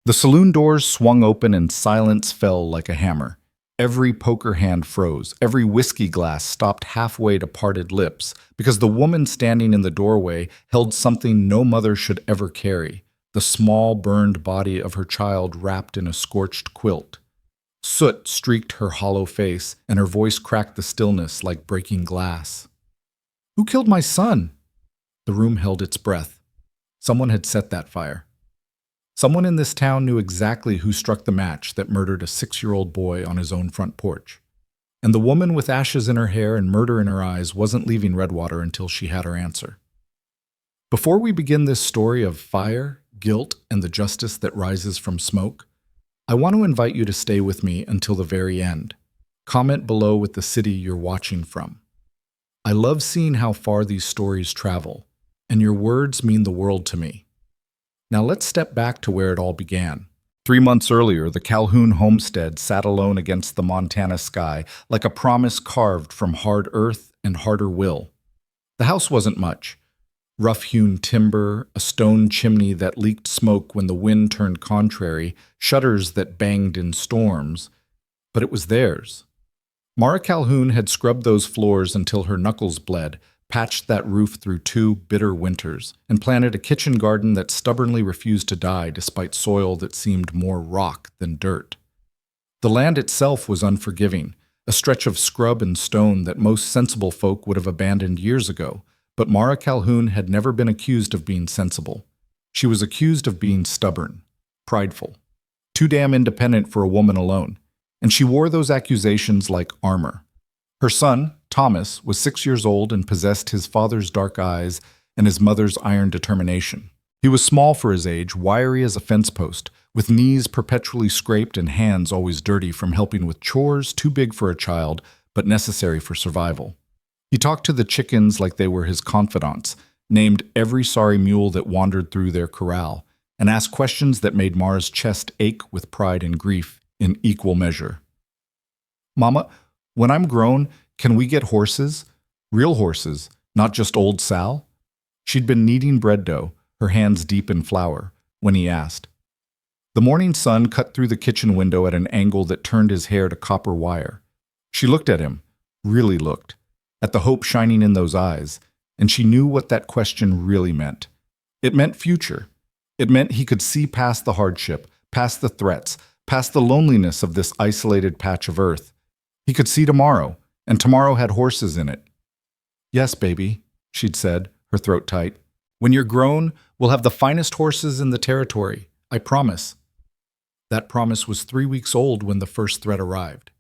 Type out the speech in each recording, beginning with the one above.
The saloon doors swung open and silence fell like a hammer. Every poker hand froze. Every whiskey glass stopped halfway to parted lips because the woman standing in the doorway held something no mother should ever carry, the small burned body of her child wrapped in a scorched quilt. Soot streaked her hollow face, and her voice cracked the stillness like breaking glass. "Who killed my son?" The room held its breath. Someone had set that fire. Someone in this town knew exactly who struck the match that murdered a 6-year-old boy on his own front porch. And the woman with ashes in her hair and murder in her eyes wasn't leaving Redwater until she had her answer. Before we begin this story of fire, guilt, and the justice that rises from smoke, I want to invite you to stay with me until the very end. Comment below with the city you're watching from. I love seeing how far these stories travel, and your words mean the world to me. Now let's step back to where it all began. 3 months earlier, the Calhoun homestead sat alone against the Montana sky, like a promise carved from hard earth and harder will. The house wasn't much. Rough-hewn timber, a stone chimney that leaked smoke when the wind turned contrary, shutters that banged in storms. But it was theirs. Mara Calhoun had scrubbed those floors until her knuckles bled, patched that roof through 2 bitter winters, and planted a kitchen garden that stubbornly refused to die despite soil that seemed more rock than dirt. The land itself was unforgiving, a stretch of scrub and stone that most sensible folk would have abandoned years ago, but Mara Calhoun had never been accused of being sensible. She was accused of being stubborn, prideful, too damn independent for a woman alone, and she wore those accusations like armor. Her son, Thomas, was 6 years old and possessed his father's dark eyes and his mother's iron determination. He was small for his age, wiry as a fence post, with knees perpetually scraped and hands always dirty from helping with chores too big for a child but necessary for survival. He talked to the chickens like they were his confidants, named every sorry mule that wandered through their corral, and asked questions that made Mara's chest ache with pride and grief in equal measure. "Mama, when I'm grown, can we get horses? Real horses, not just old Sal?" She'd been kneading bread dough, her hands deep in flour, when he asked. The morning sun cut through the kitchen window at an angle that turned his hair to copper wire. She looked at him, really looked, at the hope shining in those eyes, and she knew what that question really meant. It meant future. It meant he could see past the hardship, past the threats, past the loneliness of this isolated patch of earth. He could see tomorrow, and tomorrow had horses in it. "Yes, baby," she'd said, her throat tight. "When you're grown, we'll have the finest horses in the territory. I promise." That promise was 3 weeks old when the first threat arrived.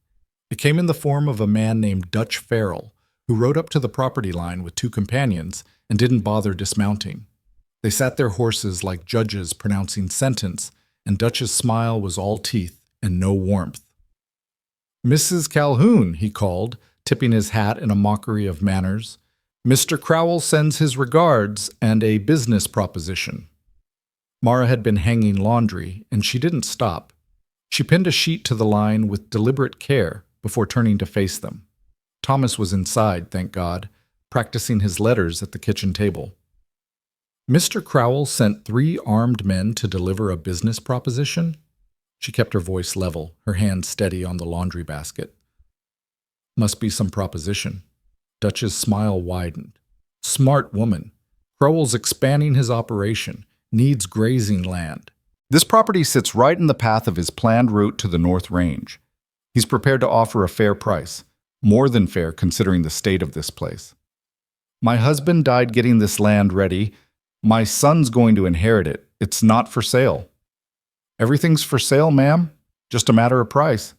It came in the form of a man named Dutch Farrell, who rode up to the property line with 2 companions and didn't bother dismounting. They sat their horses like judges pronouncing sentence, and Dutch's smile was all teeth and no warmth. "Mrs. Calhoun," he called, tipping his hat in a mockery of manners. "Mr. Crowell sends his regards and a business proposition." Mara had been hanging laundry, and she didn't stop. She pinned a sheet to the line with deliberate care before turning to face them. Thomas was inside, thank God, practicing his letters at the kitchen table. "Mr. Crowell sent 3 armed men to deliver a business proposition?" She kept her voice level, her hand steady on the laundry basket. "Must be some proposition." Dutch's smile widened. "Smart woman. Crowell's expanding his operation, needs grazing land. This property sits right in the path of his planned route to the North Range. He's prepared to offer a fair price, more than fair considering the state of this place. My husband died getting this land ready. My son's going to inherit it. It's not for sale." "Everything's for sale, ma'am. Just a matter of price."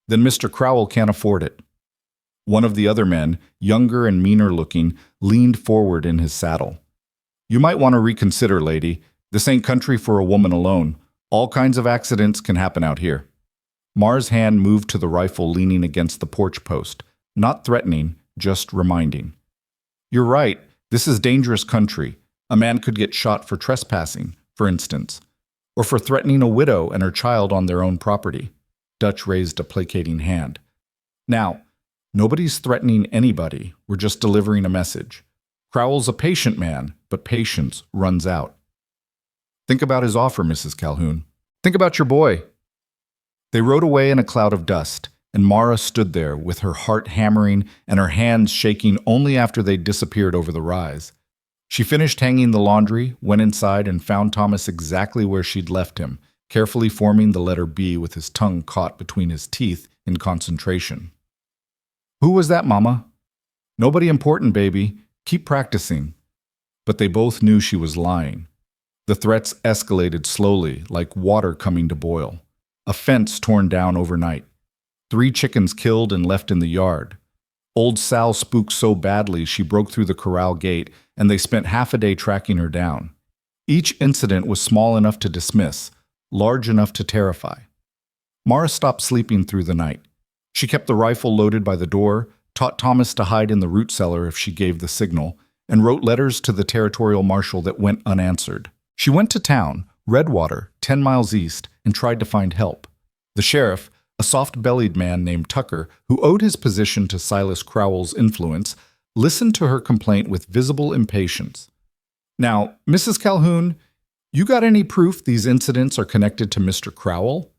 "Then Mr. Crowell can't afford it." One of the other men, younger and meaner looking, leaned forward in his saddle. "You might want to reconsider, lady. This ain't country for a woman alone. All kinds of accidents can happen out here." Mara's hand moved to the rifle leaning against the porch post, not threatening, just reminding. "You're right. This is dangerous country. A man could get shot for trespassing, for instance, or for threatening a widow and her child on their own property." Dutch raised a placating hand. "Now, nobody's threatening anybody. We're just delivering a message. Crowell's a patient man, but patience runs out. Think about his offer, Mrs. Calhoun. Think about your boy. They rode away in a cloud of dust, and Mara stood there with her heart hammering and her hands shaking only after they'd disappeared over the rise. She finished hanging the laundry, went inside, and found Thomas exactly where she'd left him, carefully forming the letter B with his tongue caught between his teeth in concentration. Who was that, Mama? Nobody important, baby. Keep practicing. But they both knew she was lying. The threats escalated slowly, like water coming to boil. A fence torn down overnight. 3 chickens killed and left in the yard. Old Sal spooked so badly she broke through the corral gate, and they spent half a day tracking her down. Each incident was small enough to dismiss, large enough to terrify. Mara stopped sleeping through the night. She kept the rifle loaded by the door, taught Thomas to hide in the root cellar if she gave the signal, and wrote letters to the territorial marshal that went unanswered. She went to town, Redwater, 10 miles east, and tried to find help. The sheriff, a soft-bellied man named Tucker, who owed his position to Silas Crowell's influence, listened to her complaint with visible impatience. Now, Mrs. Calhoun, you got any proof these incidents are connected to Mr. Crowell?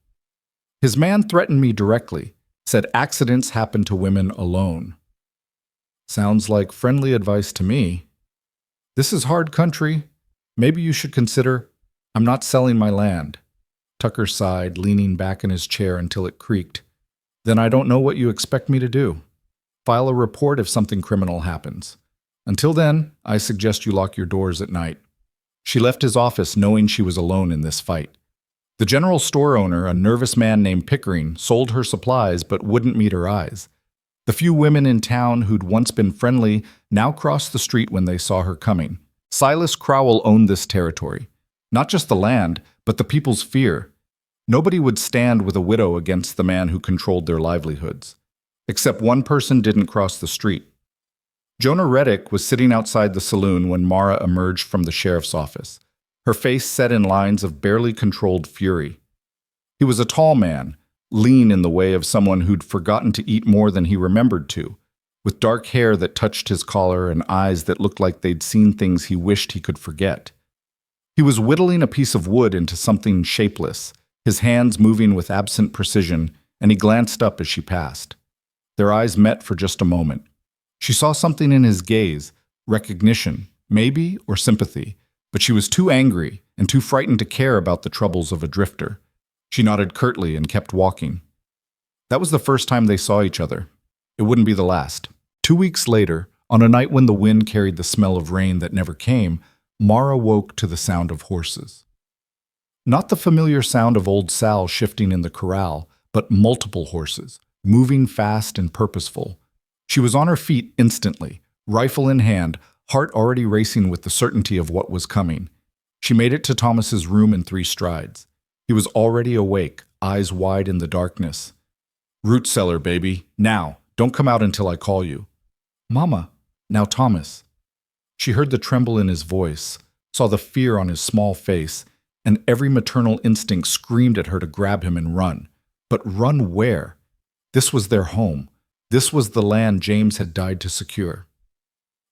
His man threatened me directly, said accidents happen to women alone. Sounds like friendly advice to me. This is hard country. Maybe you should consider, I'm not selling my land. Tucker sighed, leaning back in his chair until it creaked. Then I don't know what you expect me to do. File a report if something criminal happens. Until then, I suggest you lock your doors at night. She left his office knowing she was alone in this fight. The general store owner, a nervous man named Pickering, sold her supplies but wouldn't meet her eyes. The few women in town who'd once been friendly now crossed the street when they saw her coming. Silas Crowell owned this territory. Not just the land, but the people's fear. Nobody would stand with a widow against the man who controlled their livelihoods. Except one person didn't cross the street. Jonah Reddick was sitting outside the saloon when Mara emerged from the sheriff's office, her face set in lines of barely controlled fury. He was a tall man, lean in the way of someone who'd forgotten to eat more than he remembered to, with dark hair that touched his collar and eyes that looked like they'd seen things he wished he could forget. He was whittling a piece of wood into something shapeless, his hands moving with absent precision, and he glanced up as she passed. Their eyes met for just a moment. She saw something in his gaze, recognition, maybe, or sympathy, but she was too angry and too frightened to care about the troubles of a drifter. She nodded curtly and kept walking. That was the first time they saw each other. It wouldn't be the last. 2 weeks later, on a night when the wind carried the smell of rain that never came, Mara woke to the sound of horses. Not the familiar sound of old Sal shifting in the corral, but multiple horses, moving fast and purposeful. She was on her feet instantly, rifle in hand, heart already racing with the certainty of what was coming. She made it to Thomas's room in 3 strides. He was already awake, eyes wide in the darkness. Root cellar, baby. Now, don't come out until I call you. Mama. Now, Thomas. She heard the tremble in his voice, saw the fear on his small face, and every maternal instinct screamed at her to grab him and run. But run where? This was their home. This was the land James had died to secure.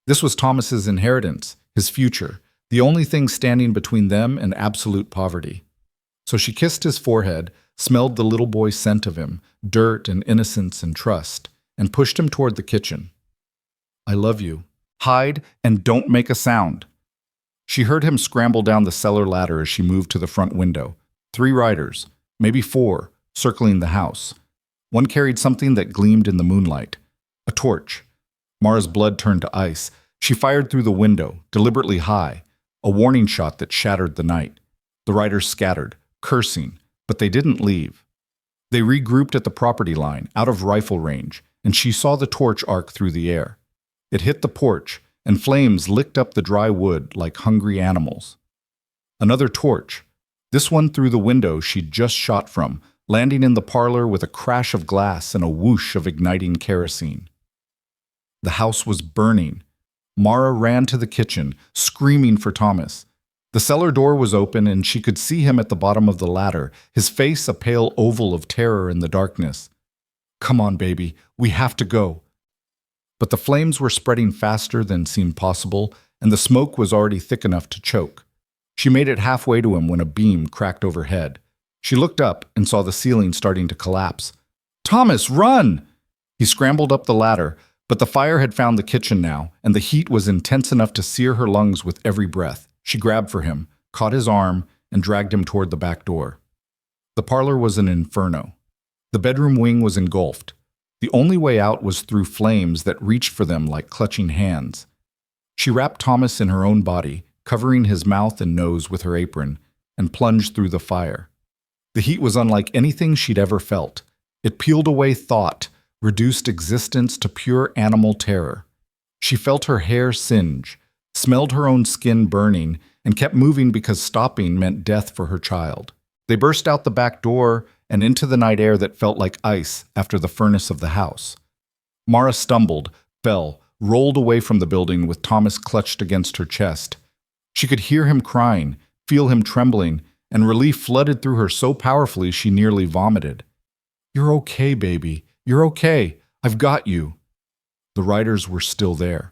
This was Thomas's inheritance, his future, the only thing standing between them and absolute poverty. So she kissed his forehead, smelled the little boy's scent of him, dirt and innocence and trust, and pushed him toward the kitchen. I love you. Hide and don't make a sound. She heard him scramble down the cellar ladder as she moved to the front window. 3 riders, maybe 4, circling the house. One carried something that gleamed in the moonlight. A torch. Mara's blood turned to ice. She fired through the window, deliberately high, a warning shot that shattered the night. The riders scattered, cursing, but they didn't leave. They regrouped at the property line, out of rifle range, and she saw the torch arc through the air. It hit the porch, and flames licked up the dry wood like hungry animals. Another torch, this one through the window she'd just shot from, landing in the parlor with a crash of glass and a whoosh of igniting kerosene. The house was burning. Mara ran to the kitchen, screaming for Thomas. The cellar door was open, and she could see him at the bottom of the ladder, his face a pale oval of terror in the darkness. Come on, baby, we have to go. But the flames were spreading faster than seemed possible, and the smoke was already thick enough to choke. She made it halfway to him when a beam cracked overhead. She looked up and saw the ceiling starting to collapse. "Thomas, run!" He scrambled up the ladder, but the fire had found the kitchen now, and the heat was intense enough to sear her lungs with every breath. She grabbed for him, caught his arm, and dragged him toward the back door. The parlor was an inferno. The bedroom wing was engulfed. The only way out was through flames that reached for them like clutching hands. She wrapped Thomas in her own body, covering his mouth and nose with her apron, and plunged through the fire. The heat was unlike anything she'd ever felt. It peeled away thought, reduced existence to pure animal terror. She felt her hair singe, smelled her own skin burning, and kept moving because stopping meant death for her child. They burst out the back door and into the night air that felt like ice after the furnace of the house. Mara stumbled, fell, rolled away from the building with Thomas clutched against her chest. She could hear him crying, feel him trembling, and relief flooded through her so powerfully she nearly vomited. "You're okay, baby. You're okay. I've got you." The riders were still there.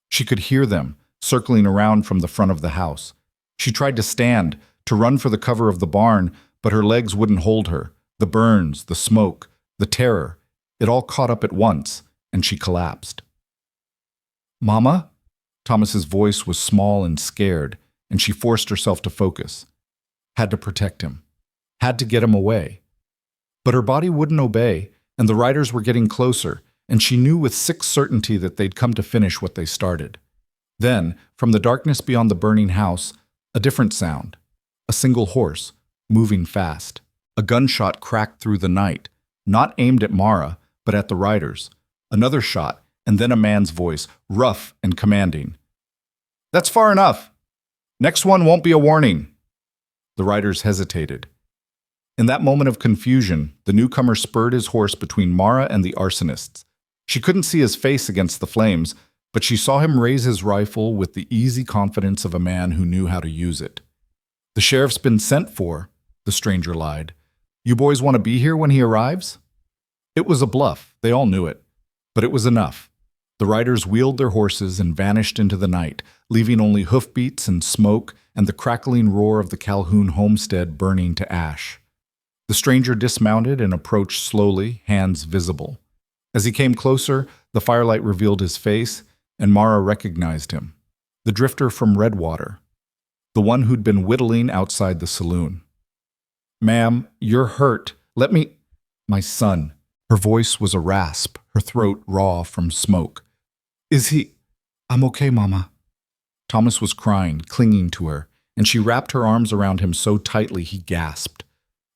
She could hear them, circling around from the front of the house. She tried to stand, to run for the cover of the barn, but her legs wouldn't hold her. The burns, the smoke, the terror, it all caught up at once, and she collapsed. "Mama?" Thomas's voice was small and scared, and she forced herself to focus. Had to protect him. Had to get him away. But her body wouldn't obey, and the riders were getting closer, and she knew with sick certainty that they'd come to finish what they started. Then, from the darkness beyond the burning house, a different sound. A single horse, moving fast. A gunshot cracked through the night, not aimed at Mara, but at the riders. Another shot, and then a man's voice, rough and commanding. "That's far enough. Next one won't be a warning." The riders hesitated. In that moment of confusion, the newcomer spurred his horse between Mara and the arsonists. She couldn't see his face against the flames, but she saw him raise his rifle with the easy confidence of a man who knew how to use it. "The sheriff's been sent for," the stranger lied. "You boys want to be here when he arrives?" It was a bluff, they all knew it, but it was enough. The riders wheeled their horses and vanished into the night, leaving only hoofbeats and smoke and the crackling roar of the Calhoun homestead burning to ash. The stranger dismounted and approached slowly, hands visible. As he came closer, the firelight revealed his face, and Mara recognized him. The drifter from Redwater. The one who'd been whittling outside the saloon. "Ma'am, you're hurt. Let me—" "My son." Her voice was a rasp, her throat raw from smoke. "Is he—" "I'm okay, Mama." Thomas was crying, clinging to her, and she wrapped her arms around him so tightly he gasped.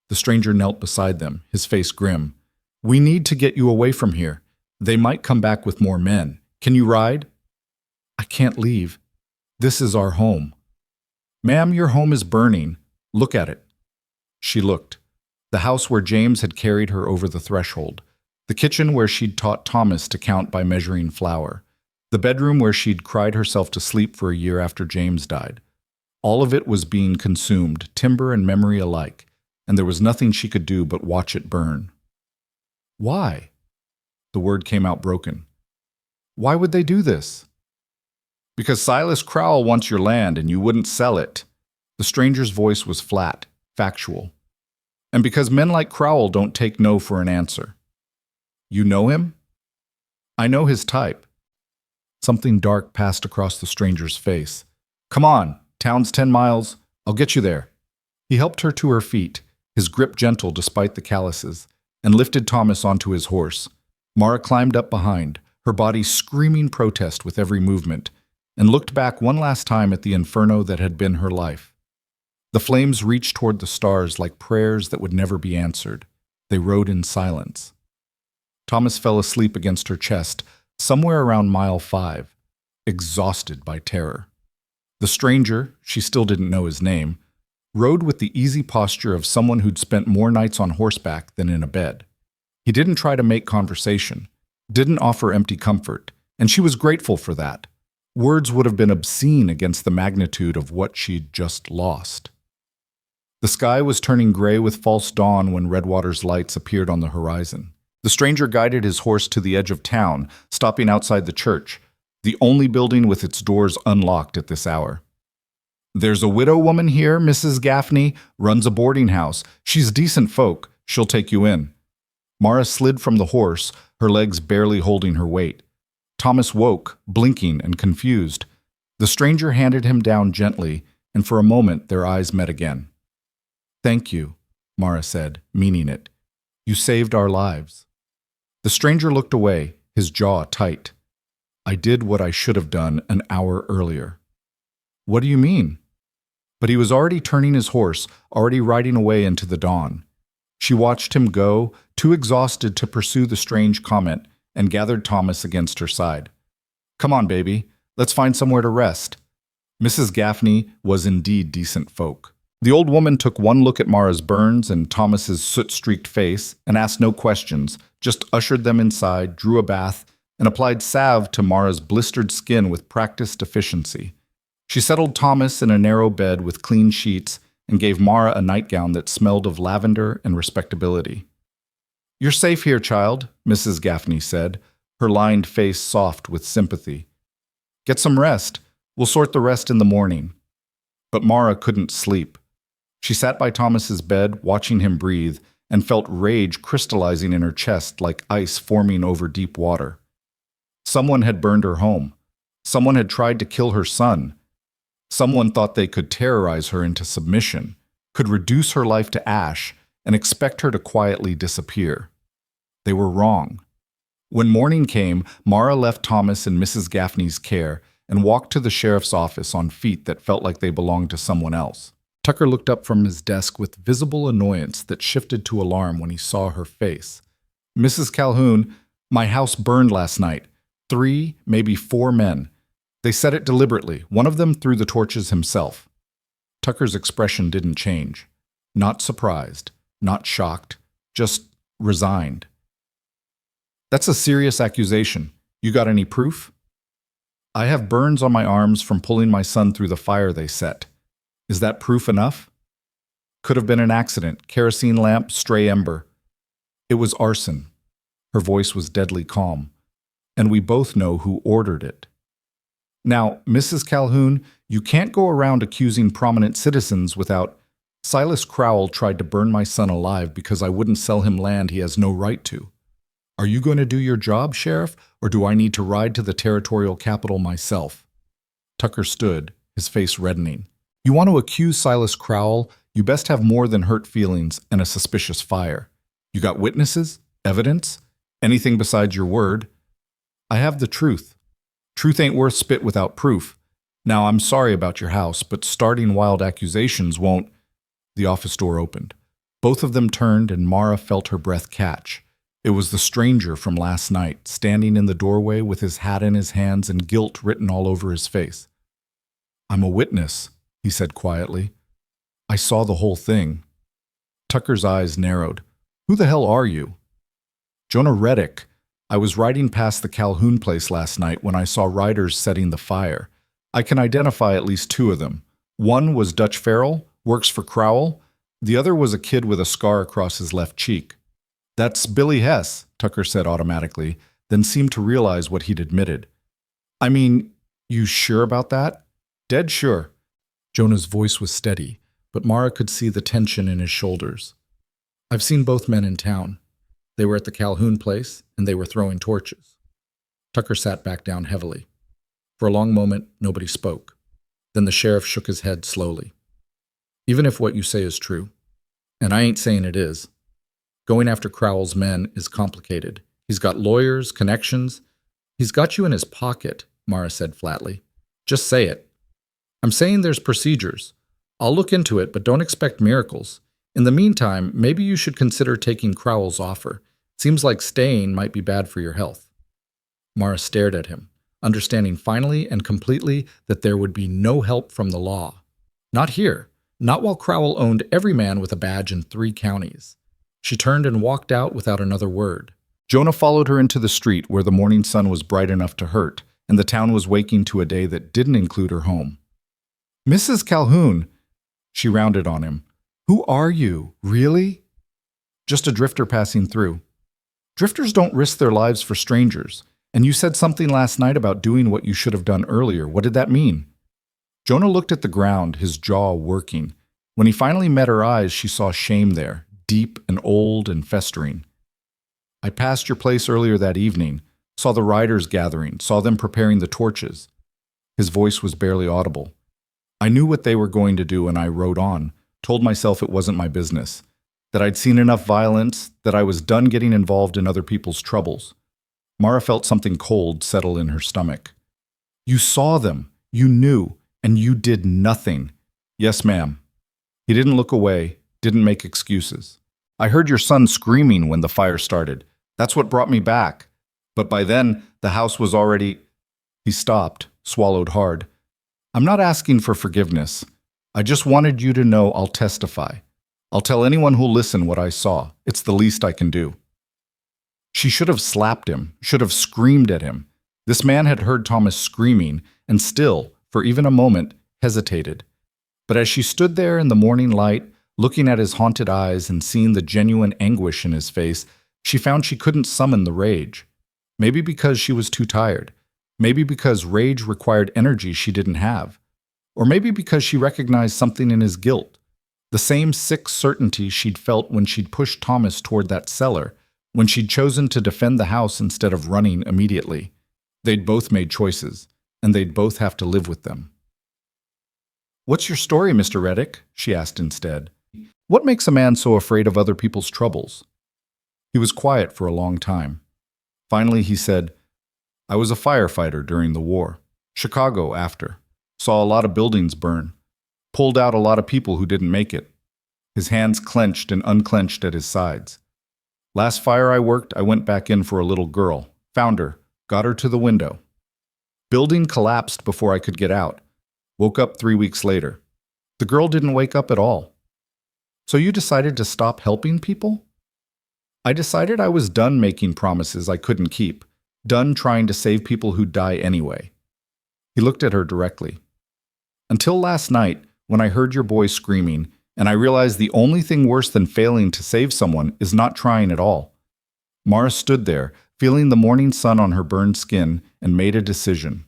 The stranger knelt beside them, his face grim. "We need to get you away from here. They might come back with more men. Can you ride?" "I can't leave. This is our home." "Ma'am, your home is burning. Look at it." She looked. The house where James had carried her over the threshold. The kitchen where she'd taught Thomas to count by measuring flour. The bedroom where she'd cried herself to sleep for a year after James died. All of it was being consumed, timber and memory alike, and there was nothing she could do but watch it burn. "Why?" The word came out broken. "Why would they do this?" "Because Silas Crowell wants your land and you wouldn't sell it." The stranger's voice was flat, factual. "And because men like Crowell don't take no for an answer." "You know him?" "I know his type." Something dark passed across the stranger's face. "Come on, town's 10 miles. I'll get you there." He helped her to her feet, his grip gentle despite the calluses, and lifted Thomas onto his horse. Mara climbed up behind, her body screaming protest with every movement, and looked back one last time at the inferno that had been her life. The flames reached toward the stars like prayers that would never be answered. They rode in silence. Thomas fell asleep against her chest, somewhere around mile 5, exhausted by terror. The stranger, she still didn't know his name, rode with the easy posture of someone who'd spent more nights on horseback than in a bed. He didn't try to make conversation, didn't offer empty comfort, and she was grateful for that. Words would have been obscene against the magnitude of what she'd just lost. The sky was turning gray with false dawn when Redwater's lights appeared on the horizon. The stranger guided his horse to the edge of town, stopping outside the church, the only building with its doors unlocked at this hour. There's a widow woman here, Mrs. Gaffney, runs a boarding house. She's decent folk. She'll take you in. Mara slid from the horse, her legs barely holding her weight. Thomas woke, blinking and confused. The stranger handed him down gently, and for a moment their eyes met again. Thank you, Mara said, meaning it. You saved our lives. The stranger looked away, his jaw tight. I did what I should have done an hour earlier. What do you mean? But he was already turning his horse, already riding away into the dawn. She watched him go, too exhausted to pursue the strange comment, and gathered Thomas against her side. Come on, baby, let's find somewhere to rest. Mrs. Gaffney was indeed decent folk. The old woman took one look at Mara's burns and Thomas's soot-streaked face and asked no questions, just ushered them inside, drew a bath, and applied salve to Mara's blistered skin with practiced efficiency. She settled Thomas in a narrow bed with clean sheets and gave Mara a nightgown that smelled of lavender and respectability. You're safe here, child, Mrs. Gaffney said, her lined face soft with sympathy. Get some rest. We'll sort the rest in the morning. But Mara couldn't sleep. She sat by Thomas's bed, watching him breathe, and felt rage crystallizing in her chest like ice forming over deep water. Someone had burned her home. Someone had tried to kill her son. Someone thought they could terrorize her into submission, could reduce her life to ash, and expect her to quietly disappear. They were wrong. When morning came, Mara left Thomas in Mrs. Gaffney's care and walked to the sheriff's office on feet that felt like they belonged to someone else. Tucker looked up from his desk with visible annoyance that shifted to alarm when he saw her face. Mrs. Calhoun, my house burned last night. 3, maybe 4 men. They said it deliberately. One of them threw the torches himself. Tucker's expression didn't change. Not surprised, not shocked, just resigned. That's a serious accusation. You got any proof? I have burns on my arms from pulling my son through the fire they set. Is that proof enough? Could have been an accident, kerosene lamp, stray ember. It was arson. Her voice was deadly calm. And we both know who ordered it. Now, Mrs. Calhoun, you can't go around accusing prominent citizens without... Silas Crowell tried to burn my son alive because I wouldn't sell him land he has no right to. Are you going to do your job, Sheriff, or do I need to ride to the territorial capital myself? Tucker stood, his face reddening. You want to accuse Silas Crowell, you best have more than hurt feelings and a suspicious fire. You got witnesses? Evidence? Anything besides your word? I have the truth. Truth ain't worth spit without proof. Now, I'm sorry about your house, but starting wild accusations won't... The office door opened. Both of them turned and Mara felt her breath catch. It was the stranger from last night, standing in the doorway with his hat in his hands and guilt written all over his face. I'm a witness, he said quietly. I saw the whole thing. Tucker's eyes narrowed. Who the hell are you? Jonah Reddick. I was riding past the Calhoun place last night when I saw riders setting the fire. I can identify at least 2 of them. One was Dutch Farrell, works for Crowell. The other was a kid with a scar across his left cheek. That's Billy Hess, Tucker said automatically, then seemed to realize what he'd admitted. I mean, you sure about that? Dead sure. Jonah's voice was steady, but Mara could see the tension in his shoulders. I've seen both men in town. They were at the Calhoun place, and they were throwing torches. Tucker sat back down heavily. For a long moment, nobody spoke. Then the sheriff shook his head slowly. Even if what you say is true, and I ain't saying it is, going after Crowell's men is complicated. He's got lawyers, connections. He's got you in his pocket, Mara said flatly. Just say it. I'm saying there's procedures. I'll look into it, but don't expect miracles. In the meantime, maybe you should consider taking Crowell's offer. Seems like staying might be bad for your health. Mara stared at him, understanding finally and completely that there would be no help from the law. Not here. Not while Crowell owned every man with a badge in 3 counties. She turned and walked out without another word. Jonah followed her into the street where the morning sun was bright enough to hurt, and the town was waking to a day that didn't include her home. Mrs. Calhoun, she rounded on him. Who are you? Really? Just a drifter passing through. Drifters don't risk their lives for strangers. And you said something last night about doing what you should have done earlier. What did that mean? Jonah looked at the ground, his jaw working. When he finally met her eyes, she saw shame there, deep and old and festering. I passed your place earlier that evening, saw the riders gathering, saw them preparing the torches. His voice was barely audible. I knew what they were going to do and I rode on, told myself it wasn't my business, that I'd seen enough violence, that I was done getting involved in other people's troubles. Mara felt something cold settle in her stomach. You saw them, you knew, and you did nothing. Yes, ma'am. He didn't look away, didn't make excuses. I heard your son screaming when the fire started. That's what brought me back. But by then, the house was already... He stopped, swallowed hard. I'm not asking for forgiveness. I just wanted you to know I'll testify. I'll tell anyone who'll listen what I saw. It's the least I can do. She should have slapped him, should have screamed at him. This man had heard Thomas screaming, and still, for even a moment, hesitated. But as she stood there in the morning light, looking at his haunted eyes and seeing the genuine anguish in his face, she found she couldn't summon the rage. Maybe because she was too tired. Maybe because rage required energy she didn't have. Or maybe because she recognized something in his guilt. The same sick certainty she'd felt when she'd pushed Thomas toward that cellar, when she'd chosen to defend the house instead of running immediately. They'd both made choices, and they'd both have to live with them. What's your story, Mr. Reddick? She asked instead. What makes a man so afraid of other people's troubles? He was quiet for a long time. Finally, he said, I was a firefighter during the war. Chicago after. Saw a lot of buildings burn. Pulled out a lot of people who didn't make it. His hands clenched and unclenched at his sides. Last fire I worked, I went back in for a little girl. Found her. Got her to the window. Building collapsed before I could get out. Woke up 3 weeks later. The girl didn't wake up at all. So you decided to stop helping people? I decided I was done making promises I couldn't keep. Done trying to save people who'd die anyway. He looked at her directly. Until last night, when I heard your boy screaming, and I realized the only thing worse than failing to save someone is not trying at all. Mara stood there, feeling the morning sun on her burned skin, and made a decision.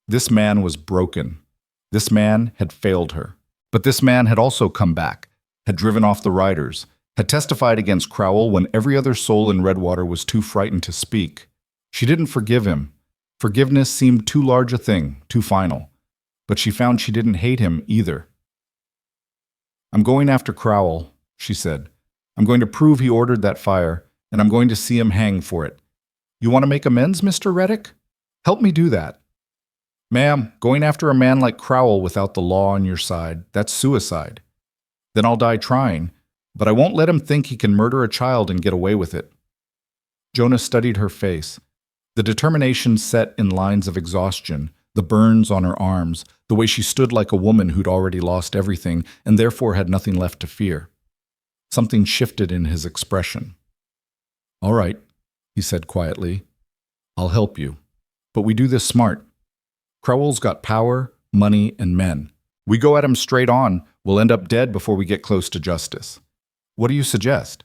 This man was broken. This man had failed her. But this man had also come back, had driven off the riders, had testified against Crowell when every other soul in Redwater was too frightened to speak. She didn't forgive him. Forgiveness seemed too large a thing, too final. But she found she didn't hate him either. I'm going after Crowell, she said. I'm going to prove he ordered that fire, and I'm going to see him hang for it. You want to make amends, Mr. Reddick? Help me do that. Ma'am, going after a man like Crowell without the law on your side, that's suicide. Then I'll die trying, but I won't let him think he can murder a child and get away with it. Jonah studied her face. The determination set in lines of exhaustion, the burns on her arms, the way she stood like a woman who'd already lost everything and therefore had nothing left to fear. Something shifted in his expression. All right, he said quietly. I'll help you. But we do this smart. Crowell's got power, money, and men. We go at him straight on, we'll end up dead before we get close to justice. What do you suggest?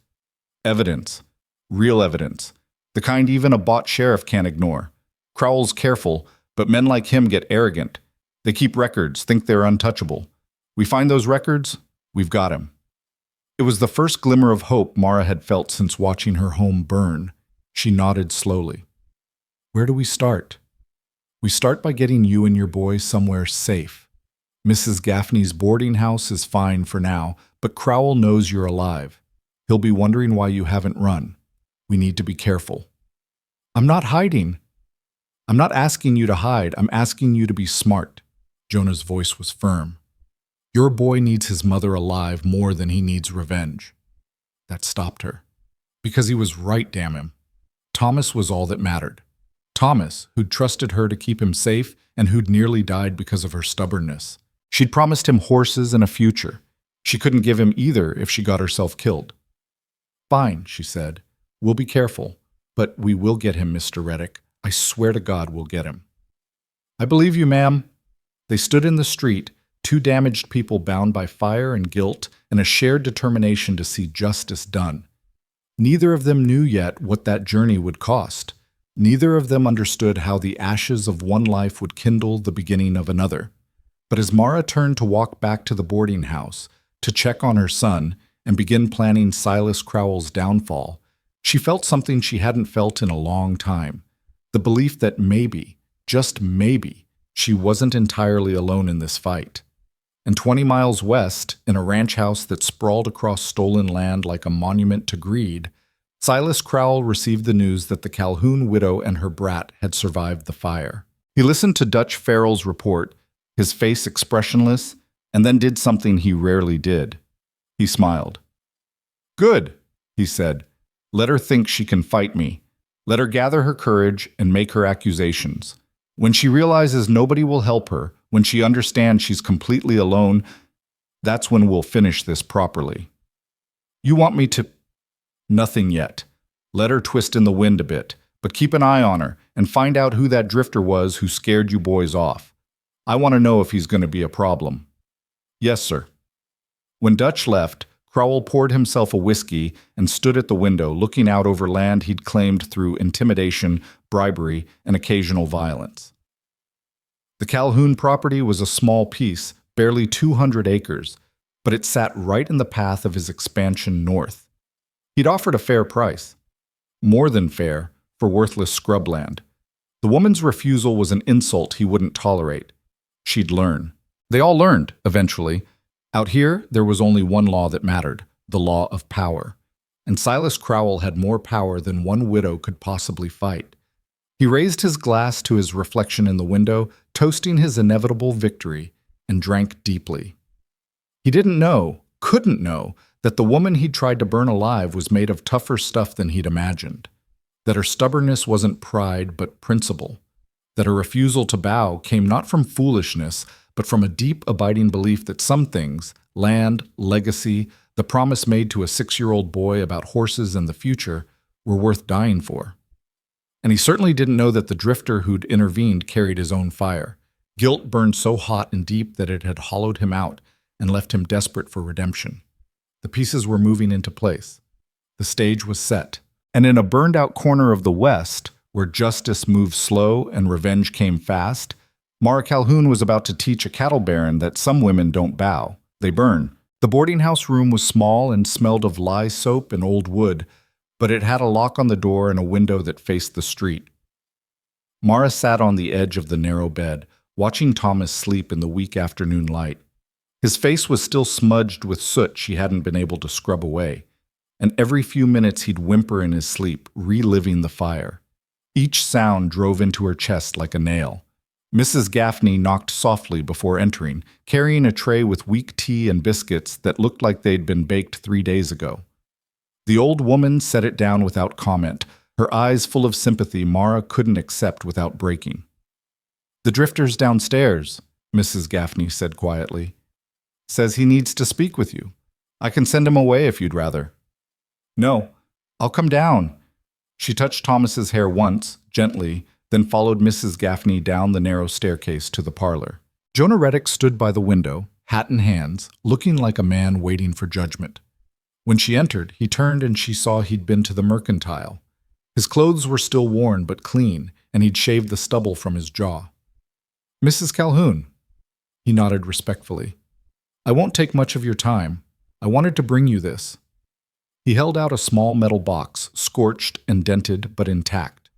Evidence. Real evidence. The kind even a bought sheriff can't ignore. Crowell's careful, but men like him get arrogant. They keep records, think they're untouchable. We find those records, we've got him. It was the first glimmer of hope Mara had felt since watching her home burn. She nodded slowly. Where do we start? We start by getting you and your boy somewhere safe. Mrs. Gaffney's boarding house is fine for now, but Crowell knows you're alive. He'll be wondering why you haven't run. We need to be careful. I'm not hiding. I'm not asking you to hide. I'm asking you to be smart. Jonah's voice was firm. Your boy needs his mother alive more than he needs revenge. That stopped her. Because he was right, damn him. Thomas was all that mattered. Thomas, who'd trusted her to keep him safe and who'd nearly died because of her stubbornness. She'd promised him horses and a future. She couldn't give him either if she got herself killed. Fine, she said. We'll be careful. But we will get him, Mr. Reddick. I swear to God we'll get him. I believe you, ma'am. They stood in the street, two damaged people bound by fire and guilt and a shared determination to see justice done. Neither of them knew yet what that journey would cost. Neither of them understood how the ashes of one life would kindle the beginning of another. But as Mara turned to walk back to the boarding house, to check on her son and begin planning Silas Crowell's downfall, she felt something she hadn't felt in a long time. The belief that maybe, just maybe, she wasn't entirely alone in this fight. And 20 miles west, in a ranch house that sprawled across stolen land like a monument to greed, Silas Crowell received the news that the Calhoun widow and her brat had survived the fire. He listened to Dutch Farrell's report, his face expressionless, and then did something he rarely did. He smiled. "Good," he said. "Let her think she can fight me. Let her gather her courage and make her accusations. When she realizes nobody will help her, when she understands she's completely alone, that's when we'll finish this properly. You want me to—" "Nothing yet. Let her twist in the wind a bit, but keep an eye on her and find out who that drifter was who scared you boys off. I want to know if he's going to be a problem." "Yes, sir." When Dutch left, Crowell poured himself a whiskey and stood at the window looking out over land he'd claimed through intimidation, bribery, and occasional violence. The Calhoun property was a small piece, barely 200 acres, but it sat right in the path of his expansion north. He'd offered a fair price. More than fair, for worthless scrubland. The woman's refusal was an insult he wouldn't tolerate. She'd learn. They all learned, eventually. Out here, there was only one law that mattered, the law of power. And Silas Crowell had more power than one widow could possibly fight. He raised his glass to his reflection in the window, toasting his inevitable victory, and drank deeply. He didn't know, couldn't know, that the woman he'd tried to burn alive was made of tougher stuff than he'd imagined. That her stubbornness wasn't pride, but principle. That her refusal to bow came not from foolishness, but from a deep, abiding belief that some things, land, legacy, the promise made to a 6-year-old boy about horses and the future, were worth dying for. And he certainly didn't know that the drifter who'd intervened carried his own fire. Guilt burned so hot and deep that it had hollowed him out and left him desperate for redemption. The pieces were moving into place. The stage was set. And in a burned-out corner of the West, where justice moved slow and revenge came fast, Mara Calhoun was about to teach a cattle baron that some women don't bow, they burn. The boarding house room was small and smelled of lye soap and old wood, but it had a lock on the door and a window that faced the street. Mara sat on the edge of the narrow bed, watching Thomas sleep in the weak afternoon light. His face was still smudged with soot she hadn't been able to scrub away, and every few minutes he'd whimper in his sleep, reliving the fire. Each sound drove into her chest like a nail. Mrs. Gaffney knocked softly before entering, carrying a tray with weak tea and biscuits that looked like they'd been baked 3 days ago. The old woman set it down without comment, her eyes full of sympathy Mara couldn't accept without breaking. "The drifter's downstairs," Mrs. Gaffney said quietly. "Says he needs to speak with you. I can send him away if you'd rather." "No, I'll come down." She touched Thomas's hair once, gently, then followed Mrs. Gaffney down the narrow staircase to the parlor. Jonah Reddick stood by the window, hat in hands, looking like a man waiting for judgment. When she entered, he turned and she saw he'd been to the mercantile. His clothes were still worn but clean, and he'd shaved the stubble from his jaw. "Mrs. Calhoun." He nodded respectfully. "I won't take much of your time. I wanted to bring you this." He held out a small metal box, scorched and dented but intact.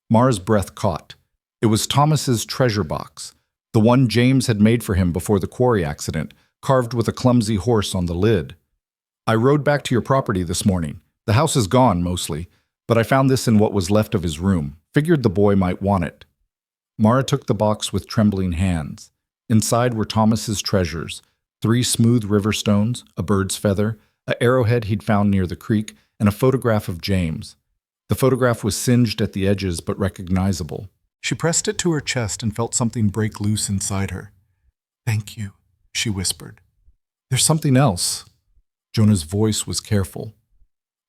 Mara's breath caught. It was Thomas's treasure box, the one James had made for him before the quarry accident, carved with a clumsy horse on the lid. "I rode back to your property this morning. The house is gone, mostly, but I found this in what was left of his room. Figured the boy might want it." Mara took the box with trembling hands. Inside were Thomas's treasures, 3 smooth river stones, a bird's feather, an arrowhead he'd found near the creek, and a photograph of James. The photograph was singed at the edges but recognizable. She pressed it to her chest and felt something break loose inside her. "Thank you," she whispered. "There's something else." Jonah's voice was careful.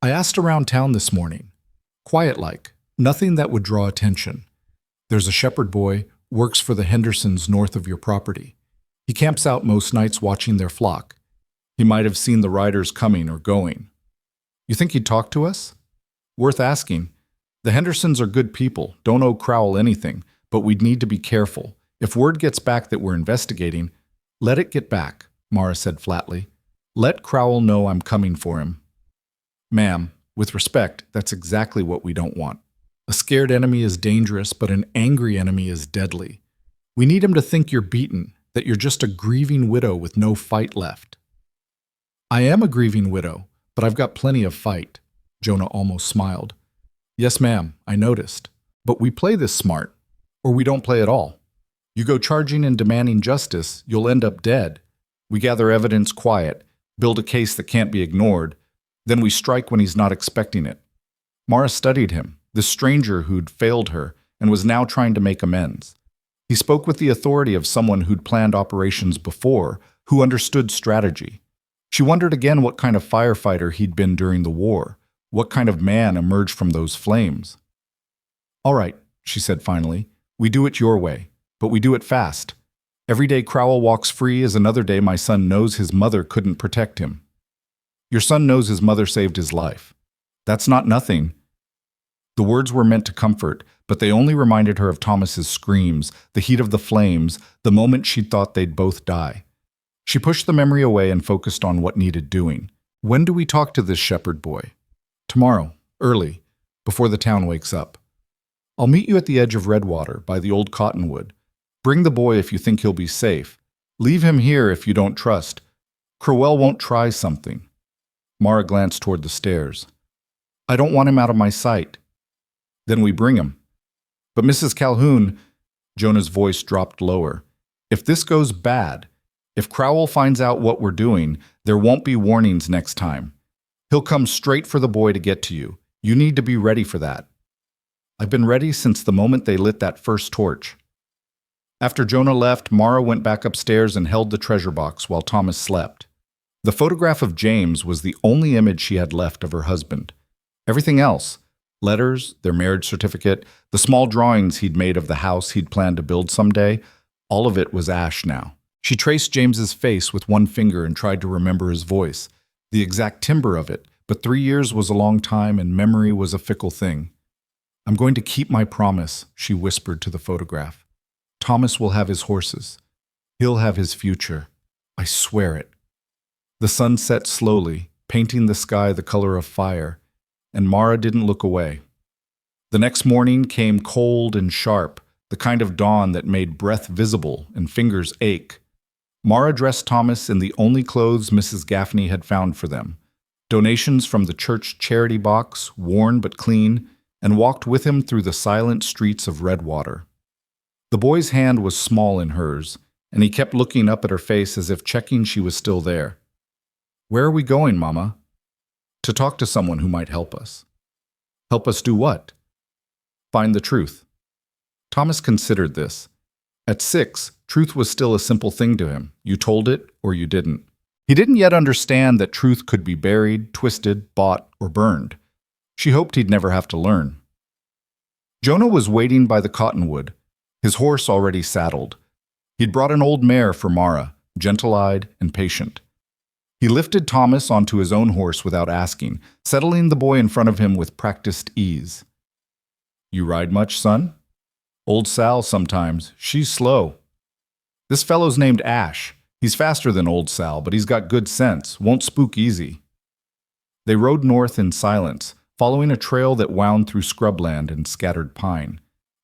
"I asked around town this morning. Quiet-like, nothing that would draw attention. There's a shepherd boy, works for the Hendersons north of your property. He camps out most nights watching their flock. He might have seen the riders coming or going. You think he'd talk to us? Worth asking. The Hendersons are good people, don't owe Crowell anything, but we'd need to be careful. If word gets back that we're investigating, Let it get back, Mara said flatly. Let Crowell know I'm coming for him. Ma'am, with respect, that's exactly what we don't want. A scared enemy is dangerous, but an angry enemy is deadly. We need him to think you're beaten, that you're just a grieving widow with no fight left. I am a grieving widow, but I've got plenty of fight. Jonah almost smiled. Yes, ma'am, I noticed. But we play this smart, or we don't play at all. You go charging and demanding justice, you'll end up dead. We gather evidence quiet, build a case that can't be ignored, then we strike when he's not expecting it. Mara studied him, this stranger who'd failed her and was now trying to make amends. He spoke with the authority of someone who'd planned operations before, who understood strategy. She wondered again what kind of firefighter he'd been during the war, what kind of man emerged from those flames. All right, she said finally, we do it your way, but we do it fast. Every day Crowell walks free is another day my son knows his mother couldn't protect him. Your son knows his mother saved his life. That's not nothing. The words were meant to comfort, but they only reminded her of Thomas's screams, the heat of the flames, the moment she'd thought they'd both die. She pushed the memory away and focused on what needed doing. When do we talk to this shepherd boy? Tomorrow, early, before the town wakes up. I'll meet you at the edge of Redwater, by the old cottonwood. Bring the boy if you think he'll be safe. Leave him here if you don't trust. Crowell won't try something. Mara glanced toward the stairs. I don't want him out of my sight. Then we bring him. But Mrs. Calhoun, Jonah's voice dropped lower. If this goes bad, if Crowell finds out what we're doing, there won't be warnings next time. He'll come straight for the boy to get to you. You need to be ready for that. I've been ready since the moment they lit that first torch. After Jonah left, Mara went back upstairs and held the treasure box while Thomas slept. The photograph of James was the only image she had left of her husband. Everything else, letters, their marriage certificate, the small drawings he'd made of the house he'd planned to build someday, all of it was ash now. She traced James's face with one finger and tried to remember his voice, the exact timbre of it, but 3 years was a long time and memory was a fickle thing. I'm going to keep my promise, she whispered to the photograph. Thomas will have his horses. He'll have his future. I swear it. The sun set slowly, painting the sky the color of fire, and Mara didn't look away. The next morning came cold and sharp, the kind of dawn that made breath visible and fingers ache. Mara dressed Thomas in the only clothes Mrs. Gaffney had found for them, donations from the church charity box, worn but clean, and walked with him through the silent streets of Redwater. The boy's hand was small in hers, and he kept looking up at her face as if checking she was still there. Where are we going, Mama? To talk to someone who might help us. Help us do what? Find the truth. Thomas considered this. At 6, truth was still a simple thing to him. You told it or you didn't. He didn't yet understand that truth could be buried, twisted, bought, or burned. She hoped he'd never have to learn. Jonah was waiting by the cottonwood, his horse already saddled. He'd brought an old mare for Mara, gentle-eyed and patient. He lifted Thomas onto his own horse without asking, settling the boy in front of him with practiced ease. You ride much, son? Old Sal sometimes. She's slow. This fellow's named Ash. He's faster than Old Sal, but he's got good sense, won't spook easy. They rode north in silence, following a trail that wound through scrubland and scattered pine.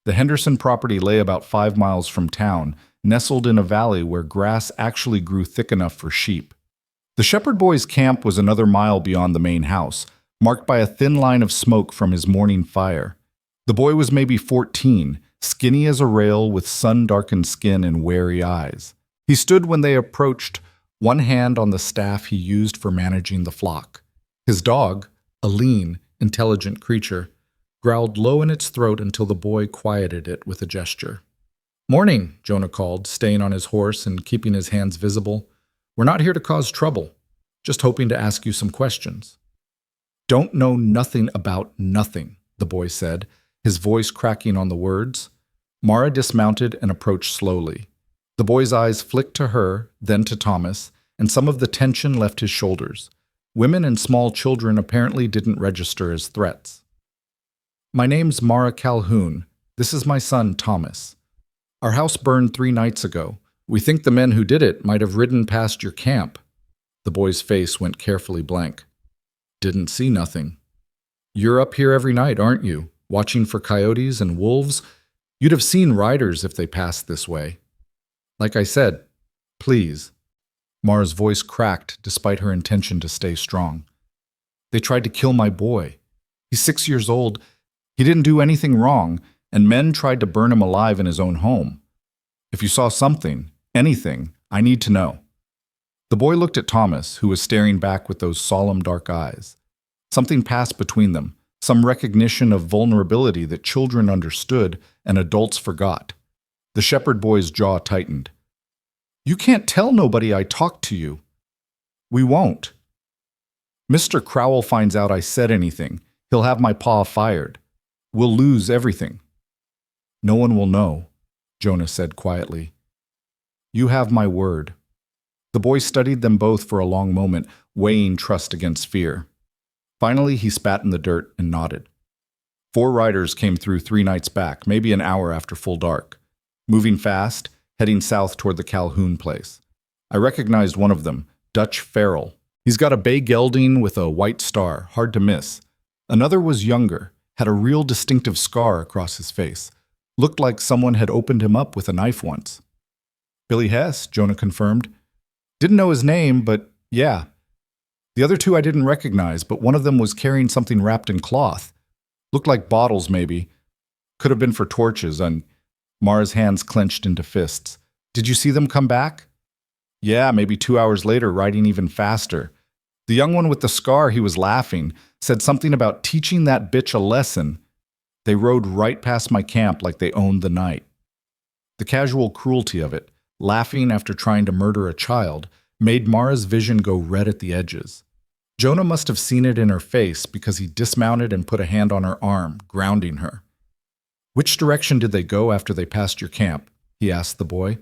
The Henderson property lay about 5 miles from town, nestled in a valley where grass actually grew thick enough for sheep. The shepherd boy's camp was another mile beyond the main house, marked by a thin line of smoke from his morning fire. The boy was maybe 14, skinny as a rail with sun-darkened skin and wary eyes. He stood when they approached, one hand on the staff he used for managing the flock. His dog, a lean, intelligent creature, growled low in its throat until the boy quieted it with a gesture. Morning, Jonah called, staying on his horse and keeping his hands visible. We're not here to cause trouble, just hoping to ask you some questions. Don't know nothing about nothing, the boy said, his voice cracking on the words. Mara dismounted and approached slowly. The boy's eyes flicked to her, then to Thomas, and some of the tension left his shoulders. Women and small children apparently didn't register as threats. My name's Mara Calhoun. This is my son, Thomas. Our house burned 3 nights ago. We think the men who did it might have ridden past your camp. The boy's face went carefully blank. Didn't see nothing. You're up here every night, aren't you? Watching for coyotes and wolves? You'd have seen riders if they passed this way. Like I said, please. Mara's voice cracked despite her intention to stay strong. They tried to kill my boy. He's 6 years old. He didn't do anything wrong, and men tried to burn him alive in his own home. If you saw something, anything, I need to know. The boy looked at Thomas, who was staring back with those solemn dark eyes. Something passed between them, some recognition of vulnerability that children understood and adults forgot. The shepherd boy's jaw tightened. You can't tell nobody I talked to you. We won't. Mr. Crowell finds out I said anything. He'll have my pa fired. We'll lose everything. No one will know, Jonah said quietly. You have my word. The boy studied them both for a long moment, weighing trust against fear. Finally, he spat in the dirt and nodded. 4 riders came through 3 nights back, maybe an hour after full dark. Moving fast, heading south toward the Calhoun place. I recognized one of them, Dutch Farrell. He's got a bay gelding with a white star, hard to miss. Another was younger, had a real distinctive scar across his face. Looked like someone had opened him up with a knife once. Billy Hess, Jonah confirmed. Didn't know his name, but yeah. The other 2 I didn't recognize, but one of them was carrying something wrapped in cloth. Looked like bottles, maybe. Could have been for torches, and Mara's hands clenched into fists. Did you see them come back? Yeah, maybe 2 hours later, riding even faster. The young one with the scar, he was laughing, said something about teaching that bitch a lesson. They rode right past my camp like they owned the night. The casual cruelty of it, laughing after trying to murder a child, made Mara's vision go red at the edges. Jonah must have seen it in her face because he dismounted and put a hand on her arm, grounding her. Which direction did they go after they passed your camp? He asked the boy.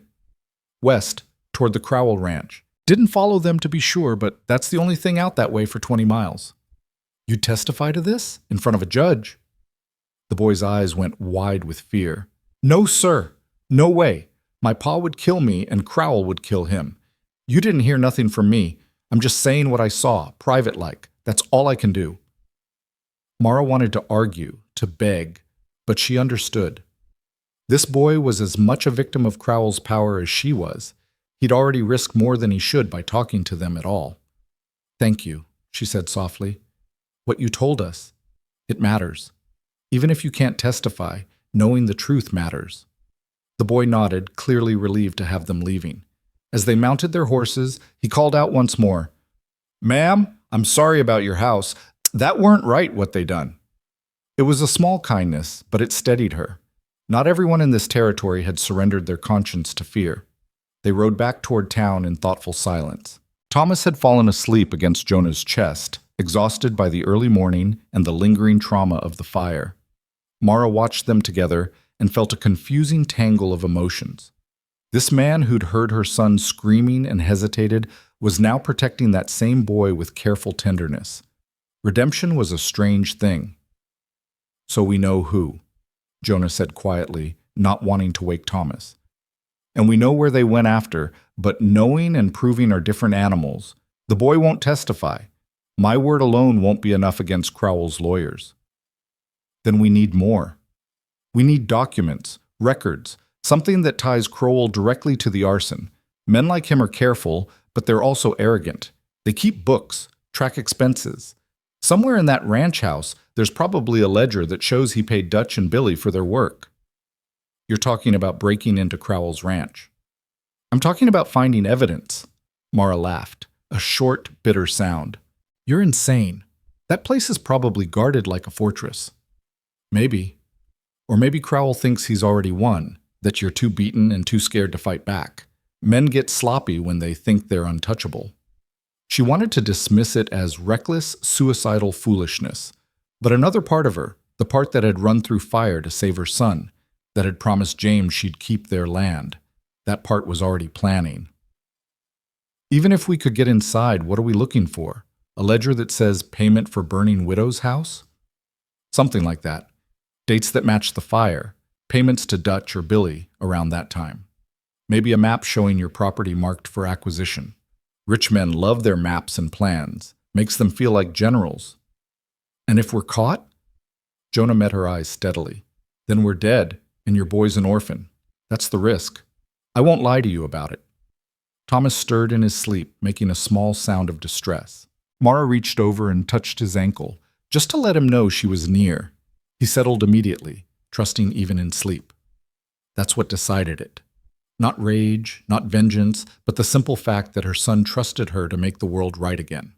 West, toward the Crowell Ranch. Didn't follow them to be sure, but that's the only thing out that way for 20 miles. You'd testify to this? In front of a judge? The boy's eyes went wide with fear. No, sir. No way. My pa would kill me and Crowell would kill him. You didn't hear nothing from me. I'm just saying what I saw, private-like. That's all I can do. Mara wanted to argue, to beg, but she understood. This boy was as much a victim of Crowell's power as she was. He'd already risked more than he should by talking to them at all. Thank you, she said softly. What you told us, it matters. Even if you can't testify, knowing the truth matters. The boy nodded, clearly relieved to have them leaving. As they mounted their horses, he called out once more, Ma'am, I'm sorry about your house. That weren't right what they done. It was a small kindness, but it steadied her. Not everyone in this territory had surrendered their conscience to fear. They rode back toward town in thoughtful silence. Thomas had fallen asleep against Jonah's chest, exhausted by the early morning and the lingering trauma of the fire. Mara watched them together and felt a confusing tangle of emotions. This man who'd heard her son screaming and hesitated was now protecting that same boy with careful tenderness. Redemption was a strange thing. So we know who, Jonah said quietly, not wanting to wake Thomas. And we know where they went after, but knowing and proving are different animals. The boy won't testify. My word alone won't be enough against Crowell's lawyers. Then we need more. We need documents, records, something that ties Crowell directly to the arson. Men like him are careful, but they're also arrogant. They keep books, track expenses. Somewhere in that ranch house, there's probably a ledger that shows he paid Dutch and Billy for their work. You're talking about breaking into Crowell's ranch. I'm talking about finding evidence. Mara laughed, a short, bitter sound. You're insane. That place is probably guarded like a fortress. Maybe. Or maybe Crowell thinks he's already won, that you're too beaten and too scared to fight back. Men get sloppy when they think they're untouchable. She wanted to dismiss it as reckless, suicidal foolishness. But another part of her, the part that had run through fire to save her son, that had promised James she'd keep their land, that part was already planning. Even if we could get inside, what are we looking for? A ledger that says payment for burning widow's house? Something like that. Dates that match the fire, payments to Dutch or Billy around that time. Maybe a map showing your property marked for acquisition. Rich men love their maps and plans. Makes them feel like generals. And if we're caught? Jonah met her eyes steadily. Then we're dead, and your boy's an orphan. That's the risk. I won't lie to you about it. Thomas stirred in his sleep, making a small sound of distress. Mara reached over and touched his ankle, just to let him know she was near. He settled immediately, trusting even in sleep. That's what decided it. Not rage, not vengeance, but the simple fact that her son trusted her to make the world right again.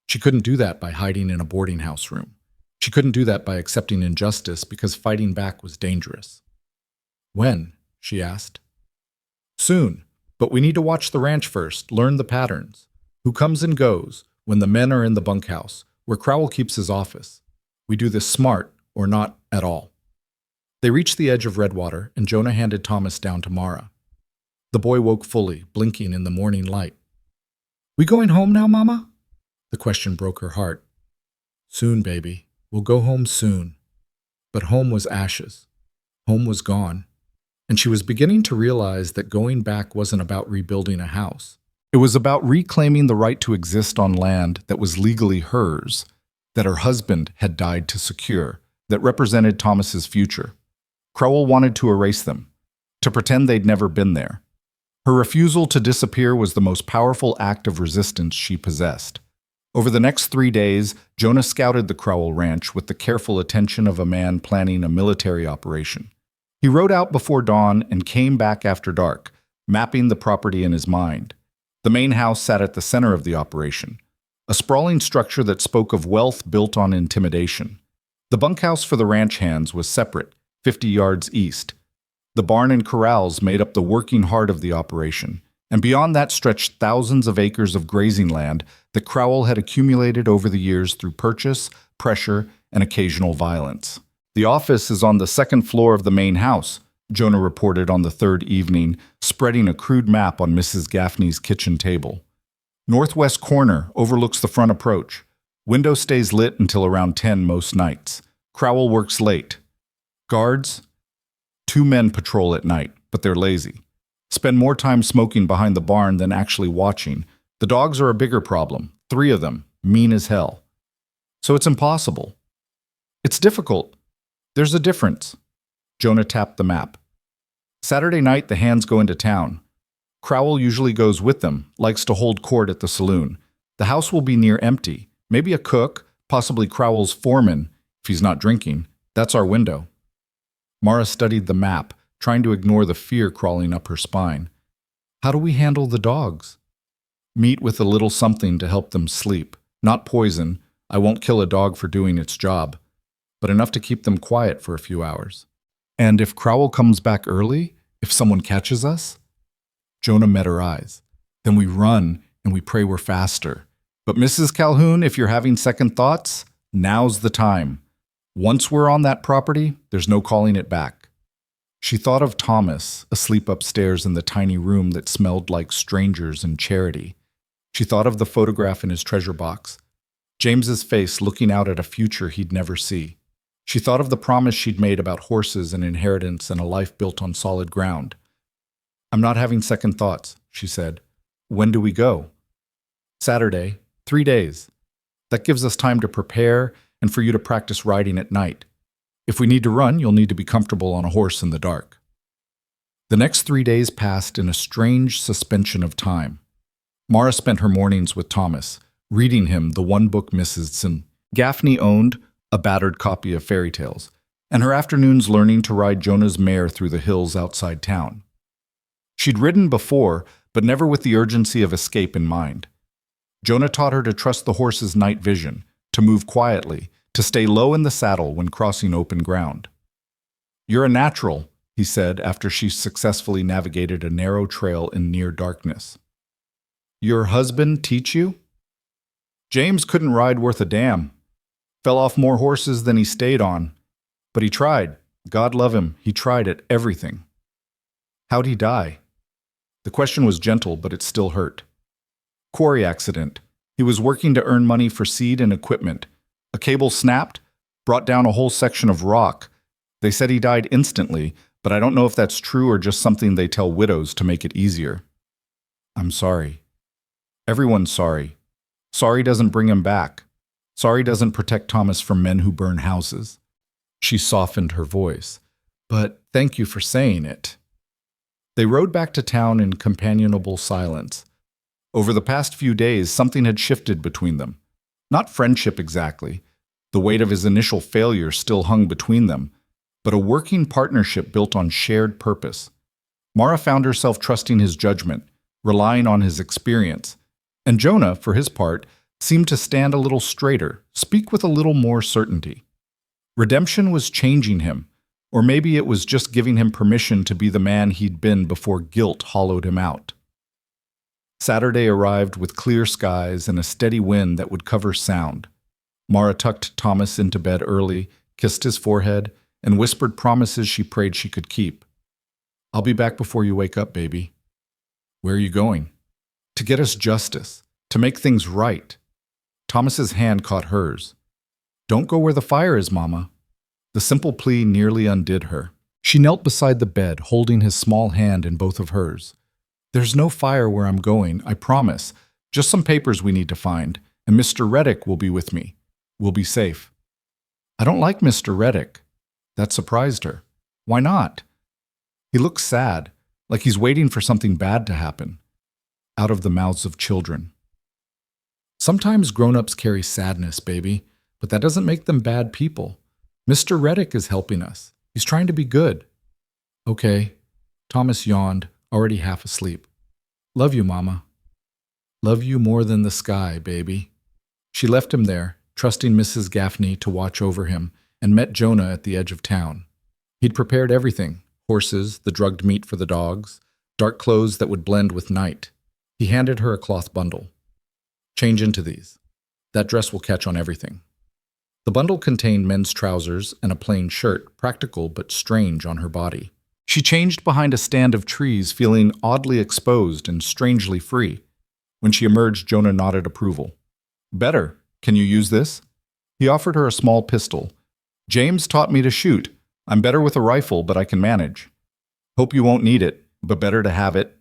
She couldn't do that by hiding in a boarding house room. She couldn't do that by accepting injustice because fighting back was dangerous. When? She asked. Soon, but we need to watch the ranch first, learn the patterns. Who comes and goes, when the men are in the bunkhouse, where Crowell keeps his office. We do this smart, or not at all. They reached the edge of Redwater, and Jonah handed Thomas down to Mara. The boy woke fully, blinking in the morning light. We going home now, Mama? The question broke her heart. Soon, baby. We'll go home soon. But home was ashes. Home was gone. And she was beginning to realize that going back wasn't about rebuilding a house. It was about reclaiming the right to exist on land that was legally hers, that her husband had died to secure, that represented Thomas's future. Crowell wanted to erase them, to pretend they'd never been there. Her refusal to disappear was the most powerful act of resistance she possessed. Over the next 3 days, Jonah scouted the Crowell Ranch with the careful attention of a man planning a military operation. He rode out before dawn and came back after dark, mapping the property in his mind. The main house sat at the center of the operation, a sprawling structure that spoke of wealth built on intimidation. The bunkhouse for the ranch hands was separate, 50 yards east. The barn and corrals made up the working heart of the operation, and beyond that stretched thousands of acres of grazing land that Crowell had accumulated over the years through purchase, pressure, and occasional violence. The office is on the second floor of the main house, Jonah reported on the third evening, spreading a crude map on Mrs. Gaffney's kitchen table. Northwest corner overlooks the front approach. Window stays lit until around 10 most nights. Crowell works late. Guards? 2 men patrol at night, but they're lazy. Spend more time smoking behind the barn than actually watching. The dogs are a bigger problem. 3 of them, mean as hell. So it's impossible. It's difficult. There's a difference. Jonah tapped the map. Saturday night, the hands go into town. Crowell usually goes with them, likes to hold court at the saloon. The house will be near empty. Maybe a cook, possibly Crowell's foreman, if he's not drinking. That's our window. Mara studied the map, trying to ignore the fear crawling up her spine. How do we handle the dogs? Meat with a little something to help them sleep. Not poison. I won't kill a dog for doing its job, but enough to keep them quiet for a few hours. And if Crowell comes back early, if someone catches us? Jonah met her eyes. Then we run and we pray we're faster. But Mrs. Calhoun, if you're having second thoughts, now's the time. Once we're on that property, there's no calling it back. She thought of Thomas, asleep upstairs in the tiny room that smelled like strangers and charity. She thought of the photograph in his treasure box, James's face looking out at a future he'd never see. She thought of the promise she'd made about horses and inheritance and a life built on solid ground. I'm not having second thoughts, she said. When do we go? Saturday, 3 days. That gives us time to prepare and for you to practice riding at night. If we need to run, you'll need to be comfortable on a horse in the dark. The next 3 days passed in a strange suspension of time. Mara spent her mornings with Thomas, reading him the one book Mrs. Gaffney owned, a battered copy of fairy tales, and her afternoons learning to ride Jonah's mare through the hills outside town. She'd ridden before, but never with the urgency of escape in mind. Jonah taught her to trust the horse's night vision, to move quietly, to stay low in the saddle when crossing open ground. You're a natural, he said after she successfully navigated a narrow trail in near darkness. Your husband teach you? James couldn't ride worth a damn. Fell off more horses than he stayed on. But he tried. God love him, he tried at everything. How'd he die? The question was gentle, but it still hurt. Quarry accident. He was working to earn money for seed and equipment. A cable snapped, brought down a whole section of rock. They said he died instantly, but I don't know if that's true or just something they tell widows to make it easier. I'm sorry. Everyone's sorry. Sorry doesn't bring him back. Sorry doesn't protect Thomas from men who burn houses. She softened her voice. But thank you for saying it. They rode back to town in companionable silence. Over the past few days, something had shifted between them. Not friendship exactly. The weight of his initial failure still hung between them, but a working partnership built on shared purpose. Mara found herself trusting his judgment, relying on his experience, and Jonah, for his part, seemed to stand a little straighter, speak with a little more certainty. Redemption was changing him, or maybe it was just giving him permission to be the man he'd been before guilt hollowed him out. Saturday arrived with clear skies and a steady wind that would cover sound. Mara tucked Thomas into bed early, kissed his forehead, and whispered promises she prayed she could keep. I'll be back before you wake up, baby. Where are you going? To get us justice, to make things right. Thomas's hand caught hers. Don't go where the fire is, Mama. The simple plea nearly undid her. She knelt beside the bed, holding his small hand in both of hers. There's no fire where I'm going, I promise. Just some papers we need to find, and Mr. Reddick will be with me. We'll be safe. I don't like Mr. Reddick. That surprised her. Why not? He looks sad, like he's waiting for something bad to happen. Out of the mouths of children. Sometimes grown-ups carry sadness, baby, but that doesn't make them bad people. Mr. Reddick is helping us. He's trying to be good. Okay. Thomas yawned, already half asleep. Love you, Mama. Love you more than the sky, baby. She left him there, trusting Mrs. Gaffney to watch over him, and met Jonah at the edge of town. He'd prepared everything: horses, the drugged meat for the dogs, dark clothes that would blend with night. He handed her a cloth bundle. Change into these. That dress will catch on everything. The bundle contained men's trousers and a plain shirt, practical but strange on her body. She changed behind a stand of trees, feeling oddly exposed and strangely free. When she emerged, Jonah nodded approval. Better. Can you use this? He offered her a small pistol. James taught me to shoot. I'm better with a rifle, but I can manage. Hope you won't need it, but better to have it.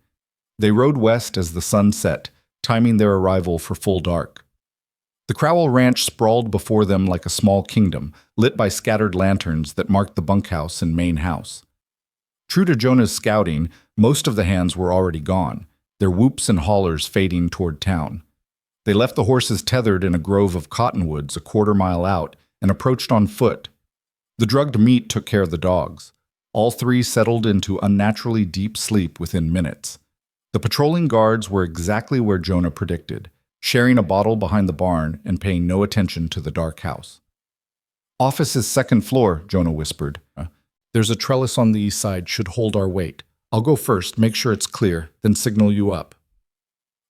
They rode west as the sun set, timing their arrival for full dark. The Crowell Ranch sprawled before them like a small kingdom, lit by scattered lanterns that marked the bunkhouse and main house. True to Jonah's scouting, most of the hands were already gone, their whoops and hollers fading toward town. They left the horses tethered in a grove of cottonwoods a quarter-mile out and approached on foot. The drugged meat took care of the dogs. All three settled into unnaturally deep sleep within minutes. The patrolling guards were exactly where Jonah predicted, sharing a bottle behind the barn and paying no attention to the dark house. Office is second floor, Jonah whispered. There's a trellis on the east side, should hold our weight. I'll go first, make sure it's clear, then signal you up.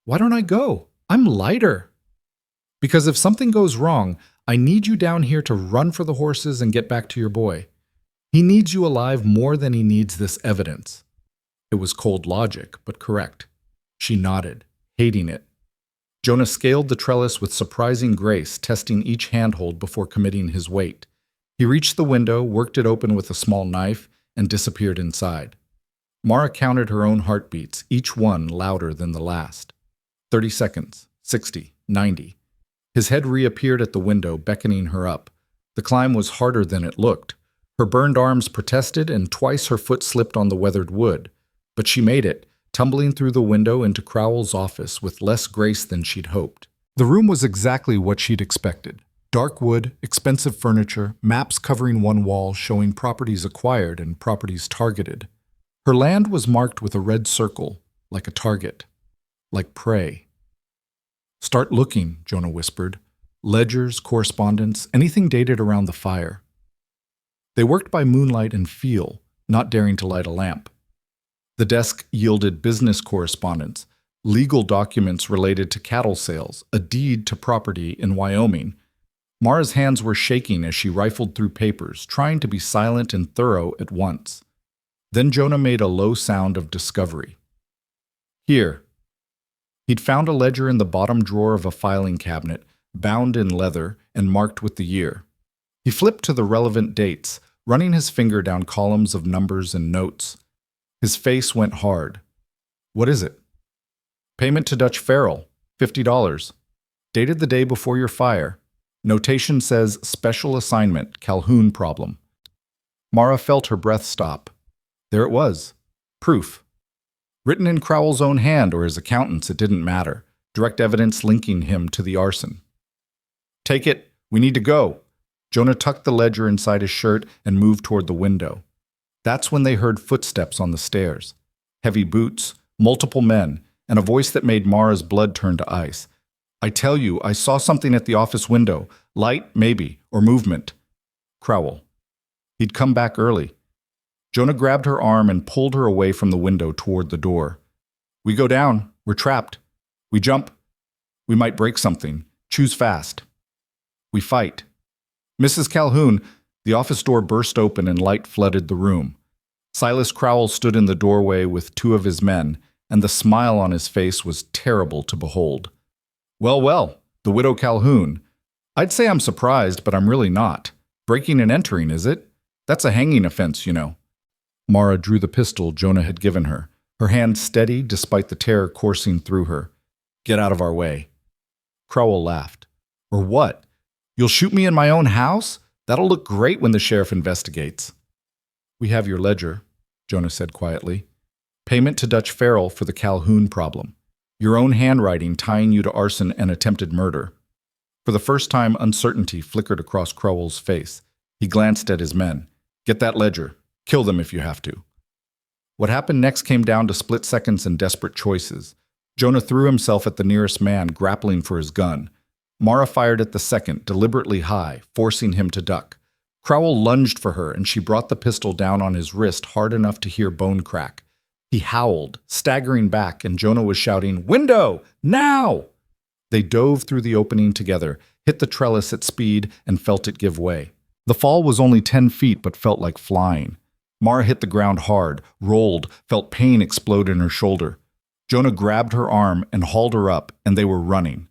Why don't I go? I'm lighter. Because if something goes wrong, I need you down here to run for the horses and get back to your boy. He needs you alive more than he needs this evidence. It was cold logic, but correct. She nodded, hating it. Jonah scaled the trellis with surprising grace, testing each handhold before committing his weight. He reached the window, worked it open with a small knife, and disappeared inside. Mara counted her own heartbeats, each one louder than the last. 30 seconds, 60, 90. His head reappeared at the window, beckoning her up. The climb was harder than it looked. Her burned arms protested, and twice her foot slipped on the weathered wood. But she made it, tumbling through the window into Crowell's office with less grace than she'd hoped. The room was exactly what she'd expected. Dark wood, expensive furniture, maps covering one wall showing properties acquired and properties targeted. Her land was marked with a red circle, like a target, like prey. Start looking, Jonah whispered. Ledgers, correspondence, anything dated around the fire. They worked by moonlight and feel, not daring to light a lamp. The desk yielded business correspondence, legal documents related to cattle sales, a deed to property in Wyoming. Mara's hands were shaking as she rifled through papers, trying to be silent and thorough at once. Then Jonah made a low sound of discovery. Here. He'd found a ledger in the bottom drawer of a filing cabinet, bound in leather and marked with the year. He flipped to the relevant dates, running his finger down columns of numbers and notes. His face went hard. What is it? Payment to Dutch Farrell, $50. Dated the day before your fire. Notation says special assignment, Calhoun problem. Mara felt her breath stop. There it was. Proof. Written in Crowell's own hand or his accountant's, it didn't matter. Direct evidence linking him to the arson. Take it. We need to go. Jonah tucked the ledger inside his shirt and moved toward the window. That's when they heard footsteps on the stairs. Heavy boots, multiple men, and a voice that made Mara's blood turn to ice. I tell you, I saw something at the office window. Light, maybe, or movement. Crowell. He'd come back early. Jonah grabbed her arm and pulled her away from the window toward the door. We go down. We're trapped. We jump. We might break something. Choose fast. We fight. Mrs. Calhoun, the office door burst open and light flooded the room. Silas Crowell stood in the doorway with two of his men, and the smile on his face was terrible to behold. Well, well, the widow Calhoun. I'd say I'm surprised, but I'm really not. Breaking and entering, is it? That's a hanging offense, you know. Mara drew the pistol Jonah had given her, her hand steady despite the terror coursing through her. Get out of our way. Crowell laughed. Or what? You'll shoot me in my own house? That'll look great when the sheriff investigates. We have your ledger, Jonah said quietly. Payment to Dutch Farrell for the Calhoun problem. Your own handwriting tying you to arson and attempted murder. For the first time, uncertainty flickered across Crowell's face. He glanced at his men. Get that ledger. Kill them if you have to. What happened next came down to split seconds and desperate choices. Jonah threw himself at the nearest man, grappling for his gun. Mara fired at the second, deliberately high, forcing him to duck. Crowell lunged for her, and she brought the pistol down on his wrist hard enough to hear bone crack. He howled, staggering back, and Jonah was shouting, Window! Now! They dove through the opening together, hit the trellis at speed, and felt it give way. The fall was only 10 feet, but felt like flying. Mara hit the ground hard, rolled, felt pain explode in her shoulder. Jonah grabbed her arm and hauled her up, and they were running.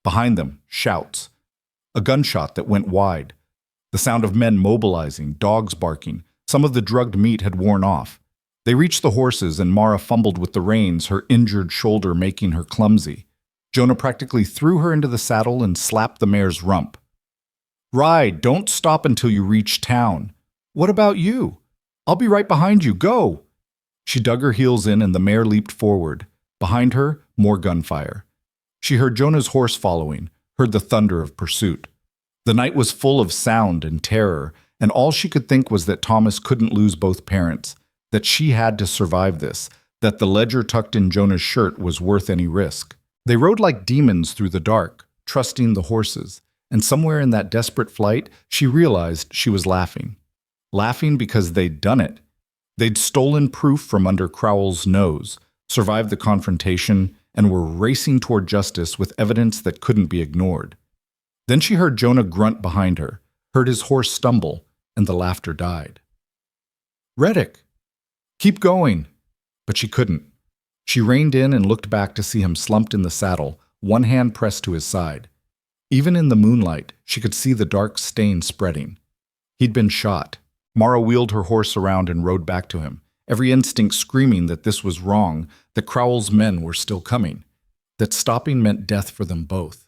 Behind them, shouts. A gunshot that went wide. The sound of men mobilizing, dogs barking. Some of the drugged meat had worn off. They reached the horses, and Mara fumbled with the reins, her injured shoulder making her clumsy. Jonah practically threw her into the saddle and slapped the mare's rump. Ride, don't stop until you reach town. What about you? I'll be right behind you, go! She dug her heels in and the mare leaped forward. Behind her, more gunfire. She heard Jonah's horse following, heard the thunder of pursuit. The night was full of sound and terror, and all she could think was that Thomas couldn't lose both parents, that she had to survive this, that the ledger tucked in Jonah's shirt was worth any risk. They rode like demons through the dark, trusting the horses, and somewhere in that desperate flight, she realized she was laughing. Laughing because they'd done it. They'd stolen proof from under Crowell's nose, survived the confrontation, and were racing toward justice with evidence that couldn't be ignored. Then she heard Jonah grunt behind her, heard his horse stumble, and the laughter died. Reddick! Keep going! But she couldn't. She reined in and looked back to see him slumped in the saddle, one hand pressed to his side. Even in the moonlight, she could see the dark stain spreading. He'd been shot. Mara wheeled her horse around and rode back to him, every instinct screaming that this was wrong, that Crowell's men were still coming, that stopping meant death for them both.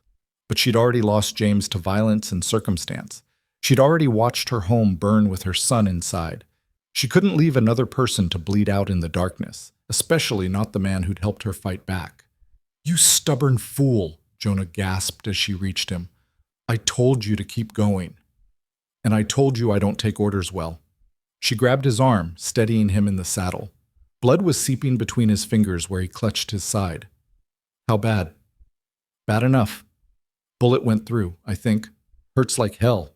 But she'd already lost James to violence and circumstance. She'd already watched her home burn with her son inside. She couldn't leave another person to bleed out in the darkness, especially not the man who'd helped her fight back. You stubborn fool, Jonah gasped as she reached him. I told you to keep going. And I told you I don't take orders well. She grabbed his arm, steadying him in the saddle. Blood was seeping between his fingers where he clutched his side. How bad? Bad enough. Bullet went through, I think. Hurts like hell.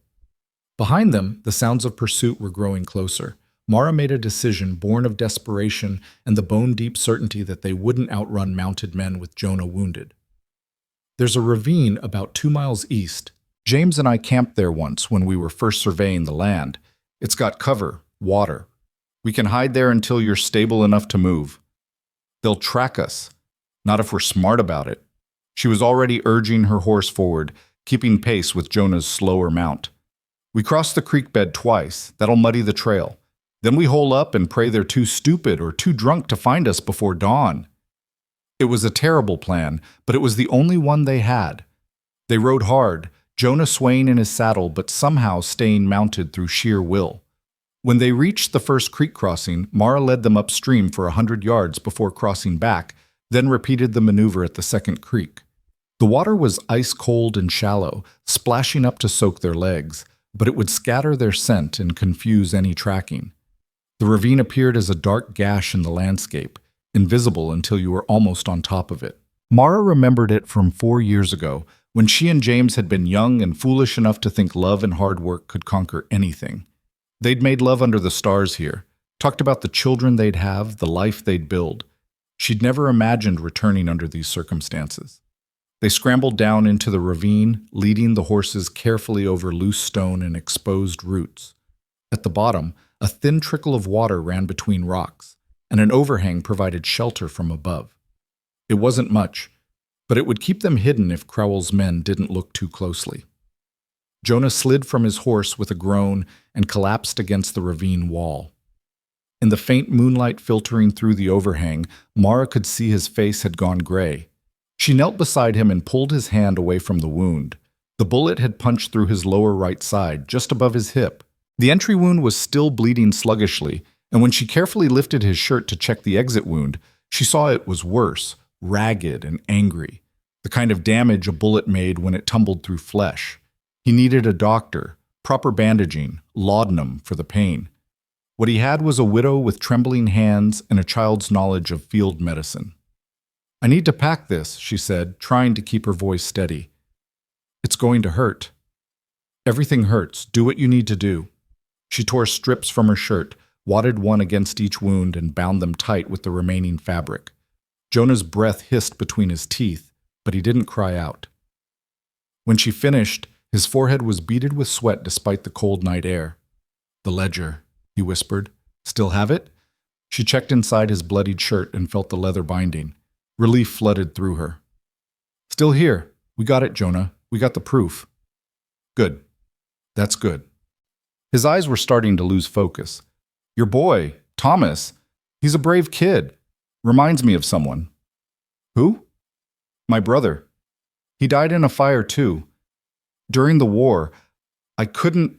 Behind them, the sounds of pursuit were growing closer. Mara made a decision born of desperation and the bone-deep certainty that they wouldn't outrun mounted men with Jonah wounded. There's a ravine about 2 miles east. James and I camped there once when we were first surveying the land. It's got cover, water. We can hide there until you're stable enough to move. They'll track us. Not if we're smart about it. She was already urging her horse forward, keeping pace with Jonah's slower mount. We cross the creek bed twice. That'll muddy the trail. Then we hole up and pray they're too stupid or too drunk to find us before dawn. It was a terrible plan, but it was the only one they had. They rode hard, Jonah swaying in his saddle but somehow staying mounted through sheer will. When they reached the first creek crossing, Mara led them upstream for 100 yards before crossing back, then repeated the maneuver at the second creek. The water was ice-cold and shallow, splashing up to soak their legs, but it would scatter their scent and confuse any tracking. The ravine appeared as a dark gash in the landscape, invisible until you were almost on top of it. Mara remembered it from 4 years ago, when she and James had been young and foolish enough to think love and hard work could conquer anything. They'd made love under the stars here, talked about the children they'd have, the life they'd build. She'd never imagined returning under these circumstances. They scrambled down into the ravine, leading the horses carefully over loose stone and exposed roots. At the bottom, a thin trickle of water ran between rocks, and an overhang provided shelter from above. It wasn't much, but it would keep them hidden if Crowell's men didn't look too closely. Jonah slid from his horse with a groan and collapsed against the ravine wall. In the faint moonlight filtering through the overhang, Mara could see his face had gone gray. She knelt beside him and pulled his hand away from the wound. The bullet had punched through his lower right side, just above his hip. The entry wound was still bleeding sluggishly, and when she carefully lifted his shirt to check the exit wound, she saw it was worse, ragged and angry, the kind of damage a bullet made when it tumbled through flesh. He needed a doctor, proper bandaging, laudanum for the pain. What he had was a widow with trembling hands and a child's knowledge of field medicine. "I need to pack this," she said, trying to keep her voice steady. "It's going to hurt." "Everything hurts. Do what you need to do." She tore strips from her shirt, wadded one against each wound, and bound them tight with the remaining fabric. Jonah's breath hissed between his teeth, but he didn't cry out. When she finished, his forehead was beaded with sweat despite the cold night air. "The ledger," he whispered. "Still have it?" She checked inside his bloodied shirt and felt the leather binding. Relief flooded through her. "Still here. We got it, Jonah. We got the proof." "Good. That's good." His eyes were starting to lose focus. "Your boy, Thomas, he's a brave kid. Reminds me of someone." "Who?" "My brother. He died in a fire too. During the war, I couldn't—"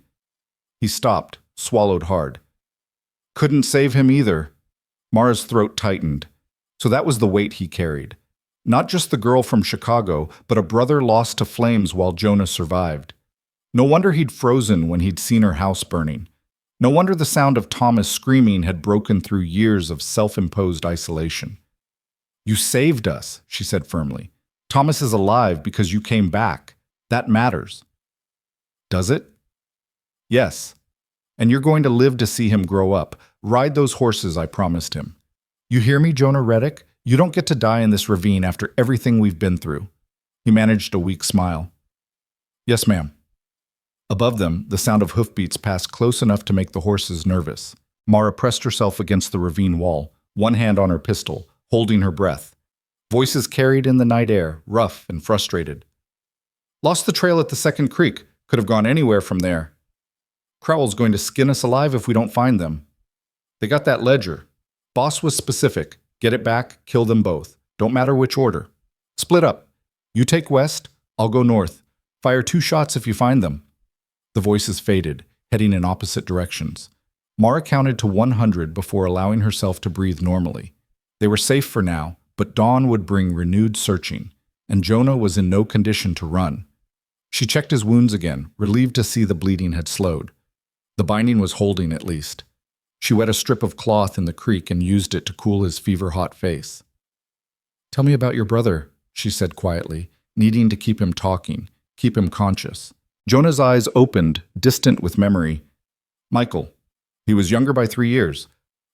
He stopped, swallowed hard. "Couldn't save him either." Mara's throat tightened. So that was the weight he carried. Not just the girl from Chicago, but a brother lost to flames while Jonah survived. No wonder he'd frozen when he'd seen her house burning. No wonder the sound of Thomas screaming had broken through years of self-imposed isolation. "You saved us," she said firmly. "Thomas is alive because you came back. That matters." "Does it?" "Yes. And you're going to live to see him grow up. Ride those horses I promised him. You hear me, Jonah Reddick? You don't get to die in this ravine after everything we've been through." He managed a weak smile. "Yes, ma'am." Above them, the sound of hoofbeats passed close enough to make the horses nervous. Mara pressed herself against the ravine wall, one hand on her pistol, holding her breath. Voices carried in the night air, rough and frustrated. "Lost the trail at the second creek. Could have gone anywhere from there. Crowell's going to skin us alive if we don't find them. They got that ledger. Boss was specific. Get it back, kill them both. Don't matter which order. Split up. You take west, I'll go north. Fire 2 shots if you find them." The voices faded, heading in opposite directions. Mara counted to 100 before allowing herself to breathe normally. They were safe for now, but dawn would bring renewed searching, and Jonah was in no condition to run. She checked his wounds again, relieved to see the bleeding had slowed. The binding was holding at least. She wet a strip of cloth in the creek and used it to cool his fever-hot face. "Tell me about your brother," she said quietly, needing to keep him talking, keep him conscious. Jonah's eyes opened, distant with memory. "Michael. He was younger by 3 years.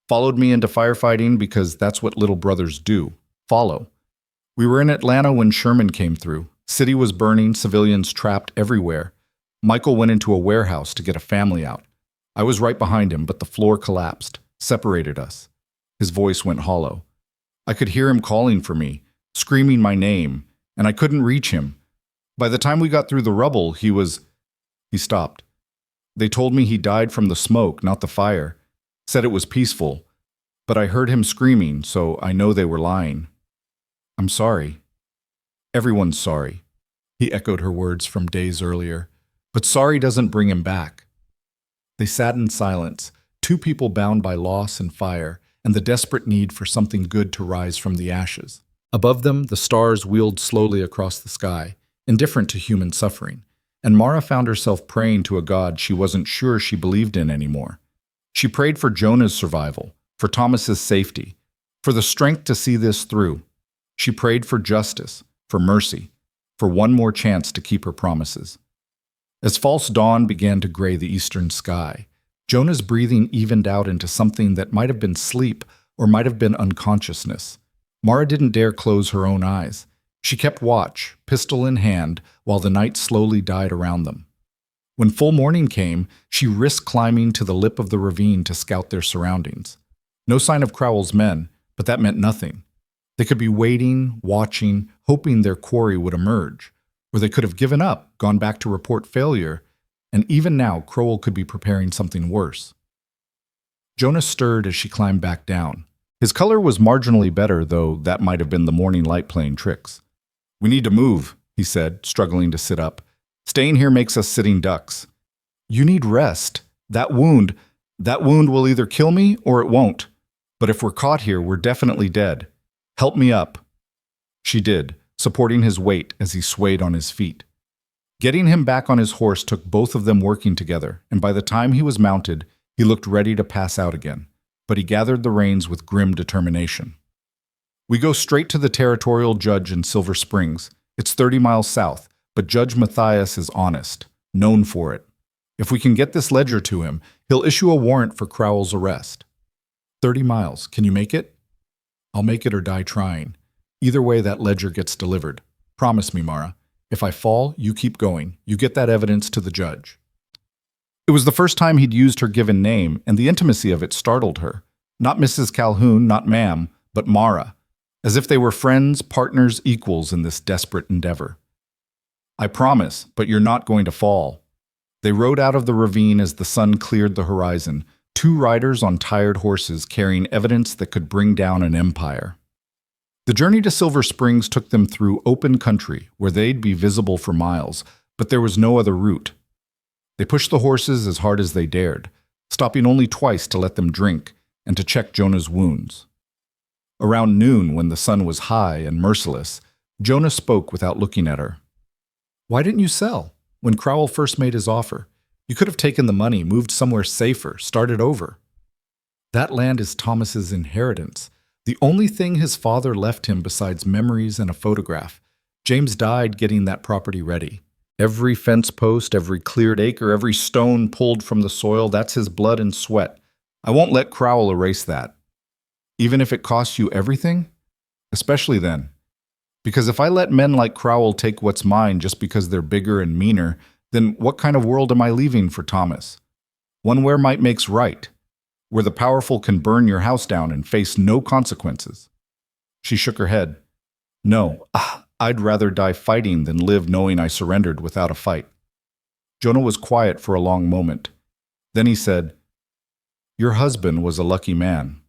Followed me into firefighting because that's what little brothers do. Follow. We were in Atlanta when Sherman came through. City was burning, civilians trapped everywhere. Michael went into a warehouse to get a family out. I was right behind him, but the floor collapsed, separated us." His voice went hollow. "I could hear him calling for me, screaming my name, and I couldn't reach him. By the time we got through the rubble, he stopped. They told me he died from the smoke, not the fire. Said it was peaceful. But I heard him screaming, so I know they were lying. I'm sorry. Everyone's sorry. He echoed her words from days earlier. But sorry doesn't bring him back. They sat in silence, two people bound by loss and fire, and the desperate need for something good to rise from the ashes. Above them, the stars wheeled slowly across the sky, indifferent to human suffering, and Mara found herself praying to a God she wasn't sure she believed in anymore. She prayed for Jonah's survival, for Thomas's safety, for the strength to see this through. She prayed for justice, for mercy, for one more chance to keep her promises. As false dawn began to gray the eastern sky, Jonah's breathing evened out into something that might have been sleep or might have been unconsciousness. Mara didn't dare close her own eyes. She kept watch, pistol in hand, while the night slowly died around them. When full morning came, she risked climbing to the lip of the ravine to scout their surroundings. No sign of Crowell's men, but that meant nothing. They could be waiting, watching, hoping their quarry would emerge. Or they could have given up, gone back to report failure, and even now Crowell could be preparing something worse. Jonah stirred as she climbed back down. His color was marginally better, though that might have been the morning light playing tricks. "We need to move," he said, struggling to sit up. "Staying here makes us sitting ducks." "You need rest. That wound will either kill me or it won't. But if we're caught here, we're definitely dead. Help me up." She did, supporting his weight as he swayed on his feet. Getting him back on his horse took both of them working together, and by the time he was mounted, he looked ready to pass out again. But he gathered the reins with grim determination. "We go straight to the territorial judge in Silver Springs. It's 30 miles south, but Judge Matthias is honest, known for it. If we can get this ledger to him, he'll issue a warrant for Crowell's arrest." 30 miles. Can you make it? "I'll make it or die trying. Either way, that ledger gets delivered. Promise me, Mara. If I fall, you keep going. You get that evidence to the judge." It was the first time he'd used her given name, and the intimacy of it startled her. Not Mrs. Calhoun, not ma'am, but Mara, as if they were friends, partners, equals in this desperate endeavor. "I promise, but you're not going to fall." They rode out of the ravine as the sun cleared the horizon, two riders on tired horses carrying evidence that could bring down an empire. The journey to Silver Springs took them through open country where they'd be visible for miles, but there was no other route. They pushed the horses as hard as they dared, stopping only twice to let them drink and to check Jonah's wounds. Around noon, when the sun was high and merciless, Jonah spoke without looking at her. "Why didn't you sell? When Crowell first made his offer, you could have taken the money, moved somewhere safer, started over." "That land is Thomas's inheritance. The only thing his father left him besides memories and a photograph. James died getting that property ready. Every fence post, every cleared acre, every stone pulled from the soil, that's his blood and sweat. I won't let Crowell erase that. Even if it costs you everything? Especially then. Because if I let men like Crowell take what's mine just because they're bigger and meaner, then what kind of world am I leaving for Thomas? One where might makes right, where the powerful can burn your house down and face no consequences." She shook her head. "No, I'd rather die fighting than live knowing I surrendered without a fight." Jonah was quiet for a long moment. Then he said, "Your husband was a lucky man."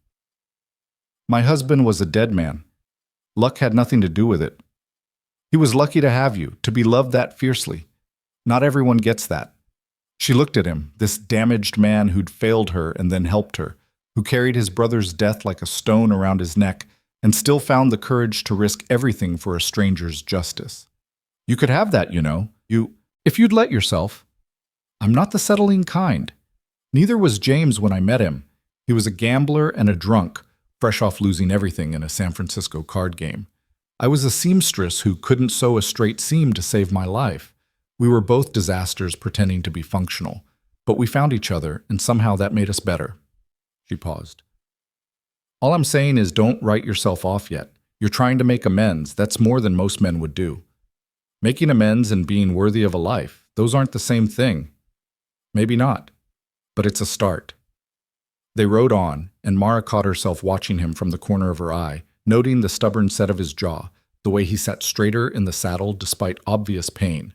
"My husband was a dead man. Luck had nothing to do with it. He was lucky to have you, to be loved that fiercely. Not everyone gets that." She looked at him, this damaged man who'd failed her and then helped her, who carried his brother's death like a stone around his neck and still found the courage to risk everything for a stranger's justice. "You could have that, you know. If you'd let yourself." "I'm not the settling kind. Neither was James when I met him. He was a gambler and a drunk, fresh off losing everything in a San Francisco card game. I was a seamstress who couldn't sew a straight seam to save my life. We were both disasters pretending to be functional, but we found each other, and somehow that made us better." She paused. "All I'm saying is don't write yourself off yet. You're trying to make amends. That's more than most men would do. Making amends and being worthy of a life, those aren't the same thing. Maybe not, but it's a start." They rode on, and Mara caught herself watching him from the corner of her eye, noting the stubborn set of his jaw, the way he sat straighter in the saddle despite obvious pain,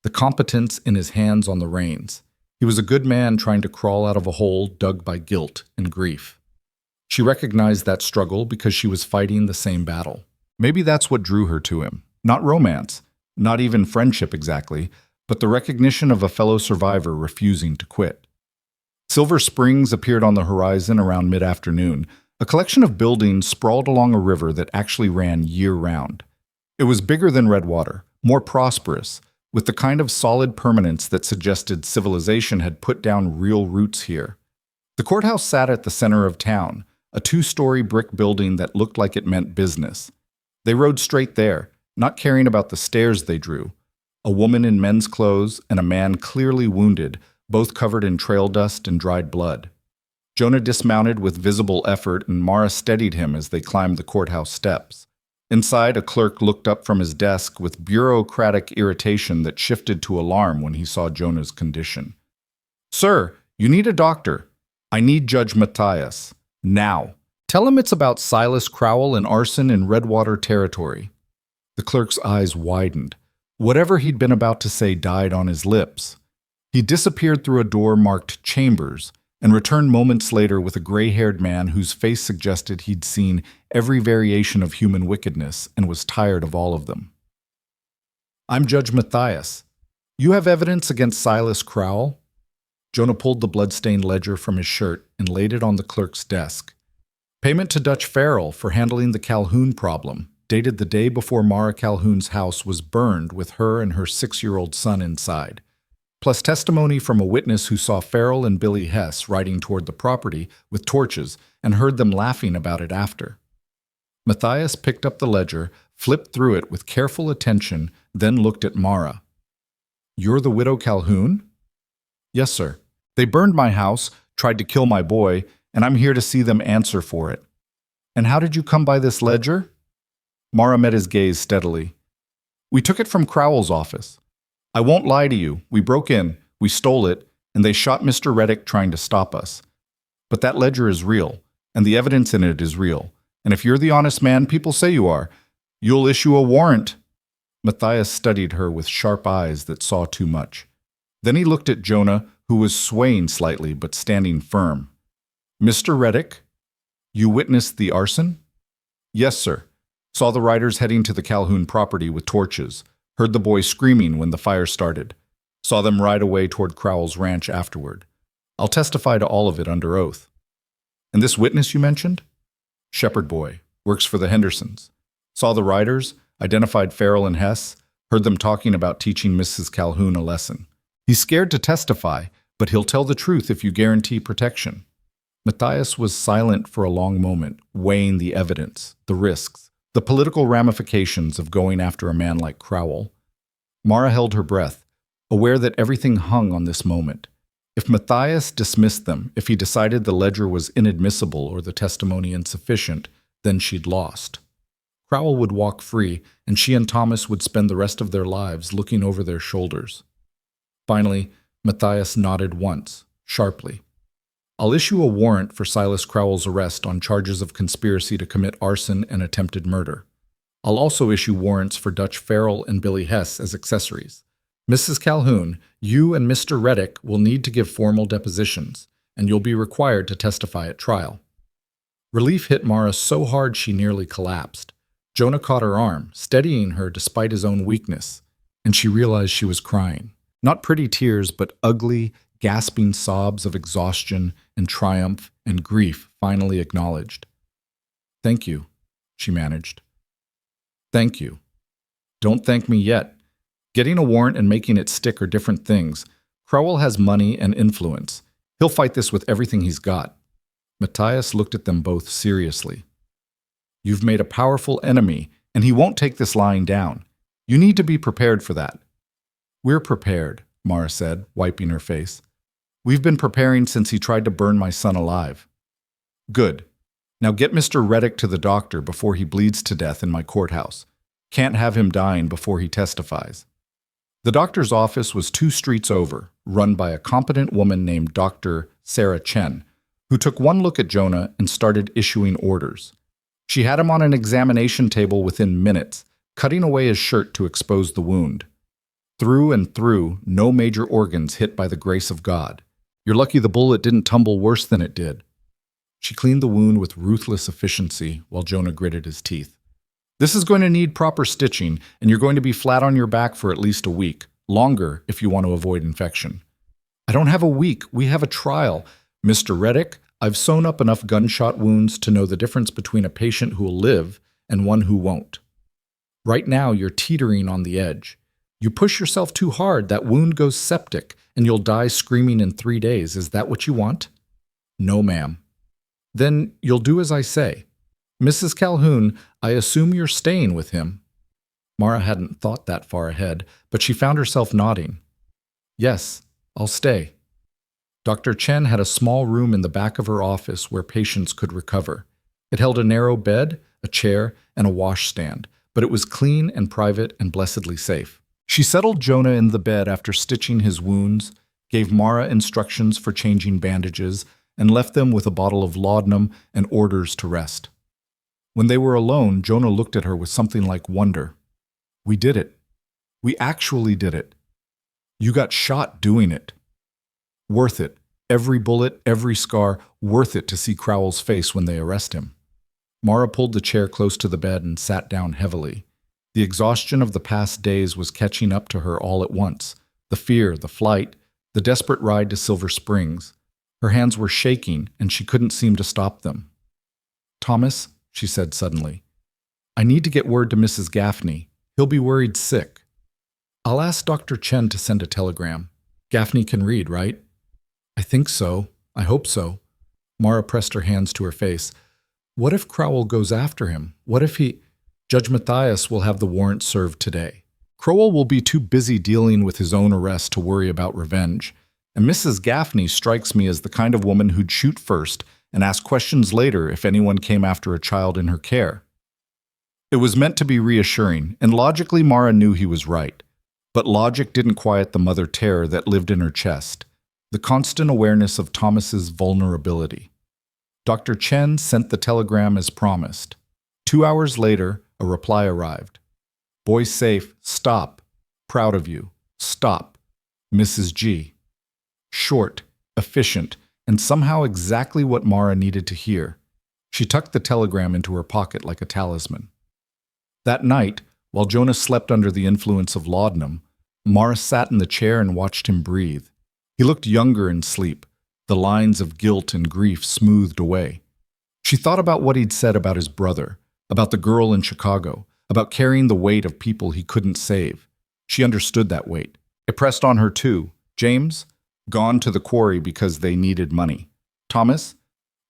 the competence in his hands on the reins. He was a good man trying to crawl out of a hole dug by guilt and grief. She recognized that struggle because she was fighting the same battle. Maybe that's what drew her to him. Not romance, not even friendship exactly, but the recognition of a fellow survivor refusing to quit. Silver Springs appeared on the horizon around mid-afternoon, a collection of buildings sprawled along a river that actually ran year-round. It was bigger than Redwater, more prosperous, with the kind of solid permanence that suggested civilization had put down real roots here. The courthouse sat at the center of town, a two-story brick building that looked like it meant business. They rode straight there, not caring about the stares they drew. A woman in men's clothes and a man clearly wounded, both covered in trail dust and dried blood. Jonah dismounted with visible effort, and Mara steadied him as they climbed the courthouse steps. Inside, a clerk looked up from his desk with bureaucratic irritation that shifted to alarm when he saw Jonah's condition. "Sir, you need a doctor. I need Judge Matthias. Now. Tell him it's about Silas Crowell and arson in Redwater territory." The clerk's eyes widened. Whatever he'd been about to say died on his lips. He disappeared through a door marked Chambers and returned moments later with a gray-haired man whose face suggested he'd seen every variation of human wickedness and was tired of all of them. "I'm Judge Matthias. You have evidence against Silas Crowell?" Jonah pulled the blood-stained ledger from his shirt and laid it on the clerk's desk. Payment to Dutch Farrell for handling the Calhoun problem, dated the day before Mara Calhoun's house was burned with her and her 6-year-old son inside, plus testimony from a witness who saw Farrell and Billy Hess riding toward the property with torches and heard them laughing about it after. Matthias picked up the ledger, flipped through it with careful attention, then looked at Mara. "You're the widow Calhoun?" "Yes, sir. They burned my house, tried to kill my boy, and I'm here to see them answer for it." "And how did you come by this ledger?" Mara met his gaze steadily. "We took it from Crowell's office. I won't lie to you. We broke in, we stole it, and they shot Mr. Reddick trying to stop us. But that ledger is real, and the evidence in it is real. And if you're the honest man people say you are, you'll issue a warrant." Matthias studied her with sharp eyes that saw too much. Then he looked at Jonah, who was swaying slightly but standing firm. "Mr. Reddick, you witnessed the arson?" "Yes, sir. Saw the riders heading to the Calhoun property with torches. Heard the boy screaming when the fire started. Saw them ride away toward Crowell's ranch afterward. I'll testify to all of it under oath." "And this witness you mentioned?" "Shepherd boy. Works for the Hendersons. Saw the riders, identified Farrell and Hess, heard them talking about teaching Mrs. Calhoun a lesson. He's scared to testify, but he'll tell the truth if you guarantee protection." Matthias was silent for a long moment, weighing the evidence, the risks, the political ramifications of going after a man like Crowell. Mara held her breath, aware that everything hung on this moment. If Matthias dismissed them, if he decided the ledger was inadmissible or the testimony insufficient, then she'd lost. Crowell would walk free, and she and Thomas would spend the rest of their lives looking over their shoulders. Finally, Matthias nodded once, sharply. "I'll issue a warrant for Silas Crowell's arrest on charges of conspiracy to commit arson and attempted murder. I'll also issue warrants for Dutch Farrell and Billy Hess as accessories. Mrs. Calhoun, you and Mr. Reddick will need to give formal depositions, and you'll be required to testify at trial." Relief hit Mara so hard she nearly collapsed. Jonah caught her arm, steadying her despite his own weakness, and she realized she was crying. Not pretty tears, but ugly, gasping sobs of exhaustion and triumph and grief finally acknowledged. "Thank you," she managed. "Thank you. Don't thank me yet. Getting a warrant and making it stick are different things. Crowell has money and influence. He'll fight this with everything he's got." Matthias looked at them both seriously. "You've made a powerful enemy, and he won't take this lying down. You need to be prepared for that." "We're prepared," Mara said, wiping her face. "We've been preparing since he tried to burn my son alive." "Good. Now get Mr. Reddick to the doctor before he bleeds to death in my courthouse. Can't have him dying before he testifies." The doctor's office was 2 streets over, run by a competent woman named Dr. Sarah Chen, who took one look at Jonah and started issuing orders. She had him on an examination table within minutes, cutting away his shirt to expose the wound. Through and through, no major organs hit by the grace of God. You're lucky the bullet didn't tumble worse than it did. She cleaned the wound with ruthless efficiency while Jonah gritted his teeth. This is going to need proper stitching, and you're going to be flat on your back for at least a week, longer if you want to avoid infection. I don't have a week, we have a trial. Mr. Reddick, I've sewn up enough gunshot wounds to know the difference between a patient who will live and one who won't. Right now, you're teetering on the edge. You push yourself too hard, that wound goes septic, and you'll die screaming in 3 days. Is that what you want? No, ma'am. Then you'll do as I say. Mrs. Calhoun, I assume you're staying with him. Mara hadn't thought that far ahead, but she found herself nodding. Yes, I'll stay. Dr. Chen had a small room in the back of her office where patients could recover. It held a narrow bed, a chair, and a washstand, but it was clean and private and blessedly safe. She settled Jonah in the bed after stitching his wounds, gave Mara instructions for changing bandages, and left them with a bottle of laudanum and orders to rest. When they were alone, Jonah looked at her with something like wonder. We did it. We actually did it. You got shot doing it. Worth it. Every bullet, every scar, worth it to see Crowell's face when they arrest him. Mara pulled the chair close to the bed and sat down heavily. The exhaustion of the past days was catching up to her all at once. The fear, the flight, the desperate ride to Silver Springs. Her hands were shaking, and she couldn't seem to stop them. Thomas, she said suddenly, I need to get word to Mrs. Gaffney. He'll be worried sick. I'll ask Dr. Chen to send a telegram. Gaffney can read, right? I think so. I hope so. Mara pressed her hands to her face. What if Crowell goes after him? What if he... Judge Matthias will have the warrant served today. Crowell will be too busy dealing with his own arrest to worry about revenge. And Mrs. Gaffney strikes me as the kind of woman who'd shoot first and ask questions later if anyone came after a child in her care. It was meant to be reassuring, and logically Mara knew he was right. But logic didn't quiet the mother terror that lived in her chest, the constant awareness of Thomas's vulnerability. Dr. Chen sent the telegram as promised. 2 hours later, a reply arrived. Boy safe, stop. Proud of you. Stop. Mrs. G. Short, efficient, and somehow exactly what Mara needed to hear. She tucked the telegram into her pocket like a talisman. That night, while Jonah slept under the influence of laudanum, Mara sat in the chair and watched him breathe. He looked younger in sleep, the lines of guilt and grief smoothed away. She thought about what he'd said about his brother, about the girl in Chicago, about carrying the weight of people he couldn't save. She understood that weight. It pressed on her too. James, gone to the quarry because they needed money. Thomas,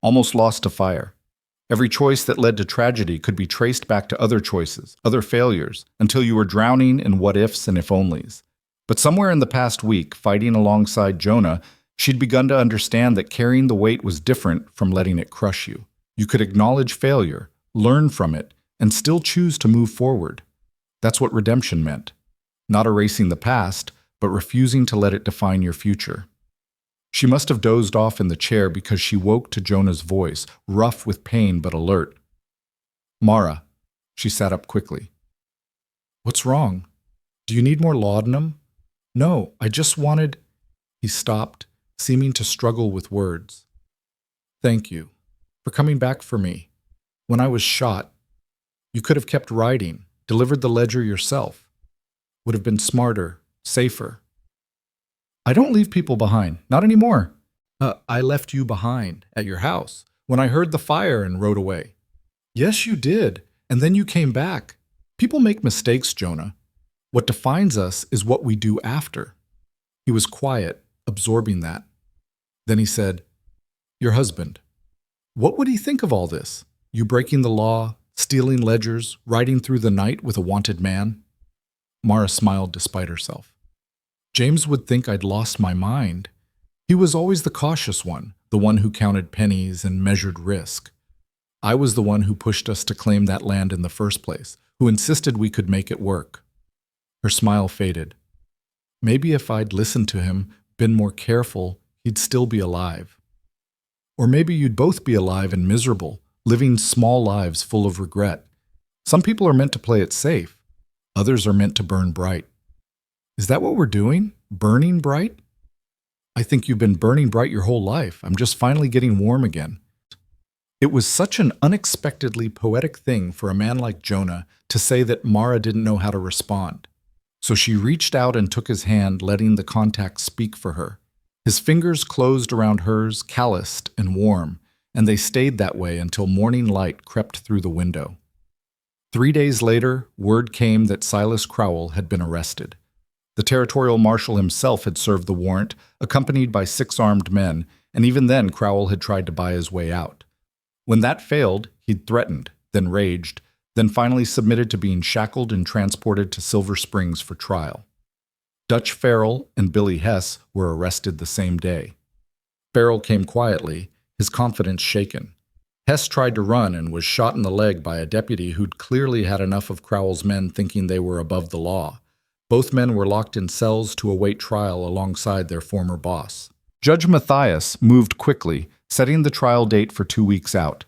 almost lost to fire. Every choice that led to tragedy could be traced back to other choices, other failures, until you were drowning in what-ifs and if-onlys. But somewhere in the past week, fighting alongside Jonah, she'd begun to understand that carrying the weight was different from letting it crush you. You could acknowledge failure, learn from it, and still choose to move forward. That's what redemption meant. Not erasing the past, but refusing to let it define your future. She must have dozed off in the chair because she woke to Jonah's voice, rough with pain but alert. Mara. She sat up quickly. What's wrong? Do you need more laudanum? No, I just wanted... He stopped, seeming to struggle with words. Thank you for coming back for me. When I was shot, you could have kept writing, delivered the ledger yourself. Would have been smarter, safer. I don't leave people behind, not anymore. I left you behind at your house when I heard the fire and rode away. Yes, you did, and then you came back. People make mistakes, Jonah. What defines us is what we do after. He was quiet, absorbing that. Then he said, Your husband. What would he think of all this? You breaking the law, stealing ledgers, riding through the night with a wanted man? Mara smiled despite herself. James would think I'd lost my mind. He was always the cautious one, the one who counted pennies and measured risk. I was the one who pushed us to claim that land in the first place, who insisted we could make it work. Her smile faded. Maybe if I'd listened to him, been more careful, he'd still be alive. Or maybe you'd both be alive and miserable, living small lives full of regret. Some people are meant to play it safe. Others are meant to burn bright. Is that what we're doing? Burning bright? I think you've been burning bright your whole life. I'm just finally getting warm again. It was such an unexpectedly poetic thing for a man like Jonah to say that Mara didn't know how to respond. So she reached out and took his hand, letting the contact speak for her. His fingers closed around hers, calloused and warm, and they stayed that way until morning light crept through the window. 3 days later, word came that Silas Crowell had been arrested. The territorial marshal himself had served the warrant, accompanied by 6 armed men, and even then Crowell had tried to buy his way out. When that failed, he'd threatened, then raged, then finally submitted to being shackled and transported to Silver Springs for trial. Dutch Farrell and Billy Hess were arrested the same day. Farrell came quietly, his confidence shaken. Hess tried to run and was shot in the leg by a deputy who'd clearly had enough of Crowell's men thinking they were above the law. Both men were locked in cells to await trial alongside their former boss. Judge Matthias moved quickly, setting the trial date for 2 weeks out.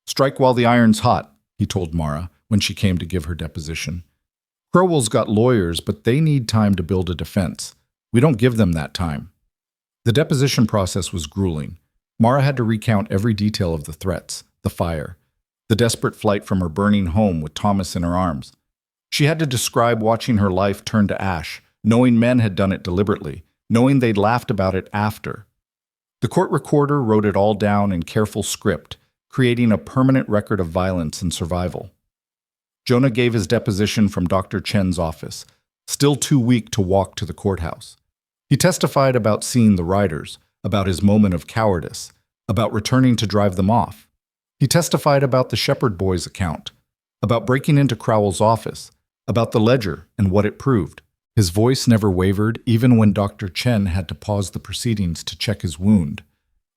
"Strike while the iron's hot," he told Mara when she came to give her deposition. "Crowell's got lawyers, but they need time to build a defense. We don't give them that time." The deposition process was grueling. Mara had to recount every detail of the threats, the fire, the desperate flight from her burning home with Thomas in her arms. She had to describe watching her life turn to ash, knowing men had done it deliberately, knowing they'd laughed about it after. The court recorder wrote it all down in careful script, creating a permanent record of violence and survival. Jonah gave his deposition from Dr. Chen's office, still too weak to walk to the courthouse. He testified about seeing the riders, about his moment of cowardice, about returning to drive them off. He testified about the Shepherd Boys account, about breaking into Crowell's office, about the ledger and what it proved. His voice never wavered, even when Dr. Chen had to pause the proceedings to check his wound.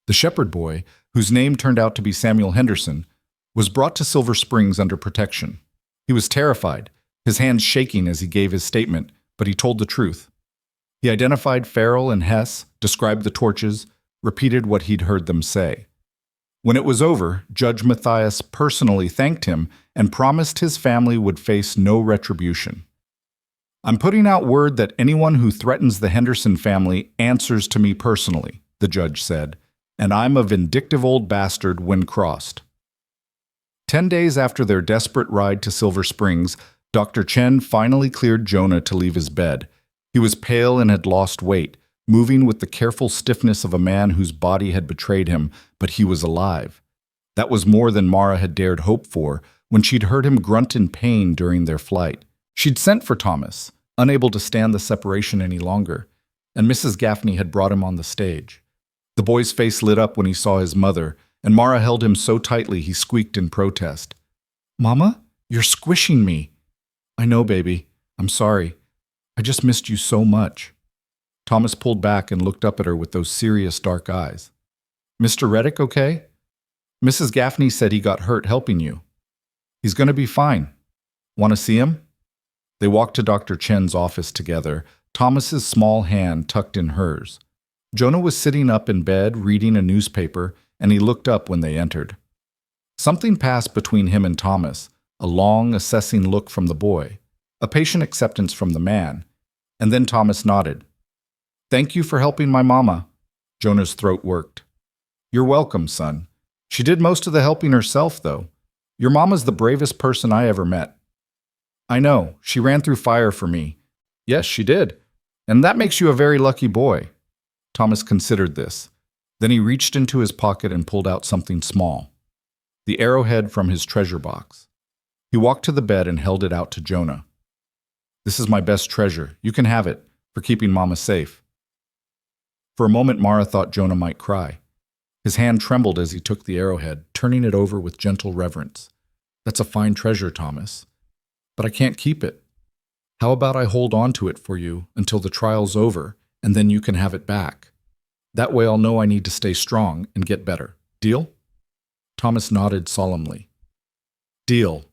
The Shepherd Boy, whose name turned out to be Samuel Henderson, was brought to Silver Springs under protection. He was terrified, his hands shaking as he gave his statement, but he told the truth. He identified Farrell and Hess, described the torches, repeated what he'd heard them say. When it was over, Judge Matthias personally thanked him and promised his family would face no retribution. "I'm putting out word that anyone who threatens the Henderson family answers to me personally," the judge said, "and I'm a vindictive old bastard when crossed." 10 days after their desperate ride to Silver Springs, Dr. Chen finally cleared Jonah to leave his bed. He was pale and had lost weight, moving with the careful stiffness of a man whose body had betrayed him, but he was alive. That was more than Mara had dared hope for when she'd heard him grunt in pain during their flight. She'd sent for Thomas, unable to stand the separation any longer, and Mrs. Gaffney had brought him on the stage. The boy's face lit up when he saw his mother, and Mara held him so tightly he squeaked in protest. "Mama, you're squishing me." "I know, baby. I'm sorry. I just missed you so much." Thomas pulled back and looked up at her with those serious dark eyes. "Mr. Reddick okay? Mrs. Gaffney said he got hurt helping you." "He's going to be fine. Want to see him?" They walked to Dr. Chen's office together, Thomas's small hand tucked in hers. Jonah was sitting up in bed reading a newspaper, and he looked up when they entered. Something passed between him and Thomas, a long, assessing look from the boy, a patient acceptance from the man, and then Thomas nodded. "Thank you for helping my mama." Jonah's throat worked. "You're welcome, son. She did most of the helping herself, though. Your mama's the bravest person I ever met." "I know. She ran through fire for me." "Yes, she did. And that makes you a very lucky boy." Thomas considered this. Then he reached into his pocket and pulled out something small. The arrowhead from his treasure box. He walked to the bed and held it out to Jonah. "This is my best treasure. You can have it, for keeping Mama safe." For a moment, Mara thought Jonah might cry. His hand trembled as he took the arrowhead, turning it over with gentle reverence. "That's a fine treasure, Thomas. But I can't keep it. How about I hold on to it for you until the trial's over, and then you can have it back? That way I'll know I need to stay strong and get better. Deal?" Thomas nodded solemnly. Deal.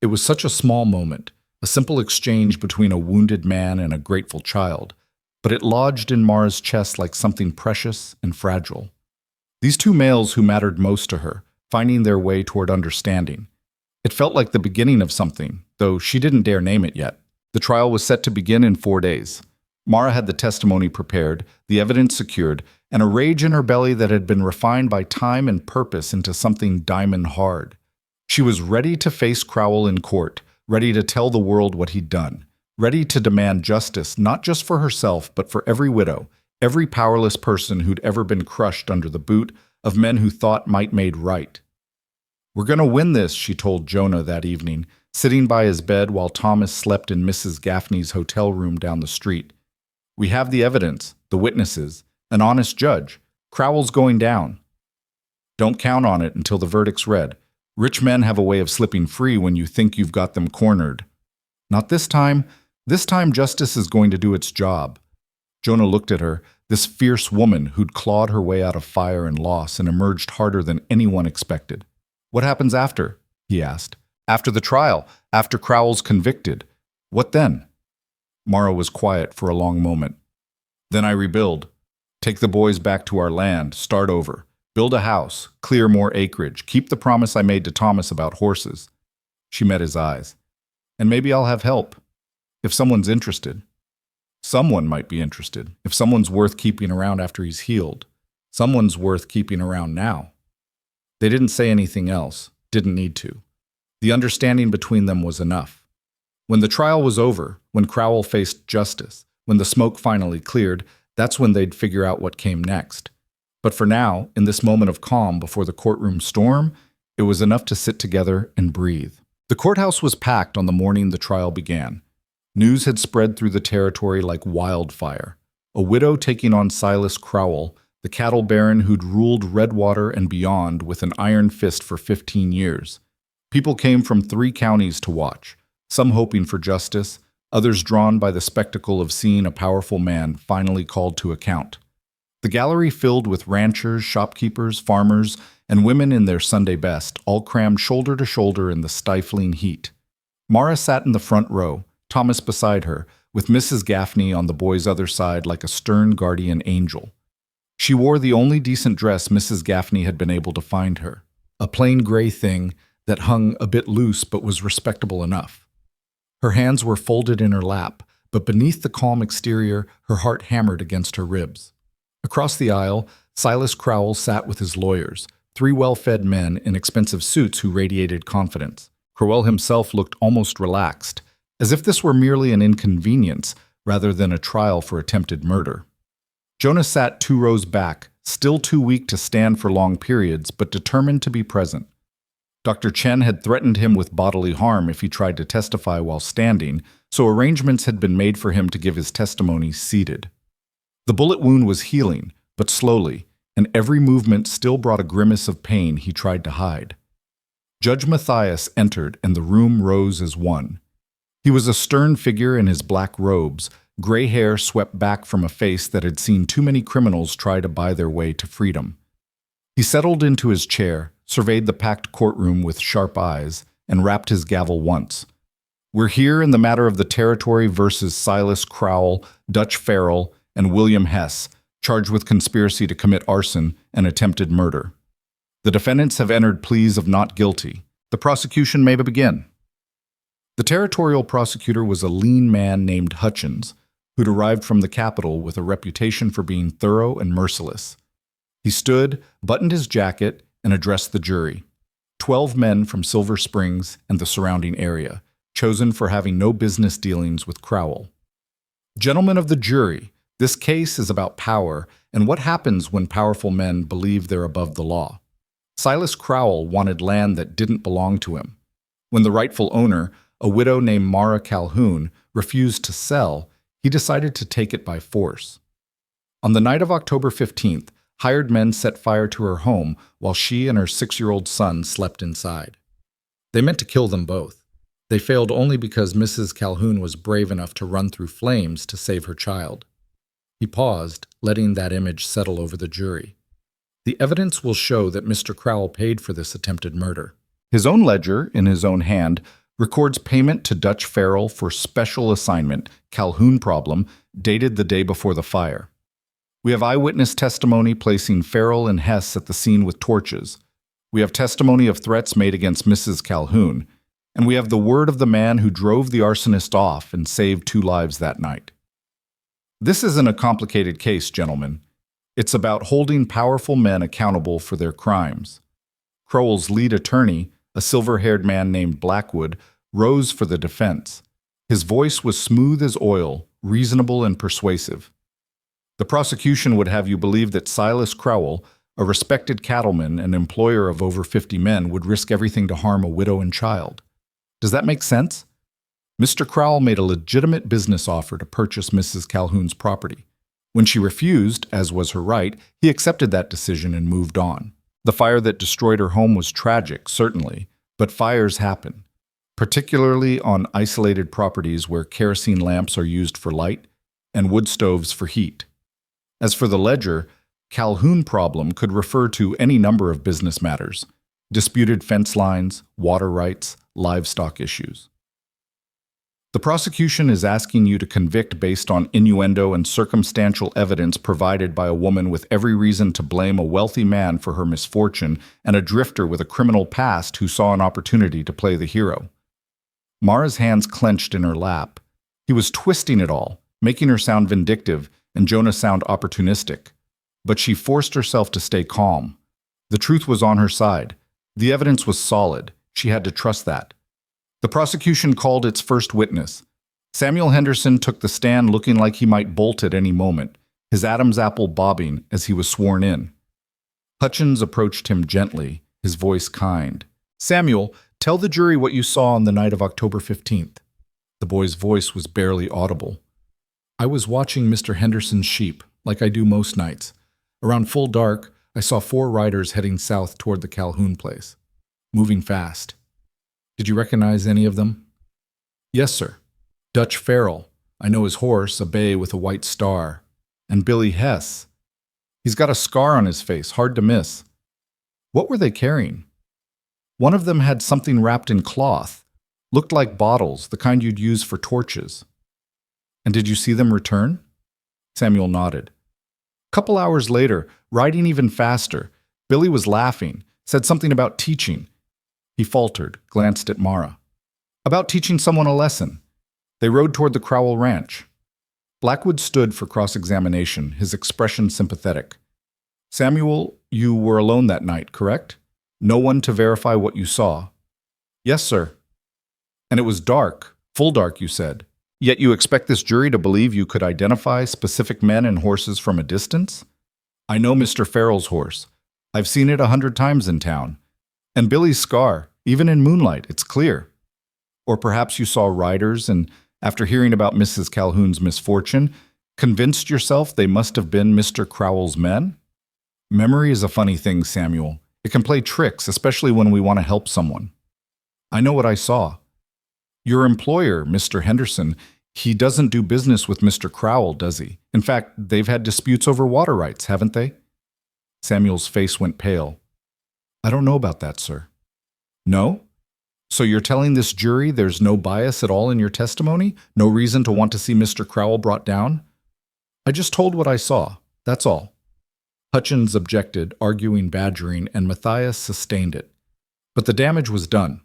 It was such a small moment, a simple exchange between a wounded man and a grateful child, but it lodged in Mara's chest like something precious and fragile. These two males who mattered most to her, finding their way toward understanding. It felt like the beginning of something, though she didn't dare name it yet. The trial was set to begin in 4 days. Mara had the testimony prepared, the evidence secured, and a rage in her belly that had been refined by time and purpose into something diamond hard. She was ready to face Crowell in court, ready to tell the world what he'd done, ready to demand justice not just for herself but for every widow, every powerless person who'd ever been crushed under the boot of men who thought might made right. "We're going to win this," she told Jonah that evening, sitting by his bed while Thomas slept in Mrs. Gaffney's hotel room down the street. "We have the evidence, the witnesses, an honest judge. Crowell's going down. Don't count on it until the verdict's read. Rich men have a way of slipping free when you think you've got them cornered. Not this time. This time justice is going to do its job." Jonah looked at her, this fierce woman who'd clawed her way out of fire and loss and emerged harder than anyone expected. "What happens after?" he asked. "After the trial, after Crowell's convicted. What then?" Mara was quiet for a long moment. "Then I rebuild. Take the boys back to our land, start over. Build a house, clear more acreage, keep the promise I made to Thomas about horses." She met his eyes. "And maybe I'll have help. If someone's interested." "Someone might be interested. If someone's worth keeping around after he's healed. Someone's worth keeping around now." They didn't say anything else, didn't need to. The understanding between them was enough. When the trial was over, when Crowell faced justice, when the smoke finally cleared, that's when they'd figure out what came next. But for now, in this moment of calm before the courtroom storm, it was enough to sit together and breathe. The courthouse was packed on the morning the trial began. News had spread through the territory like wildfire. A widow taking on Silas Crowell, the cattle baron who'd ruled Redwater and beyond with an iron fist for 15 years. People came from 3 counties to watch, some hoping for justice, others drawn by the spectacle of seeing a powerful man finally called to account. The gallery filled with ranchers, shopkeepers, farmers, and women in their Sunday best, all crammed shoulder to shoulder in the stifling heat. Mara sat in the front row, Thomas beside her, with Mrs. Gaffney on the boy's other side like a stern guardian angel. She wore the only decent dress Mrs. Gaffney had been able to find her, a plain gray thing that hung a bit loose but was respectable enough. Her hands were folded in her lap, but beneath the calm exterior, her heart hammered against her ribs. Across the aisle, Silas Crowell sat with his lawyers, 3 well-fed men in expensive suits who radiated confidence. Crowell himself looked almost relaxed, as if this were merely an inconvenience rather than a trial for attempted murder. Jonah sat 2 rows back, still too weak to stand for long periods, but determined to be present. Dr. Chen had threatened him with bodily harm if he tried to testify while standing, so arrangements had been made for him to give his testimony seated. The bullet wound was healing, but slowly, and every movement still brought a grimace of pain he tried to hide. Judge Matthias entered, and the room rose as one. He was a stern figure in his black robes, gray hair swept back from a face that had seen too many criminals try to buy their way to freedom. He settled into his chair, surveyed the packed courtroom with sharp eyes, and rapped his gavel once. "We're here in the matter of the territory versus Silas Crowell, Dutch Farrell, and William Hess, charged with conspiracy to commit arson and attempted murder. The defendants have entered pleas of not guilty. The prosecution may begin." The territorial prosecutor was a lean man named Hutchins, who'd arrived from the capital with a reputation for being thorough and merciless. He stood, buttoned his jacket, and addressed the jury. 12 men from Silver Springs and the surrounding area, chosen for having no business dealings with Crowell. "Gentlemen of the jury, this case is about power and what happens when powerful men believe they're above the law. Silas Crowell wanted land that didn't belong to him. When the rightful owner, a widow named Mara Calhoun, refused to sell, he decided to take it by force. On the night of October 15th, hired men set fire to her home while she and her 6-year-old son slept inside. They meant to kill them both. They failed only because Mrs. Calhoun was brave enough to run through flames to save her child." He paused, letting that image settle over the jury. "The evidence will show that Mr. Crowell paid for this attempted murder. His own ledger, in his own hand, records payment to Dutch Farrell for special assignment, Calhoun problem, dated the day before the fire. We have eyewitness testimony placing Farrell and Hess at the scene with torches. We have testimony of threats made against Mrs. Calhoun, and we have the word of the man who drove the arsonist off and saved 2 lives that night." This isn't a complicated case, gentlemen. It's about holding powerful men accountable for their crimes. Crowell's lead attorney, a silver-haired man named Blackwood, rose for the defense. His voice was smooth as oil, reasonable and persuasive. The prosecution would have you believe that Silas Crowell, a respected cattleman and employer of over 50 men, would risk everything to harm a widow and child. Does that make sense? Mr. Crowell made a legitimate business offer to purchase Mrs. Calhoun's property. When she refused, as was her right, he accepted that decision and moved on. The fire that destroyed her home was tragic, certainly, but fires happen, particularly on isolated properties where kerosene lamps are used for light and wood stoves for heat. As for the ledger, Calhoun problem could refer to any number of business matters: disputed fence lines, water rights, livestock issues. The prosecution is asking you to convict based on innuendo and circumstantial evidence provided by a woman with every reason to blame a wealthy man for her misfortune and a drifter with a criminal past who saw an opportunity to play the hero. Mara's hands clenched in her lap. He was twisting it all, making her sound vindictive and Jonah sound opportunistic. But she forced herself to stay calm. The truth was on her side. The evidence was solid. She had to trust that. The prosecution called its first witness. Samuel Henderson took the stand looking like he might bolt at any moment, his Adam's apple bobbing as he was sworn in. Hutchins approached him gently, his voice kind. "Samuel, tell the jury what you saw on the night of October 15th. The boy's voice was barely audible. "I was watching Mr. Henderson's sheep, like I do most nights. Around full dark, I saw 4 riders heading south toward the Calhoun place, moving fast. Did you recognize any of them?" "Yes, sir. Dutch Farrell. I know his horse, a bay with a white star. And Billy Hess. He's got a scar on his face, hard to miss." "What were they carrying?" "One of them had something wrapped in cloth. Looked like bottles, the kind you'd use for torches." "And did you see them return?" Samuel nodded. "Couple hours later, riding even faster, Billy was laughing, said something about teaching." He faltered, glanced at Mara. "About teaching someone a lesson. They rode toward the Crowell Ranch." Blackwood stood for cross-examination, his expression sympathetic. "Samuel, you were alone that night, correct? No one to verify what you saw?" "Yes, sir." "And it was dark, full dark, you said. Yet you expect this jury to believe you could identify specific men and horses from a distance?" "I know Mr. Farrell's horse. I've seen it 100 times in town. And Billy's scar, even in moonlight, it's clear. Or perhaps you saw riders and, after hearing about Mrs. Calhoun's misfortune, convinced yourself they must have been Mr. Crowell's men?" "Memory is a funny thing, Samuel. It can play tricks, especially when we want to help someone." "I know what I saw. Your employer, Mr. Henderson, he doesn't do business with Mr. Crowell, does he? In fact, they've had disputes over water rights, haven't they?" Samuel's face went pale. "I don't know about that, sir." "No? So you're telling this jury there's no bias at all in your testimony? No reason to want to see Mr. Crowell brought down?" "I just told what I saw. That's all." Hutchins objected, arguing, badgering, and Matthias sustained it. But the damage was done.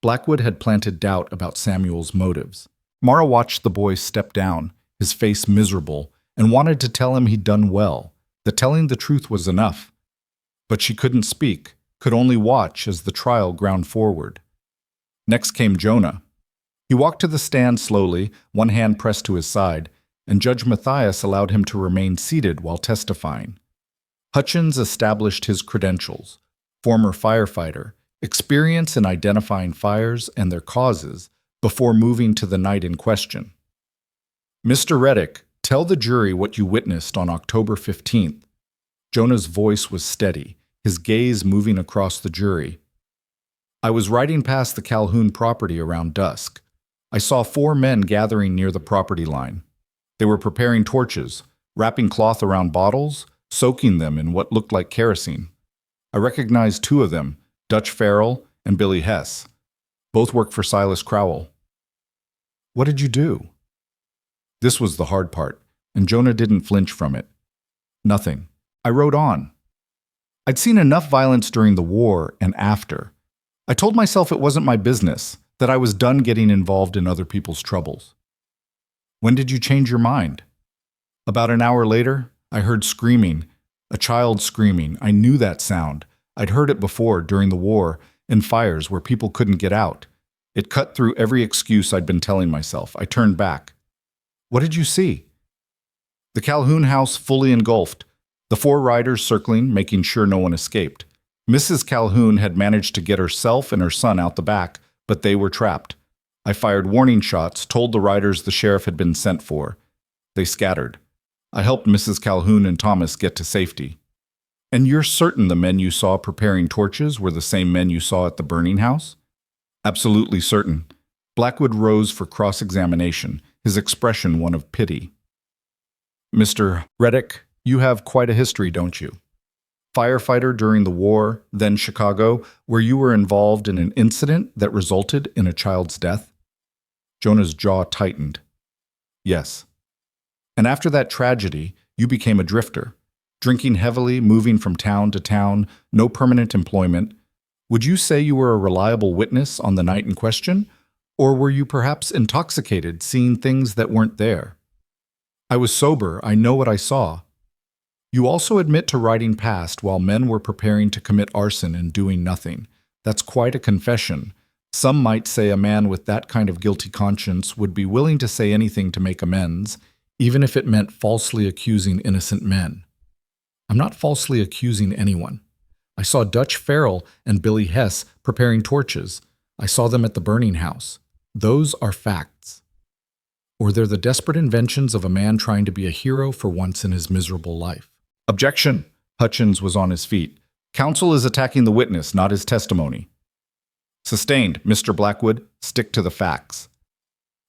Blackwood had planted doubt about Samuel's motives. Mara watched the boy step down, his face miserable, and wanted to tell him he'd done well, that telling the truth was enough. But she couldn't speak, could only watch as the trial ground forward. Next came Jonah. He walked to the stand slowly, one hand pressed to his side, and Judge Matthias allowed him to remain seated while testifying. Hutchins established his credentials: former firefighter, experience in identifying fires and their causes, before moving to the night in question. "Mr. Reddick, tell the jury what you witnessed on October 15th. Jonah's voice was steady, his gaze moving across the jury. "I was riding past the Calhoun property around dusk. I saw 4 men gathering near the property line. They were preparing torches, wrapping cloth around bottles, soaking them in what looked like kerosene. I recognized 2 of them, Dutch Farrell and Billy Hess. Both work for Silas Crowell." "What did you do?" This was the hard part, and Jonah didn't flinch from it. "Nothing. I rode on. I'd seen enough violence during the war and after. I told myself it wasn't my business, that I was done getting involved in other people's troubles." "When did you change your mind?" About an hour later, I heard screaming, a child screaming. I knew that sound. I'd heard it before during the war, in fires where people couldn't get out. It cut through every excuse I'd been telling myself. I turned back. What did you see? The Calhoun house fully engulfed, the 4 riders circling, making sure no one escaped. Mrs. Calhoun had managed to get herself and her son out the back, but they were trapped. I fired warning shots, told the riders the sheriff had been sent for. They scattered. I helped Mrs. Calhoun and Thomas get to safety. And you're certain the men you saw preparing torches were the same men you saw at the burning house? Absolutely certain. Blackwood rose for cross-examination, his expression one of pity. Mr. Reddick, you have quite a history, don't you? Firefighter during the war, then Chicago, where you were involved in an incident that resulted in a child's death? Jonah's jaw tightened. Yes. And after that tragedy, you became a drifter, drinking heavily, moving from town to town, no permanent employment. Would you say you were a reliable witness on the night in question? Or were you perhaps intoxicated, seeing things that weren't there? I was sober. I know what I saw. You also admit to riding past while men were preparing to commit arson and doing nothing. That's quite a confession. Some might say a man with that kind of guilty conscience would be willing to say anything to make amends, even if it meant falsely accusing innocent men. I'm not falsely accusing anyone. I saw Dutch Farrell and Billy Hess preparing torches. I saw them at the burning house. Those are facts. Or they're the desperate inventions of a man trying to be a hero for once in his miserable life. Objection! Hutchins was on his feet. Counsel is attacking the witness, not his testimony. Sustained, Mr. Blackwood. Stick to the facts.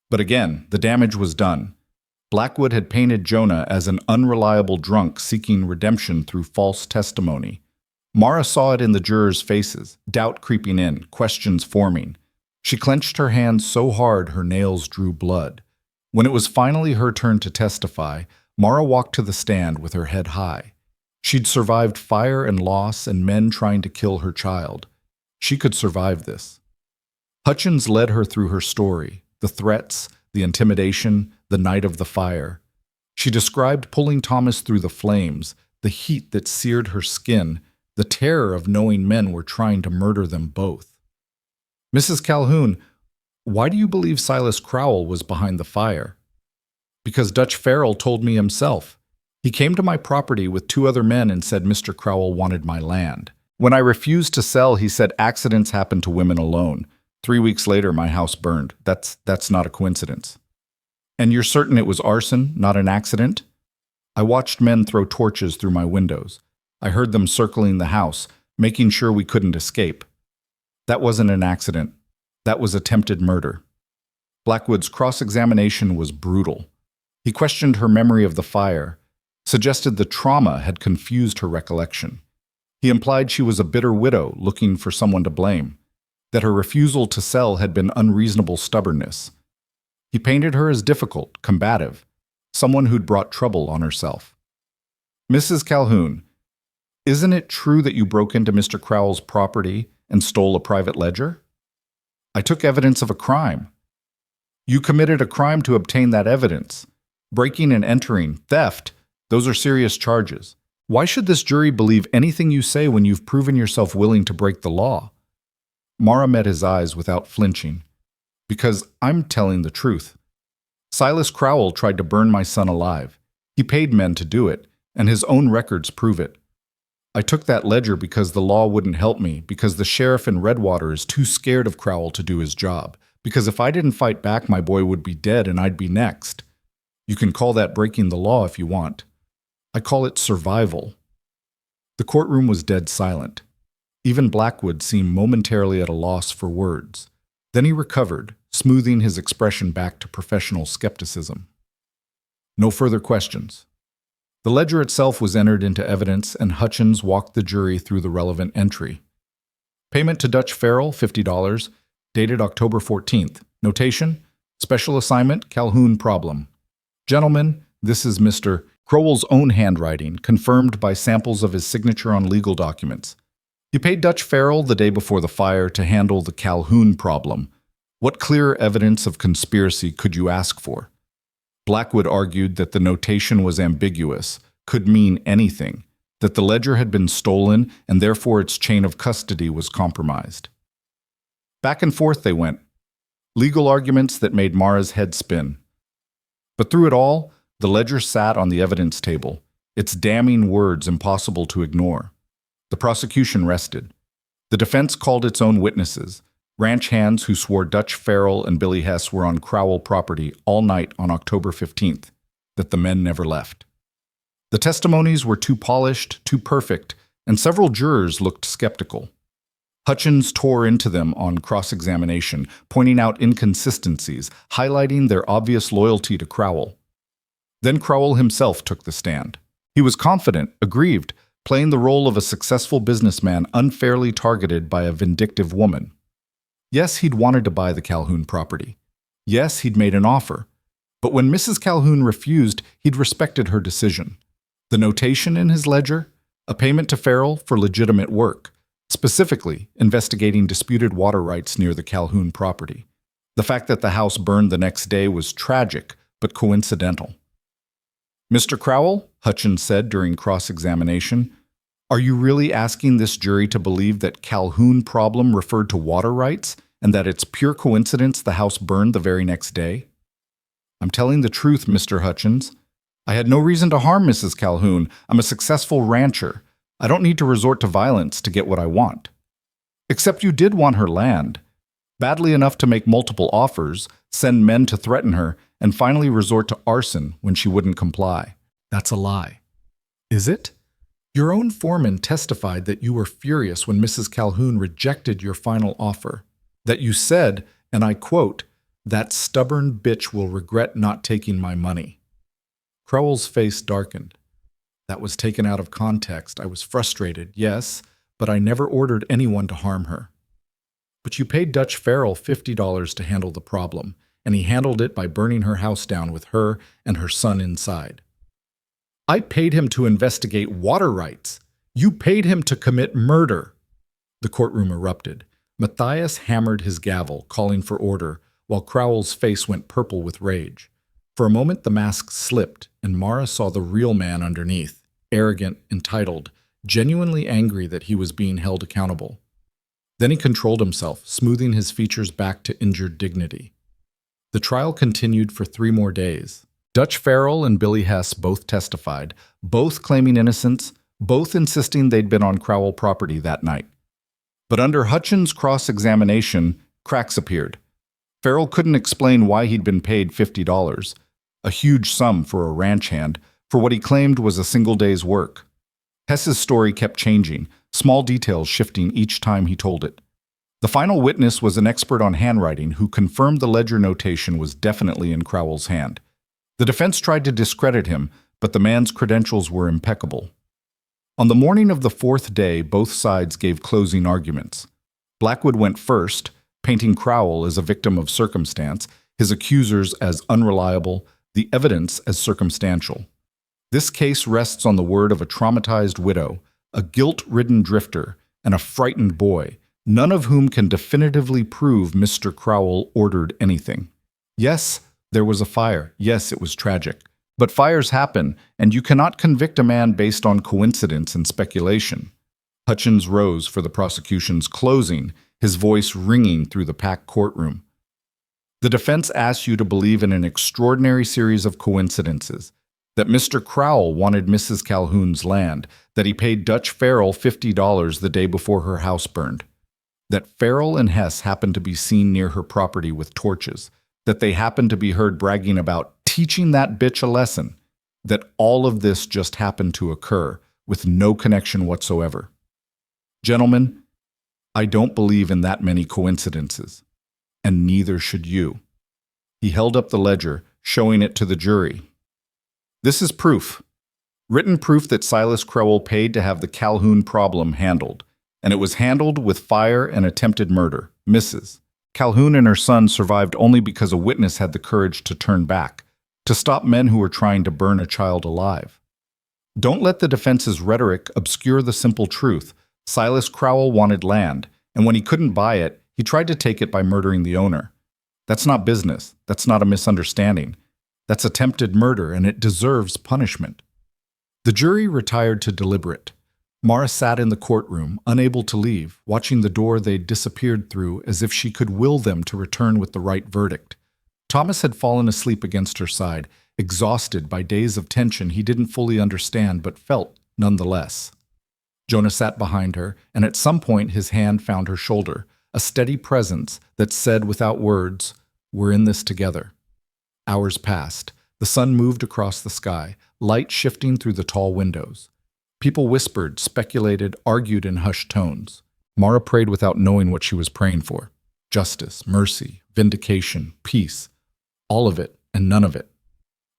But again, the damage was done. Blackwood had painted Jonah as an unreliable drunk seeking redemption through false testimony. Mara saw it in the jurors' faces, doubt creeping in, questions forming. She clenched her hands so hard her nails drew blood. When it was finally her turn to testify, Mara walked to the stand with her head high. She'd survived fire and loss and men trying to kill her child. She could survive this. Hutchins led her through her story, the threats, the intimidation, the night of the fire. She described pulling Thomas through the flames, the heat that seared her skin, the terror of knowing men were trying to murder them both. Mrs. Calhoun, why do you believe Silas Crowell was behind the fire? Because Dutch Farrell told me himself. He came to my property with 2 other men and said Mr. Crowell wanted my land. When I refused to sell, he said accidents happen to women alone. 3 weeks later, my house burned. That's not a coincidence. And you're certain it was arson, not an accident? I watched men throw torches through my windows. I heard them circling the house, making sure we couldn't escape. That wasn't an accident. That was attempted murder. Blackwood's cross-examination was brutal. He questioned her memory of the fire, suggested the trauma had confused her recollection. He implied she was a bitter widow looking for someone to blame, that her refusal to sell had been unreasonable stubbornness. He painted her as difficult, combative, someone who'd brought trouble on herself. Mrs. Calhoun, isn't it true that you broke into Mr. Crowell's property and stole a private ledger? I took evidence of a crime. You committed a crime to obtain that evidence. Breaking and entering, theft, those are serious charges. Why should this jury believe anything you say when you've proven yourself willing to break the law? Mara met his eyes without flinching. Because I'm telling the truth. Silas Crowell tried to burn my son alive. He paid men to do it, and his own records prove it. I took that ledger because the law wouldn't help me, because the sheriff in Redwater is too scared of Crowell to do his job, because if I didn't fight back, my boy would be dead and I'd be next. You can call that breaking the law if you want. I call it survival. The courtroom was dead silent. Even Blackwood seemed momentarily at a loss for words. Then he recovered, smoothing his expression back to professional skepticism. No further questions. The ledger itself was entered into evidence, and Hutchins walked the jury through the relevant entry. Payment to Dutch Farrell, $50, dated October 14th. Notation, special assignment, Calhoun problem. Gentlemen, this is Mr. Crowell's own handwriting, confirmed by samples of his signature on legal documents. You paid Dutch Farrell the day before the fire to handle the Calhoun problem. What clearer evidence of conspiracy could you ask for? Blackwood argued that the notation was ambiguous, could mean anything, that the ledger had been stolen and therefore its chain of custody was compromised. Back and forth they went, legal arguments that made Mara's head spin. But through it all, the ledger sat on the evidence table, its damning words impossible to ignore. The prosecution rested. The defense called its own witnesses, ranch hands who swore Dutch Farrell and Billy Hess were on Crowell property all night on October 15th, that the men never left. The testimonies were too polished, too perfect, and several jurors looked skeptical. Hutchins tore into them on cross-examination, pointing out inconsistencies, highlighting their obvious loyalty to Crowell. Then Crowell himself took the stand. He was confident, aggrieved, playing the role of a successful businessman unfairly targeted by a vindictive woman. Yes, he'd wanted to buy the Calhoun property. Yes, he'd made an offer. But when Mrs. Calhoun refused, he'd respected her decision. The notation in his ledger? A payment to Farrell for legitimate work, specifically investigating disputed water rights near the Calhoun property. The fact that the house burned the next day was tragic, but coincidental. Mr. Crowell, Hutchins said during cross-examination, are you really asking this jury to believe that Calhoun problem referred to water rights and that it's pure coincidence the house burned the very next day? I'm telling the truth, Mr. Hutchins. I had no reason to harm Mrs. Calhoun. I'm a successful rancher. I don't need to resort to violence to get what I want. Except you did want her land, badly enough to make multiple offers, send men to threaten her, and finally resort to arson when she wouldn't comply. That's a lie. Is it? Your own foreman testified that you were furious when Mrs. Calhoun rejected your final offer, that you said, and I quote, "That stubborn bitch will regret not taking my money." Crowell's face darkened. That was taken out of context. I was frustrated, yes, but I never ordered anyone to harm her. But you paid Dutch Farrell $50 to handle the problem, and he handled it by burning her house down with her and her son inside. I paid him to investigate water rights. You paid him to commit murder. The courtroom erupted. Matthias hammered his gavel, calling for order, while Crowell's face went purple with rage. For a moment the mask slipped, and Mara saw the real man underneath, arrogant, entitled, genuinely angry that he was being held accountable. Then he controlled himself, smoothing his features back to injured dignity. The trial continued for 3 more days. Dutch Farrell and Billy Hess both testified, both claiming innocence, both insisting they'd been on Crowell property that night. But under Hutchins' cross-examination, cracks appeared. Farrell couldn't explain why he'd been paid $50, a huge sum for a ranch hand, for what he claimed was a single day's work. Hess's story kept changing, small details shifting each time he told it. The final witness was an expert on handwriting who confirmed the ledger notation was definitely in Crowell's hand. The defense tried to discredit him, but the man's credentials were impeccable. On the morning of the 4th day, both sides gave closing arguments. Blackwood went first, painting Crowell as a victim of circumstance, his accusers as unreliable, the evidence as circumstantial. This case rests on the word of a traumatized widow, a guilt-ridden drifter, and a frightened boy, none of whom can definitively prove Mr. Crowell ordered anything. Yes, there was a fire. Yes, it was tragic. But fires happen, and you cannot convict a man based on coincidence and speculation. Hutchins rose for the prosecution's closing, his voice ringing through the packed courtroom. The defense asks you to believe in an extraordinary series of coincidences, that Mr. Crowell wanted Mrs. Calhoun's land, that he paid Dutch Farrell $50 the day before her house burned, that Farrell and Hess happened to be seen near her property with torches, that they happened to be heard bragging about teaching that bitch a lesson, that all of this just happened to occur with no connection whatsoever. Gentlemen, I don't believe in that many coincidences, and neither should you. He held up the ledger, showing it to the jury. This is proof, written proof that Silas Crowell paid to have the Calhoun problem handled, and it was handled with fire and attempted murder. Mrs. Calhoun and her son survived only because a witness had the courage to turn back, to stop men who were trying to burn a child alive. Don't let the defense's rhetoric obscure the simple truth. Silas Crowell wanted land, and when he couldn't buy it, he tried to take it by murdering the owner. That's not business. That's not a misunderstanding. That's attempted murder, and it deserves punishment. The jury retired to deliberate. Mara sat in the courtroom, unable to leave, watching the door they'd disappeared through as if she could will them to return with the right verdict. Thomas had fallen asleep against her side, exhausted by days of tension he didn't fully understand but felt nonetheless. Jonah sat behind her, and at some point his hand found her shoulder, a steady presence that said without words, "We're in this together." Hours passed. The sun moved across the sky, light shifting through the tall windows. People whispered, speculated, argued in hushed tones. Mara prayed without knowing what she was praying for. Justice, mercy, vindication, peace. All of it and none of it.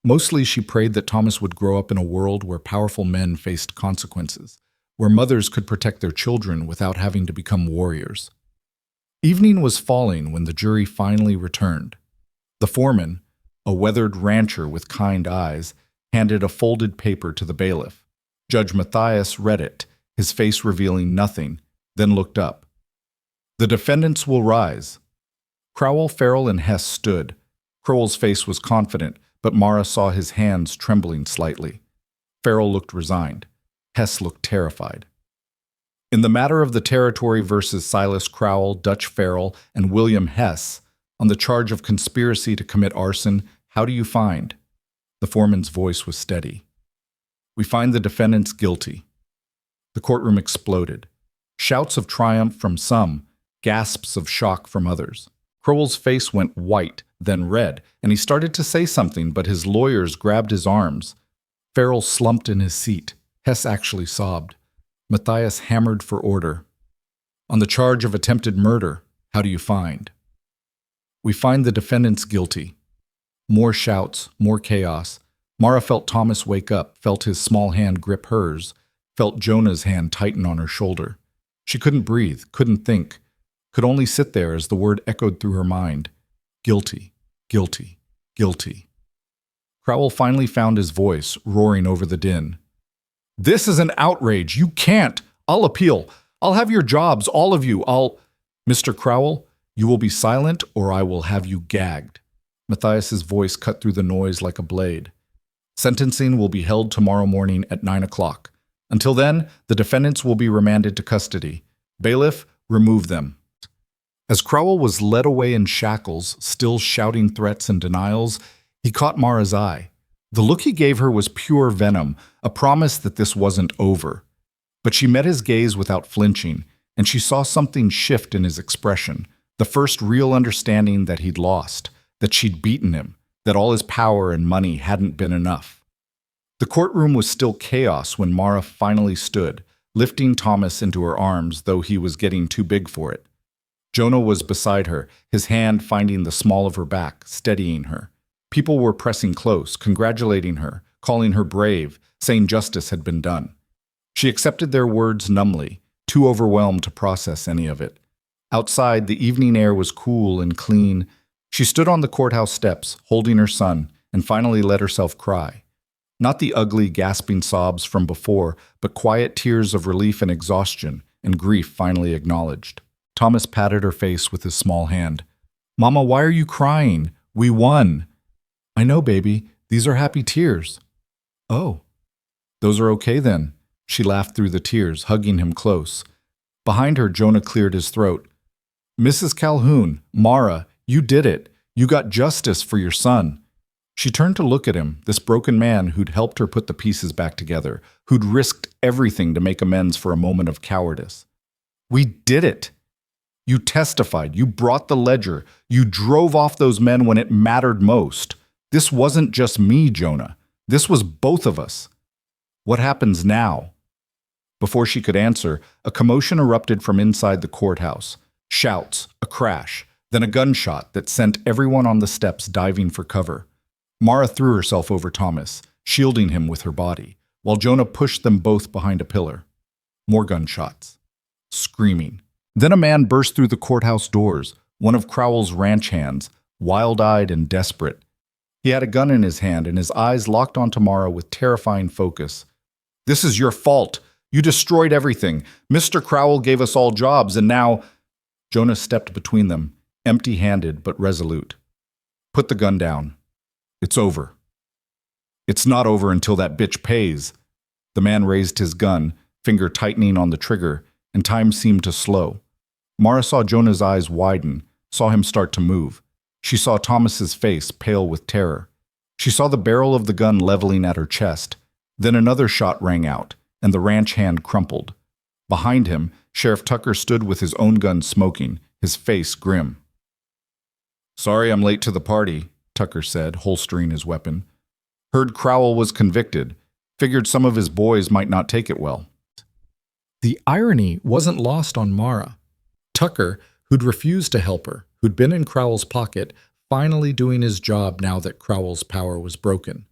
Mostly she prayed that Thomas would grow up in a world where powerful men faced consequences, where mothers could protect their children without having to become warriors. Evening was falling when the jury finally returned. The foreman, a weathered rancher with kind eyes, handed a folded paper to the bailiff. Judge Matthias read it, his face revealing nothing, then looked up. "The defendants will rise." Crowell, Farrell, and Hess stood. Crowell's face was confident, but Mara saw his hands trembling slightly. Farrell looked resigned. Hess looked terrified. In the matter of the territory versus Silas Crowell, Dutch Farrell, and William Hess, on the charge of conspiracy to commit arson, how do you find? The foreman's voice was steady. "We find the defendants guilty." The courtroom exploded. Shouts of triumph from some, gasps of shock from others. Crowell's face went white, then red, and he started to say something, but his lawyers grabbed his arms. Farrell slumped in his seat. Hess actually sobbed. Matthias hammered for order. "On the charge of attempted murder, how do you find?" "We find the defendants guilty." More shouts, more chaos. Mara felt Thomas wake up, felt his small hand grip hers, felt Jonah's hand tighten on her shoulder. She couldn't breathe, couldn't think, could only sit there as the word echoed through her mind. Guilty, guilty, guilty. Crowell finally found his voice, roaring over the din. "This is an outrage. You can't. I'll appeal. I'll have your jobs, all of you. Mr. Crowell, you will be silent or I will have you gagged." Matthias's voice cut through the noise like a blade. "Sentencing will be held tomorrow morning at 9 o'clock. Until then, the defendants will be remanded to custody. Bailiff, remove them." As Crowell was led away in shackles, still shouting threats and denials, he caught Mara's eye. The look he gave her was pure venom, a promise that this wasn't over. But she met his gaze without flinching, and she saw something shift in his expression, the first real understanding that he'd lost, that she'd beaten him, that all his power and money hadn't been enough. The courtroom was still chaos when Mara finally stood, lifting Thomas into her arms, though he was getting too big for it. Jonah was beside her, his hand finding the small of her back, steadying her. People were pressing close, congratulating her, calling her brave, saying justice had been done. She accepted their words numbly, too overwhelmed to process any of it. Outside, the evening air was cool and clean. She stood on the courthouse steps, holding her son, and finally let herself cry. Not the ugly, gasping sobs from before, but quiet tears of relief and exhaustion, and grief finally acknowledged. Thomas patted her face with his small hand. "Mama, why are you crying? We won." "I know, baby. These are happy tears." "Oh." "Those are okay then." She laughed through the tears, hugging him close. Behind her, Jonah cleared his throat. "Mrs. Calhoun, Mara, you did it. You got justice for your son." She turned to look at him, this broken man who'd helped her put the pieces back together, who'd risked everything to make amends for a moment of cowardice. "We did it. You testified. You brought the ledger. You drove off those men when it mattered most. This wasn't just me, Jonah. This was both of us. What happens now?" Before she could answer, a commotion erupted from inside the courthouse. Shouts, a crash, then a gunshot that sent everyone on the steps diving for cover. Mara threw herself over Thomas, shielding him with her body, while Jonah pushed them both behind a pillar. More gunshots. Screaming. Then a man burst through the courthouse doors, one of Crowell's ranch hands, wild-eyed and desperate. He had a gun in his hand, and his eyes locked onto Mara with terrifying focus. "This is your fault. You destroyed everything. Mr. Crowell gave us all jobs, and now—" Jonah stepped between them, empty-handed but resolute. "Put the gun down. It's over." It's not over until that bitch pays. The man raised his gun, finger tightening on the trigger, and time seemed to slow. Mara saw Jonah's eyes widen, saw him start to move. She saw Thomas's face pale with terror. She saw the barrel of the gun leveling at her chest. Then another shot rang out, and the ranch hand crumpled. Behind him, Sheriff Tucker stood with his own gun smoking, his face grim. "Sorry I'm late to the party," Tucker said, holstering his weapon. "Heard Crowell was convicted. Figured some of his boys might not take it well." The irony wasn't lost on Mara. Tucker, who'd refused to help her, who'd been in Crowell's pocket, finally doing his job now that Crowell's power was broken.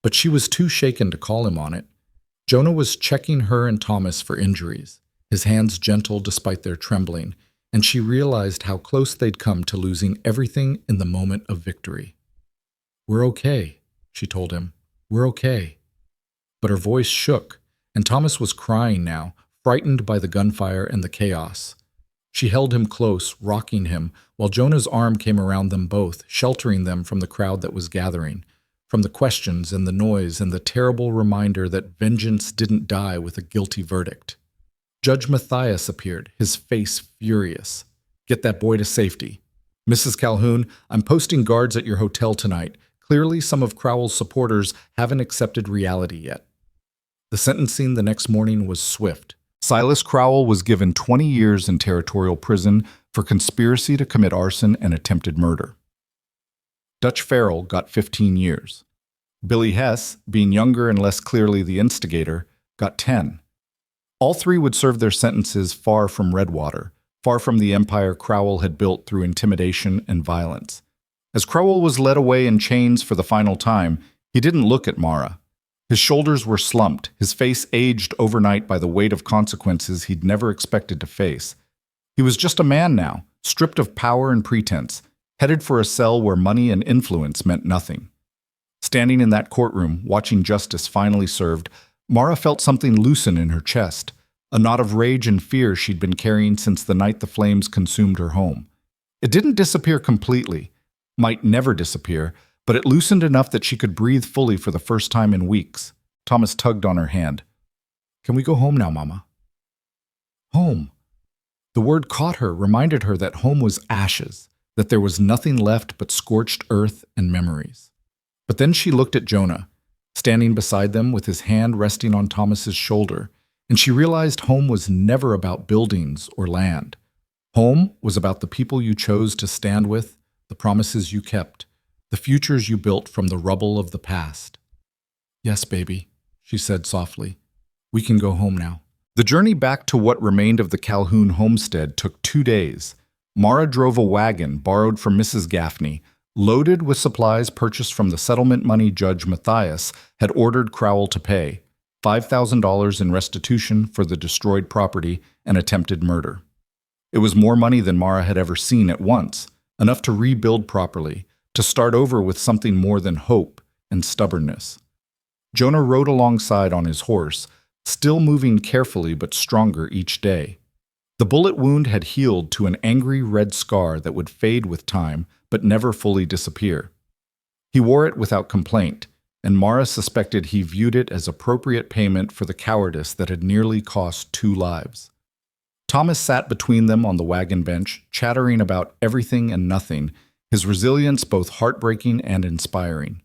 But she was too shaken to call him on it. Jonah was checking her and Thomas for injuries, his hands gentle despite their trembling, and she realized how close they'd come to losing everything in the moment of victory. "We're okay," she told him. "We're okay." But her voice shook, and Thomas was crying now, frightened by the gunfire and the chaos. She held him close, rocking him, while Jonah's arm came around them both, sheltering them from the crowd that was gathering, from the questions and the noise and the terrible reminder that vengeance didn't die with a guilty verdict. Judge Matthias appeared, his face furious. "Get that boy to safety. Mrs. Calhoun, I'm posting guards at your hotel tonight. Clearly some of Crowell's supporters haven't accepted reality yet." The sentencing the next morning was swift. Silas Crowell was given 20 years in territorial prison for conspiracy to commit arson and attempted murder. Dutch Farrell got 15 years. Billy Hess, being younger and less clearly the instigator, got 10. All three would serve their sentences far from Redwater, far from the empire Crowell had built through intimidation and violence. As Crowell was led away in chains for the final time, he didn't look at Mara. His shoulders were slumped, his face aged overnight by the weight of consequences he'd never expected to face. He was just a man now, stripped of power and pretense, headed for a cell where money and influence meant nothing. Standing in that courtroom, watching justice finally served, Mara felt something loosen in her chest, a knot of rage and fear she'd been carrying since the night the flames consumed her home. It didn't disappear completely, might never disappear, but it loosened enough that she could breathe fully for the first time in weeks. Thomas tugged on her hand. "Can we go home now, Mama?" Home. The word caught her, reminded her that home was ashes, that there was nothing left but scorched earth and memories. But then she looked at Jonah, standing beside them with his hand resting on Thomas's shoulder, and she realized home was never about buildings or land. Home was about the people you chose to stand with, the promises you kept, the futures you built from the rubble of the past. "Yes, baby," she said softly. "We can go home now." The journey back to what remained of the Calhoun homestead took 2 days. Mara drove a wagon borrowed from Mrs. Gaffney, loaded with supplies purchased from the settlement money Judge Matthias had ordered Crowell to pay, $5,000 in restitution for the destroyed property and attempted murder. It was more money than Mara had ever seen at once, enough to rebuild properly, to start over with something more than hope and stubbornness. Jonah rode alongside on his horse, still moving carefully but stronger each day. The bullet wound had healed to an angry red scar that would fade with time but never fully disappear. He wore it without complaint, and Mara suspected he viewed it as appropriate payment for the cowardice that had nearly cost 2 lives. Thomas sat between them on the wagon bench, chattering about everything and nothing, his resilience both heartbreaking and inspiring.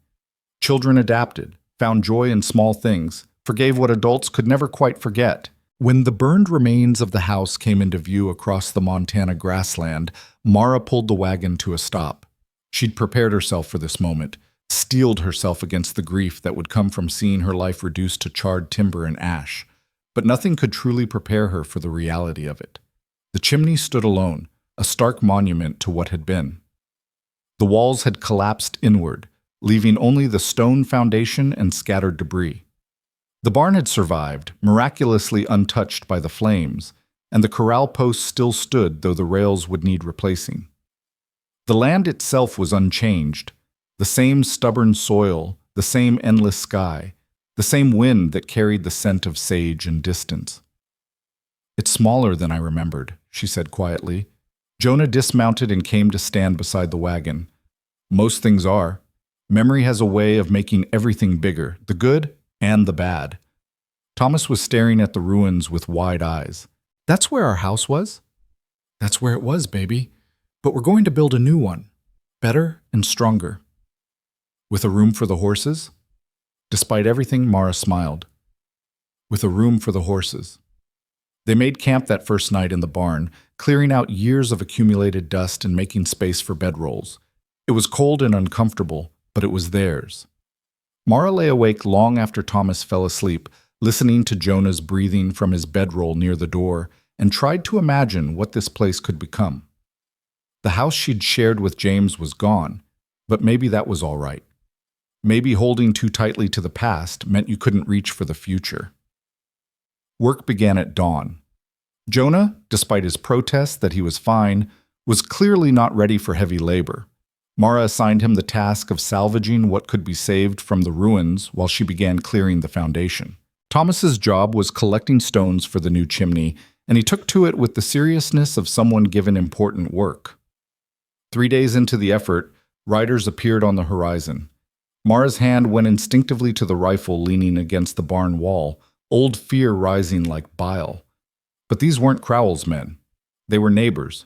Children adapted, found joy in small things, forgave what adults could never quite forget. When the burned remains of the house came into view across the Montana grassland, Mara pulled the wagon to a stop. She'd prepared herself for this moment, steeled herself against the grief that would come from seeing her life reduced to charred timber and ash. But nothing could truly prepare her for the reality of it. The chimney stood alone, a stark monument to what had been. The walls had collapsed inward, leaving only the stone foundation and scattered debris. The barn had survived, miraculously untouched by the flames, and the corral posts still stood, though the rails would need replacing. The land itself was unchanged, the same stubborn soil, the same endless sky, the same wind that carried the scent of sage and distance. "It's smaller than I remembered," she said quietly. Jonah dismounted and came to stand beside the wagon. "Most things are. Memory has a way of making everything bigger, the good and the bad. Thomas was staring at the ruins with wide eyes. That's where our house was? That's where it was, baby. But we're going to build a new one. Better and stronger. With a room for the horses? Despite everything, Mara smiled. With a room for the horses. They made camp that first night in the barn, clearing out years of accumulated dust and making space for bedrolls. It was cold and uncomfortable, but it was theirs. Mara lay awake long after Thomas fell asleep, listening to Jonah's breathing from his bedroll near the door, and tried to imagine what this place could become. The house she'd shared with James was gone, but maybe that was all right. Maybe holding too tightly to the past meant you couldn't reach for the future. Work began at dawn. Jonah, despite his protest that he was fine, was clearly not ready for heavy labor. Mara assigned him the task of salvaging what could be saved from the ruins while she began clearing the foundation. Thomas's job was collecting stones for the new chimney, and he took to it with the seriousness of someone given important work. 3 days into the effort, riders appeared on the horizon. Mara's hand went instinctively to the rifle leaning against the barn wall, old fear rising like bile. But these weren't Crowell's men. They were neighbors,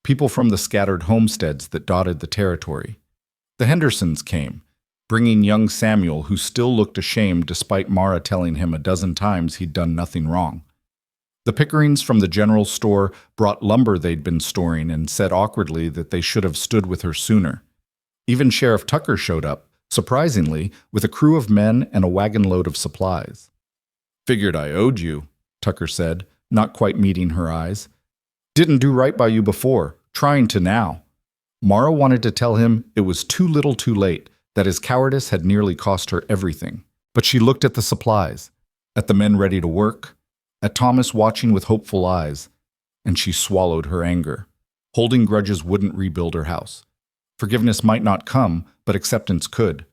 people from the scattered homesteads that dotted the territory. The Hendersons came, bringing young Samuel, who still looked ashamed despite Mara telling him a dozen times he'd done nothing wrong. The Pickerings from the general store brought lumber they'd been storing and said awkwardly that they should have stood with her sooner. Even Sheriff Tucker showed up, surprisingly, with a crew of men and a wagon load of supplies. "Figured I owed you," Tucker said, not quite meeting her eyes. "Didn't do right by you before, trying to now." Mara wanted to tell him it was too little too late, that his cowardice had nearly cost her everything. But she looked at the supplies, at the men ready to work, at Thomas watching with hopeful eyes, and she swallowed her anger. Holding grudges wouldn't rebuild her house. Forgiveness might not come, but acceptance could.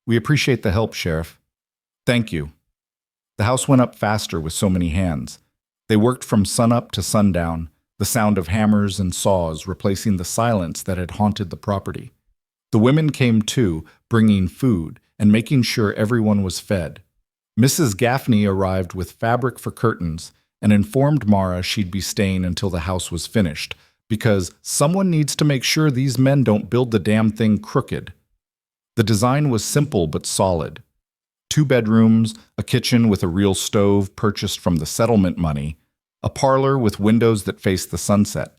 "We appreciate the help, Sheriff." "Thank you." The house went up faster with so many hands. They worked from sunup to sundown, the sound of hammers and saws replacing the silence that had haunted the property. The women came too, bringing food and making sure everyone was fed. Mrs. Gaffney arrived with fabric for curtains and informed Mara she'd be staying until the house was finished, because someone needs to make sure these men don't build the damn thing crooked. The design was simple but solid. 2 bedrooms, a kitchen with a real stove purchased from the settlement money, a parlor with windows that faced the sunset.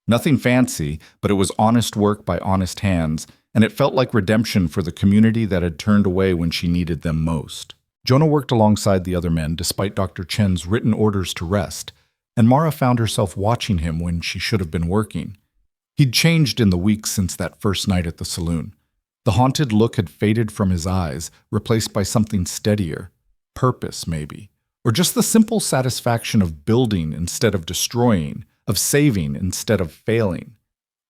Nothing fancy, but it was honest work by honest hands, and it felt like redemption for the community that had turned away when she needed them most. Jonah worked alongside the other men despite Dr. Chen's written orders to rest, and Mara found herself watching him when she should have been working. He'd changed in the weeks since that first night at the saloon. The haunted look had faded from his eyes, replaced by something steadier, purpose maybe, or just the simple satisfaction of building instead of destroying, of saving instead of failing.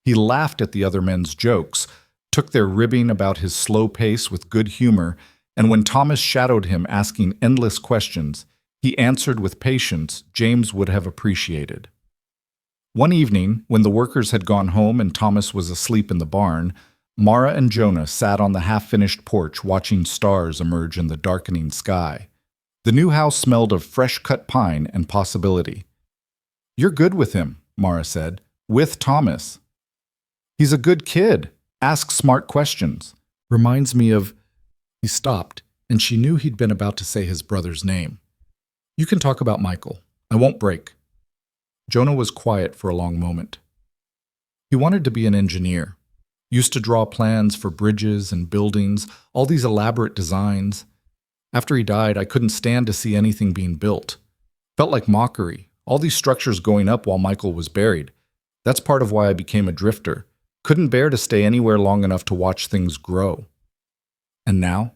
He laughed at the other men's jokes, took their ribbing about his slow pace with good humor, and when Thomas shadowed him asking endless questions, he answered with patience James would have appreciated. One evening, when the workers had gone home and Thomas was asleep in the barn, Mara and Jonah sat on the half-finished porch watching stars emerge in the darkening sky. The new house smelled of fresh-cut pine and possibility. "You're good with him," Mara said. "With Thomas." "He's a good kid. Asks smart questions. Reminds me of—" He stopped, and she knew he'd been about to say his brother's name. "You can talk about Michael. I won't break." Jonah was quiet for a long moment. He wanted to be an engineer. Used to draw plans for bridges and buildings, all these elaborate designs. After he died, I couldn't stand to see anything being built. Felt like mockery, all these structures going up while Michael was buried. That's part of why I became a drifter. Couldn't bear to stay anywhere long enough to watch things grow. And now?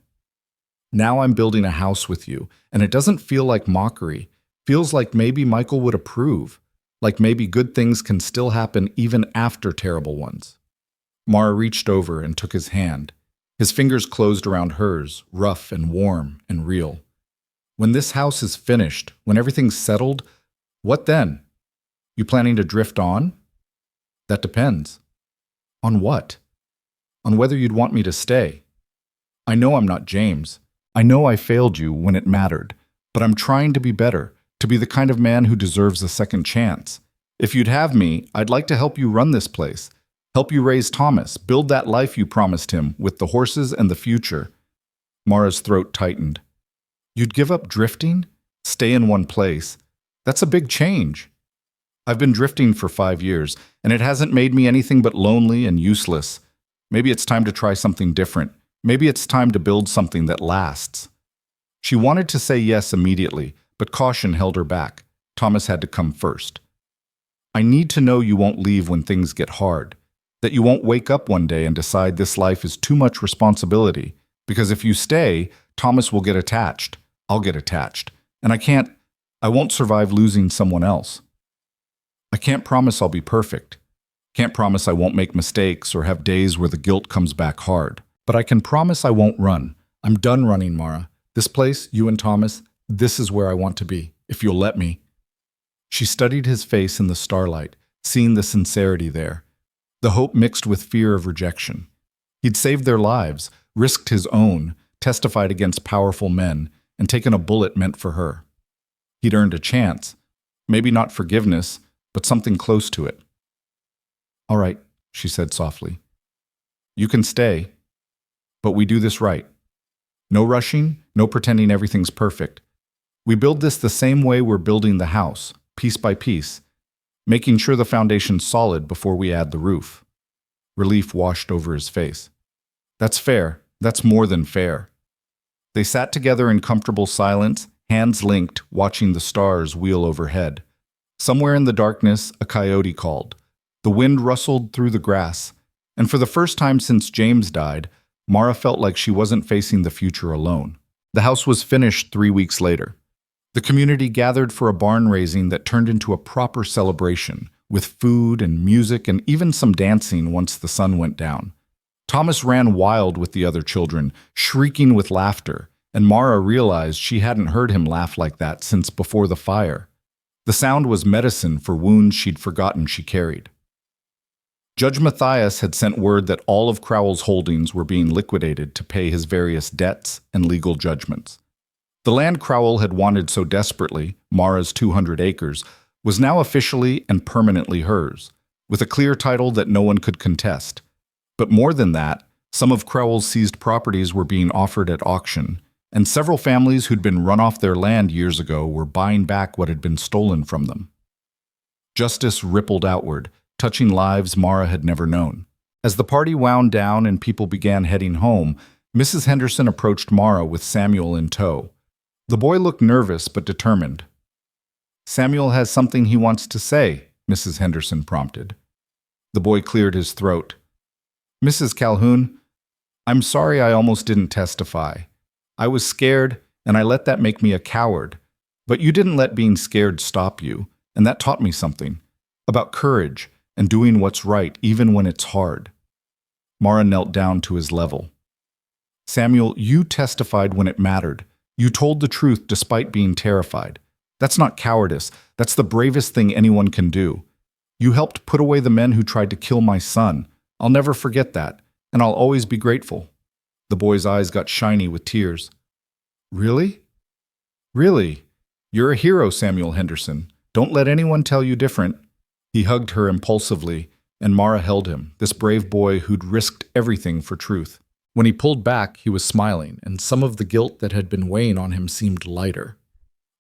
Now I'm building a house with you, and it doesn't feel like mockery. Feels like maybe Michael would approve. Like maybe good things can still happen even after terrible ones. Mara reached over and took his hand. His fingers closed around hers, rough and warm and real. "When this house is finished, when everything's settled, what then? You planning to drift on?" "That depends." "On what?" on whether you'd want me to stay. I know I'm not James. I know I failed you when it mattered, but I'm trying to be better, to be the kind of man who deserves a second chance. If you'd have me, I'd like to help you run this place, help you raise Thomas, build that life you promised him with the horses and the future. Mara's throat tightened. You'd give up drifting? Stay in one place? That's a big change. I've been drifting for 5 years, and it hasn't made me anything but lonely and useless. Maybe it's time to try something different. Maybe it's time to build something that lasts. She wanted to say yes immediately, but caution held her back. Thomas had to come first. I need to know you won't leave when things get hard, that you won't wake up one day and decide this life is too much responsibility, because if you stay, Thomas will get attached. I'll get attached. And I won't survive losing someone else. I can't promise I'll be perfect. Can't promise I won't make mistakes or have days where the guilt comes back hard. But I can promise I won't run. I'm done running, Mara. This place, you and Thomas, this is where I want to be, if you'll let me. She studied his face in the starlight, seeing the sincerity there, the hope mixed with fear of rejection. He'd saved their lives, risked his own, testified against powerful men, and taken a bullet meant for her. He'd earned a chance, maybe not forgiveness, but something close to it. All right, she said softly. You can stay, but we do this right. No rushing, no pretending everything's perfect. We build this the same way we're building the house, piece by piece, making sure the foundation's solid before we add the roof. Relief washed over his face. That's fair. That's more than fair. They sat together in comfortable silence, hands linked, watching the stars wheel overhead. Somewhere in the darkness, a coyote called. The wind rustled through the grass, and for the first time since James died, Mara felt like she wasn't facing the future alone. The house was finished 3 weeks later. The community gathered for a barn raising that turned into a proper celebration, with food and music and even some dancing once the sun went down. Thomas ran wild with the other children, shrieking with laughter, and Mara realized she hadn't heard him laugh like that since before the fire. The sound was medicine for wounds she'd forgotten she carried. Judge Matthias had sent word that all of Crowell's holdings were being liquidated to pay his various debts and legal judgments. The land Crowell had wanted so desperately, Mara's 200 acres, was now officially and permanently hers, with a clear title that no one could contest. But more than that, some of Crowell's seized properties were being offered at auction, and several families who'd been run off their land years ago were buying back what had been stolen from them. Justice rippled outward, touching lives Mara had never known. As the party wound down and people began heading home, Mrs. Henderson approached Mara with Samuel in tow. The boy looked nervous but determined. Samuel has something he wants to say, Mrs. Henderson prompted. The boy cleared his throat. Mrs. Calhoun, I'm sorry I almost didn't testify. I was scared, and I let that make me a coward. But you didn't let being scared stop you, and that taught me something. About courage and doing what's right even when it's hard. Mara knelt down to his level. Samuel, you testified when it mattered. You told the truth despite being terrified. That's not cowardice. That's the bravest thing anyone can do. You helped put away the men who tried to kill my son. I'll never forget that, and I'll always be grateful. The boy's eyes got shiny with tears. Really? Really? You're a hero, Samuel Henderson. Don't let anyone tell you different. He hugged her impulsively, and Mara held him, this brave boy who'd risked everything for truth. When he pulled back, he was smiling, and some of the guilt that had been weighing on him seemed lighter.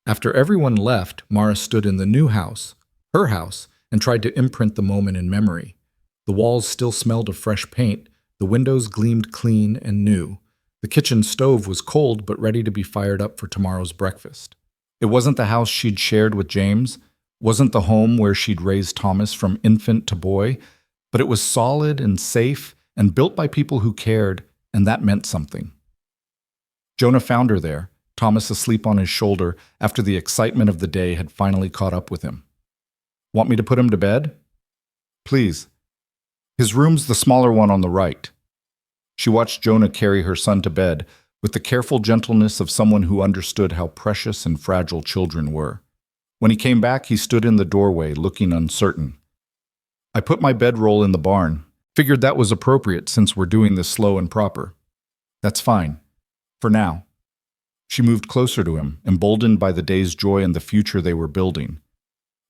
After everyone left, Mara stood in the new house, her house, and tried to imprint the moment in memory. The walls still smelled of fresh paint, the windows gleamed clean and new. The kitchen stove was cold but ready to be fired up for tomorrow's breakfast. It wasn't the house she'd shared with James, wasn't the home where she'd raised Thomas from infant to boy, but it was solid and safe and built by people who cared, and that meant something. Jonah found her there, Thomas asleep on his shoulder after the excitement of the day had finally caught up with him. Want me to put him to bed? Please. His room's the smaller one on the right. She watched Jonah carry her son to bed with the careful gentleness of someone who understood how precious and fragile children were. When he came back, he stood in the doorway, looking uncertain. I put my bedroll in the barn. Figured that was appropriate since we're doing this slow and proper. That's fine. For now. She moved closer to him, emboldened by the day's joy and the future they were building.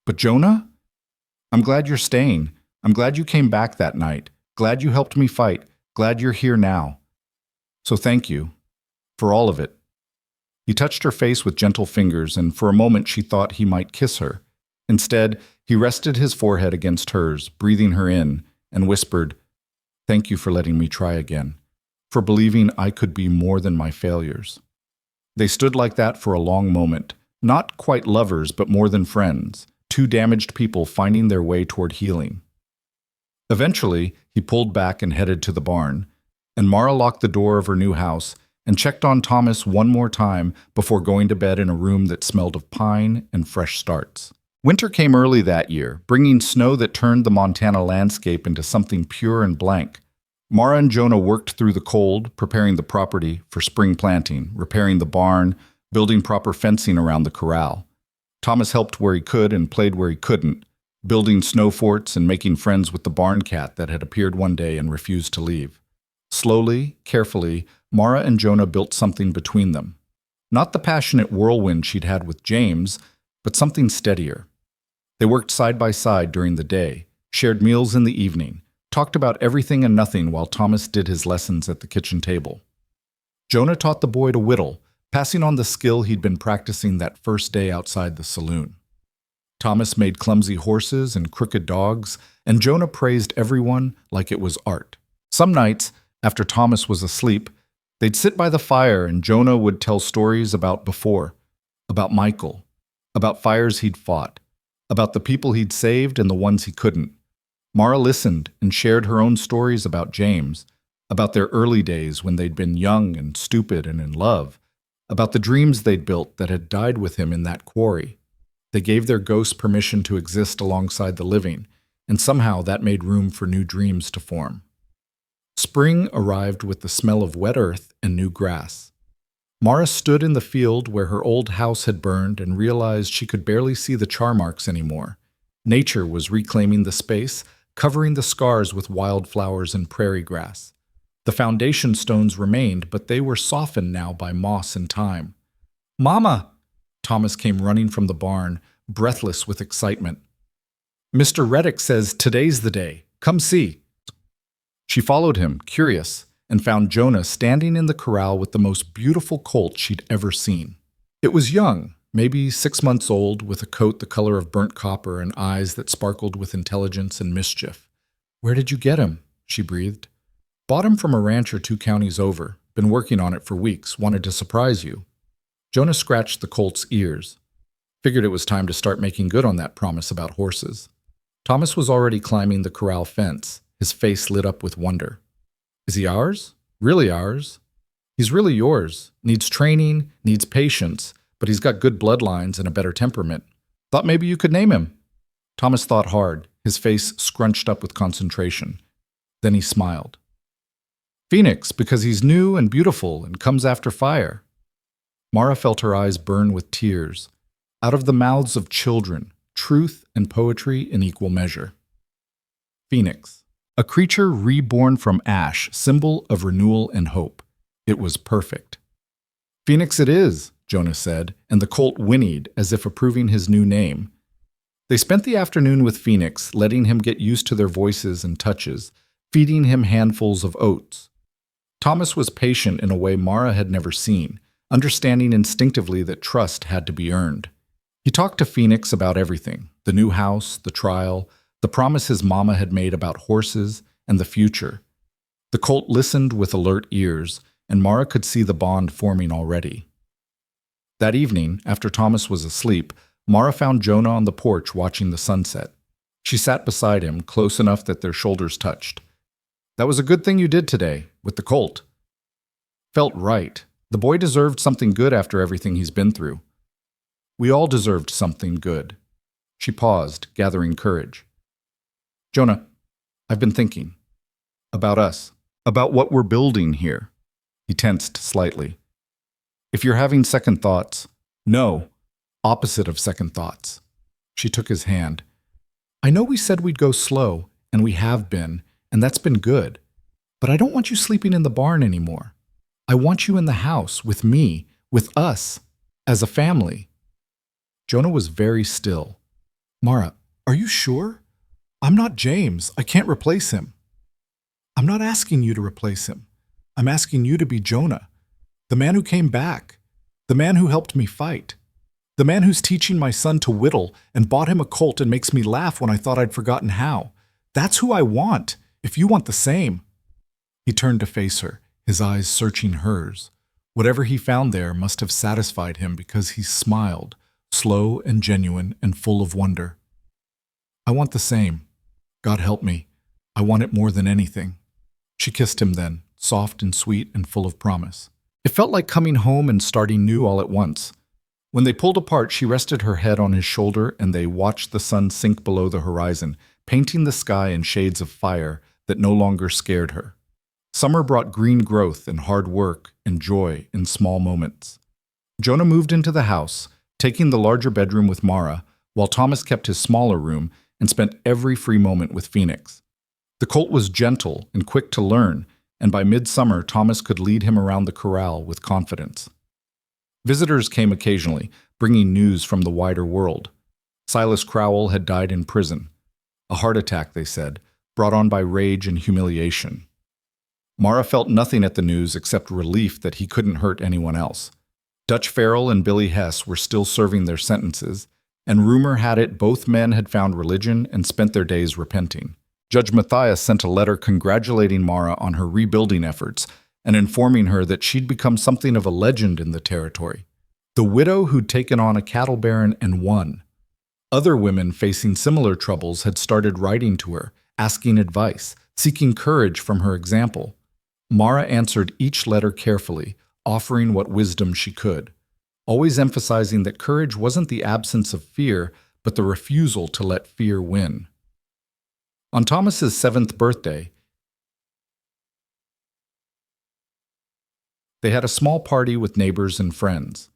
But Jonah? I'm glad you're staying. I'm glad you came back that night. Glad you helped me fight. Glad you're here now. So thank you. For all of it. He touched her face with gentle fingers, and for a moment she thought he might kiss her. Instead, he rested his forehead against hers, breathing her in, and whispered, "Thank you for letting me try again, for believing I could be more than my failures." They stood like that for a long moment, not quite lovers, but more than friends, two damaged people finding their way toward healing. Eventually, he pulled back and headed to the barn, and Mara locked the door of her new house and checked on Thomas one more time before going to bed in a room that smelled of pine and fresh starts. Winter came early that year, bringing snow that turned the Montana landscape into something pure and blank. Mara and Jonah worked through the cold, preparing the property for spring planting, repairing the barn, building proper fencing around the corral. Thomas helped where he could and played where he couldn't, building snow forts and making friends with the barn cat that had appeared one day and refused to leave. Slowly, carefully, Mara and Jonah built something between them. Not the passionate whirlwind she'd had with James, but something steadier. They worked side by side during the day, shared meals in the evening, talked about everything and nothing while Thomas did his lessons at the kitchen table. Jonah taught the boy to whittle, passing on the skill he'd been practicing that first day outside the saloon. Thomas made clumsy horses and crooked dogs, and Jonah praised everyone like it was art. Some nights, after Thomas was asleep, they'd sit by the fire and Jonah would tell stories about before, about Michael, about fires he'd fought, about the people he'd saved and the ones he couldn't. Mara listened and shared her own stories about James, about their early days when they'd been young and stupid and in love, about the dreams they'd built that had died with him in that quarry. They gave their ghosts permission to exist alongside the living, and somehow that made room for new dreams to form. Spring arrived with the smell of wet earth and new grass. Mara stood in the field where her old house had burned and realized she could barely see the char marks anymore. Nature was reclaiming the space, covering the scars with wildflowers and prairie grass. The foundation stones remained, but they were softened now by moss and time. "Mama!" Thomas came running from the barn, breathless with excitement. "Mr. Reddick says today's the day. Come see." She followed him, curious, and found Jonah standing in the corral with the most beautiful colt she'd ever seen. It was young, maybe 6 months old, with a coat the color of burnt copper and eyes that sparkled with intelligence and mischief. "Where did you get him?" she breathed. "Bought him from a rancher 2 counties over. Been working on it for weeks. Wanted to surprise you." Jonah scratched the colt's ears. Figured it was time to start making good on that promise about horses. Thomas was already climbing the corral fence, his face lit up with wonder. "Is he ours? Really ours?" "He's really yours. Needs training, needs patience, but he's got good bloodlines and a better temperament. Thought maybe you could name him." Thomas thought hard, his face scrunched up with concentration. Then he smiled. "Phoenix, because he's new and beautiful and comes after fire." Mara felt her eyes burn with tears. Out of the mouths of children, truth and poetry in equal measure. Phoenix. A creature reborn from ash, symbol of renewal and hope. It was perfect. "Phoenix it is," Jonah said, and the colt whinnied as if approving his new name. They spent the afternoon with Phoenix, letting him get used to their voices and touches, feeding him handfuls of oats. Thomas was patient in a way Mara had never seen, understanding instinctively that trust had to be earned. He talked to Phoenix about everything, the new house, the trial, the promise his mama had made about horses, and the future. The colt listened with alert ears, and Mara could see the bond forming already. That evening, after Thomas was asleep, Mara found Jonah on the porch watching the sunset. She sat beside him, close enough that their shoulders touched. "That was a good thing you did today, with the colt." Felt right. The boy deserved something good after everything he's been through. We all deserved something good. She paused, gathering courage. "Jonah, I've been thinking. About us. About what we're building here." He tensed slightly. "If you're having second thoughts..." "No. Opposite of second thoughts." She took his hand. "I know we said we'd go slow, and we have been, and that's been good. But I don't want you sleeping in the barn anymore. I want you in the house, with me, with us, as a family." Jonah was very still. "Mara, are you sure? I'm not James. I can't replace him." "I'm not asking you to replace him. I'm asking you to be Jonah, the man who came back, the man who helped me fight, the man who's teaching my son to whittle and bought him a colt and makes me laugh when I thought I'd forgotten how. That's who I want, if you want the same." He turned to face her, his eyes searching hers. Whatever he found there must have satisfied him because he smiled, slow and genuine and full of wonder. "I want the same. God help me. I want it more than anything." She kissed him then, soft and sweet and full of promise. It felt like coming home and starting new all at once. When they pulled apart, she rested her head on his shoulder and they watched the sun sink below the horizon, painting the sky in shades of fire that no longer scared her. Summer brought green growth and hard work and joy in small moments. Jonah moved into the house, taking the larger bedroom with Mara, while Thomas kept his smaller room and spent every free moment with Phoenix. The colt was gentle and quick to learn, and by midsummer Thomas could lead him around the corral with confidence. Visitors came occasionally, bringing news from the wider world. Silas Crowell had died in prison. A heart attack, they said, brought on by rage and humiliation. Mara felt nothing at the news except relief that he couldn't hurt anyone else. Dutch Farrell and Billy Hess were still serving their sentences, and rumor had it both men had found religion and spent their days repenting. Judge Matthias sent a letter congratulating Mara on her rebuilding efforts and informing her that she'd become something of a legend in the territory. The widow who'd taken on a cattle baron and won. Other women facing similar troubles had started writing to her, asking advice, seeking courage from her example. Mara answered each letter carefully, offering what wisdom she could, always emphasizing that courage wasn't the absence of fear, but the refusal to let fear win. On Thomas's 7th birthday, they had a small party with neighbors and friends.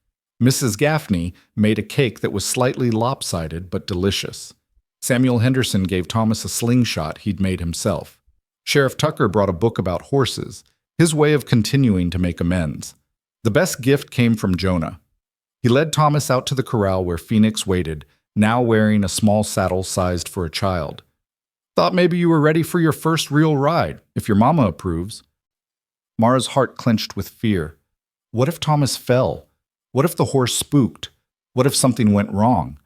Mrs. Gaffney made a cake that was slightly lopsided but delicious. Samuel Henderson gave Thomas a slingshot he'd made himself. Sheriff Tucker brought a book about horses, his way of continuing to make amends. The best gift came from Jonah. He led Thomas out to the corral where Phoenix waited, now wearing a small saddle sized for a child. "Thought maybe you were ready for your first real ride, if your mama approves." Mara's heart clenched with fear. What if Thomas fell? What if the horse spooked? What if something went wrong?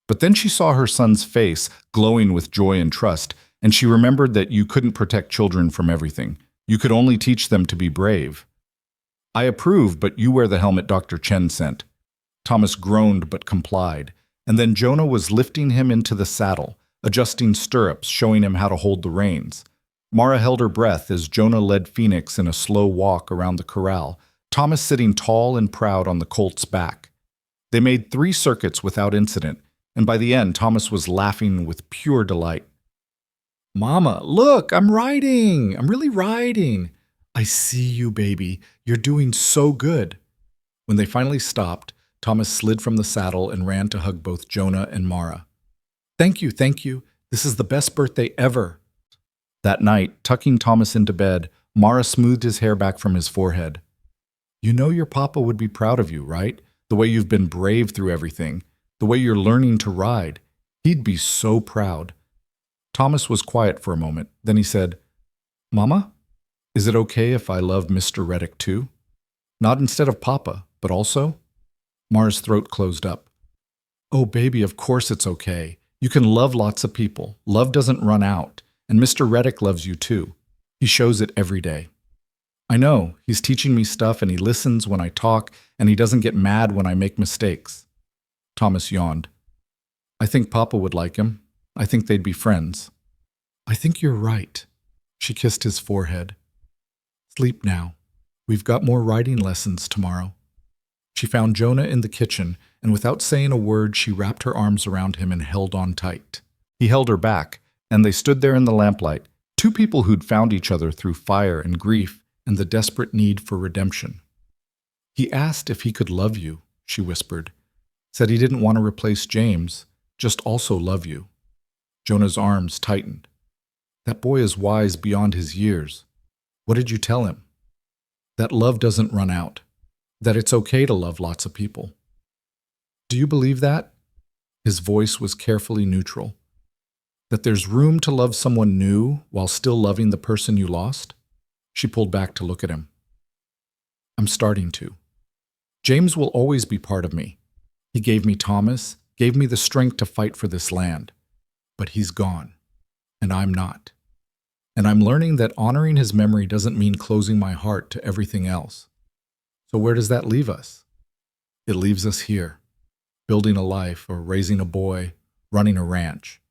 But then she saw her son's face, glowing with joy and trust, and she remembered that you couldn't protect children from everything. You could only teach them to be brave. "I approve, but you wear the helmet Dr. Chen sent." Thomas groaned but complied, and then Jonah was lifting him into the saddle, adjusting stirrups, showing him how to hold the reins. Mara held her breath as Jonah led Phoenix in a slow walk around the corral, Thomas sitting tall and proud on the colt's back. They made 3 circuits without incident, and by the end Thomas was laughing with pure delight. "Mama, look, I'm riding! I'm really riding! I see you, baby. You're doing so good." When they finally stopped, Thomas slid from the saddle and ran to hug both Jonah and Mara. Thank you. This is the best birthday ever." That night, tucking Thomas into bed, Mara smoothed his hair back from his forehead. "You know your papa would be proud of you, right? The way you've been brave through everything, the way you're learning to ride. He'd be so proud." Thomas was quiet for a moment. Then he said, "Mama, is it okay if I love Mr. Reddick too? Not instead of Papa, but also?" Mara's throat closed up. "Oh, baby, of course it's okay. You can love lots of people. Love doesn't run out. And Mr. Reddick loves you too. He shows it every day. I know, he's teaching me stuff and he listens when I talk and he doesn't get mad when I make mistakes." Thomas yawned. "I think Papa would like him. I think they'd be friends." "I think you're right." She kissed his forehead. "Sleep now. We've got more riding lessons tomorrow." She found Jonah in the kitchen, and without saying a word, she wrapped her arms around him and held on tight. He held her back, and they stood there in the lamplight, 2 people who'd found each other through fire and grief and the desperate need for redemption. "He asked if he could love you," she whispered. "Said he didn't want to replace James, just also love you." Jonah's arms tightened. That boy is wise beyond his years. What did you tell him? That love doesn't run out. That it's okay to love lots of people. Do you believe that? His voice was carefully neutral. That there's room to love someone new while still loving the person you lost? She pulled back to look at him. I'm starting to. James will always be part of me. He gave me Thomas, gave me the strength to fight for this land. But he's gone, and I'm not. And I'm learning that honoring his memory doesn't mean closing my heart to everything else. So where does that leave us? It leaves us here, building a life or raising a boy, running a ranch.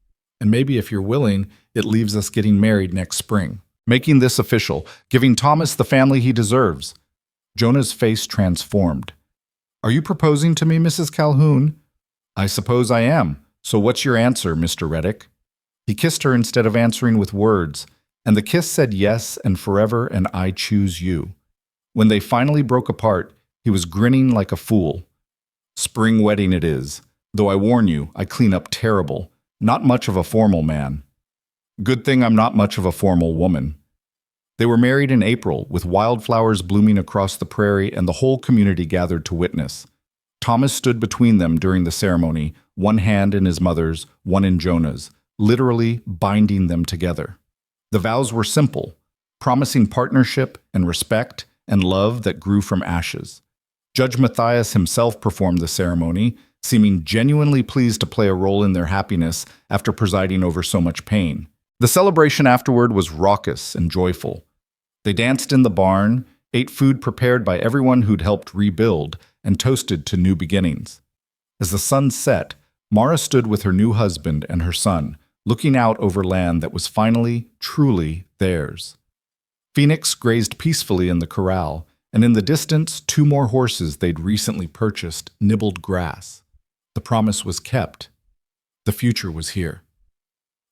And maybe if you're willing, it leaves us getting married next spring, making this official, giving Thomas the family he deserves. Jonah's face transformed. Are you proposing to me, Mrs. Calhoun? I suppose I am. So what's your answer, Mr. Reddick? He kissed her instead of answering with words, and the kiss said yes and forever and I choose you. When they finally broke apart, he was grinning like a fool. Spring wedding it is, though I warn you, I clean up terrible. Not much of a formal man. Good thing I'm not much of a formal woman. They were married in April, with wildflowers blooming across the prairie and the whole community gathered to witness. Thomas stood between them during the ceremony, one hand in his mother's, one in Jonah's, literally binding them together. The vows were simple, promising partnership and respect and love that grew from ashes. Judge Matthias himself performed the ceremony, seeming genuinely pleased to play a role in their happiness after presiding over so much pain. The celebration afterward was raucous and joyful. They danced in the barn, ate food prepared by everyone who'd helped rebuild, and toasted to new beginnings. As the sun set, Mara stood with her new husband and her son, looking out over land that was finally, truly theirs. Phoenix grazed peacefully in the corral, and in the distance, 2 more horses they'd recently purchased nibbled grass. The promise was kept. The future was here.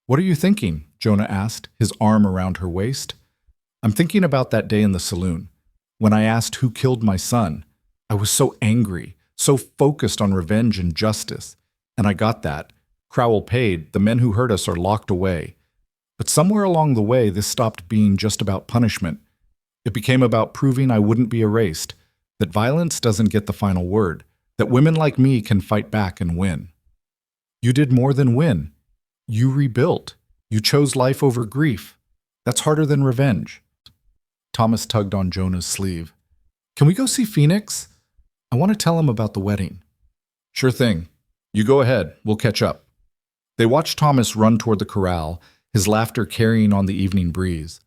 What are you thinking? Jonah asked, his arm around her waist. I'm thinking about that day in the saloon, when I asked who killed my son. I was so angry, so focused on revenge and justice. And I got that. Crowell paid, the men who hurt us are locked away. But somewhere along the way, this stopped being just about punishment. It became about proving I wouldn't be erased, that violence doesn't get the final word, that women like me can fight back and win. You did more than win. You rebuilt. You chose life over grief. That's harder than revenge. Thomas tugged on Jonah's sleeve. Can we go see Phoenix? I want to tell him about the wedding. Sure thing. You go ahead. We'll catch up. They watched Thomas run toward the corral, his laughter carrying on the evening breeze.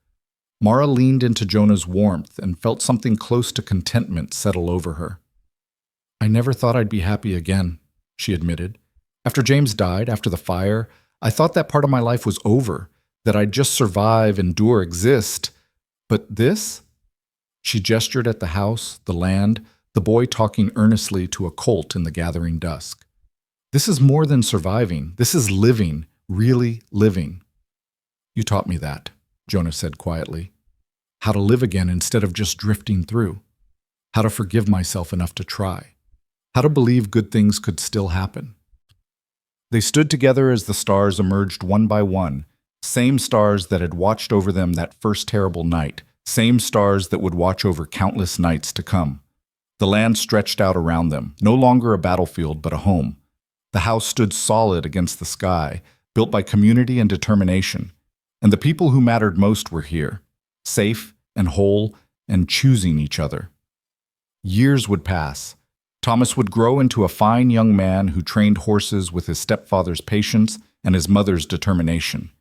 Mara leaned into Jonah's warmth and felt something close to contentment settle over her. I never thought I'd be happy again, she admitted. After James died, after the fire, I thought that part of my life was over, that I'd just survive, endure, exist. But this? She gestured at the house, the land, the boy talking earnestly to a colt in the gathering dusk. This is more than surviving. This is living, really living. You taught me that, Jonah said quietly. How to live again instead of just drifting through. How to forgive myself enough to try. How to believe good things could still happen. They stood together as the stars emerged one by one, same stars that had watched over them that first terrible night, same stars that would watch over countless nights to come. The land stretched out around them, no longer a battlefield but a home. The house stood solid against the sky, built by community and determination. And the people who mattered most were here, safe and whole and choosing each other. Years would pass. Thomas would grow into a fine young man who trained horses with his stepfather's patience and his mother's determination.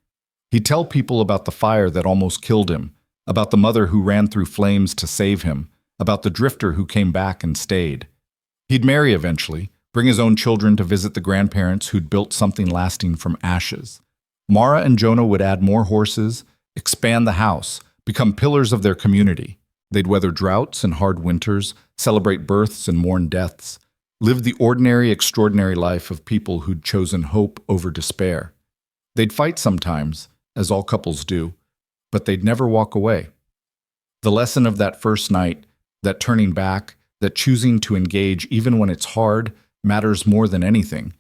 He'd tell people about the fire that almost killed him, about the mother who ran through flames to save him, about the drifter who came back and stayed. He'd marry eventually, bring his own children to visit the grandparents who'd built something lasting from ashes. Mara and Jonah would add more horses, expand the house, become pillars of their community. They'd weather droughts and hard winters, celebrate births and mourn deaths, live the ordinary, extraordinary life of people who'd chosen hope over despair. They'd fight sometimes, as all couples do, but they'd never walk away. The lesson of that first night, that turning back, that choosing to engage even when it's hard, matters more than anything,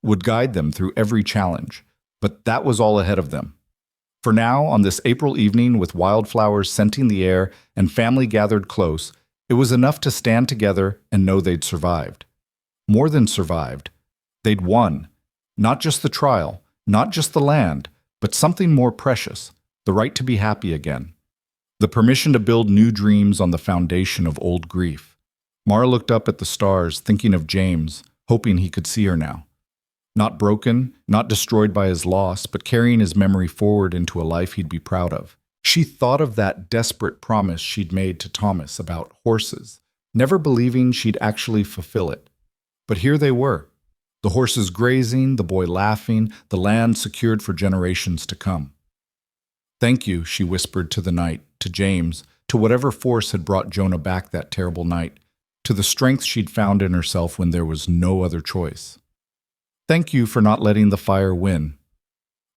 would guide them through every challenge. But that was all ahead of them. For now, on this April evening with wildflowers scenting the air and family gathered close, it was enough to stand together and know they'd survived. More than survived. They'd won. Not just the trial, not just the land, but something more precious, the right to be happy again. The permission to build new dreams on the foundation of old grief. Mara looked up at the stars, thinking of James, hoping he could see her now. Not broken, not destroyed by his loss, but carrying his memory forward into a life he'd be proud of. She thought of that desperate promise she'd made to Thomas about horses, never believing she'd actually fulfill it. But here they were. The horses grazing, the boy laughing, the land secured for generations to come. "Thank you," she whispered to the night, to James, to whatever force had brought Jonah back that terrible night, to the strength she'd found in herself when there was no other choice. "Thank you for not letting the fire win."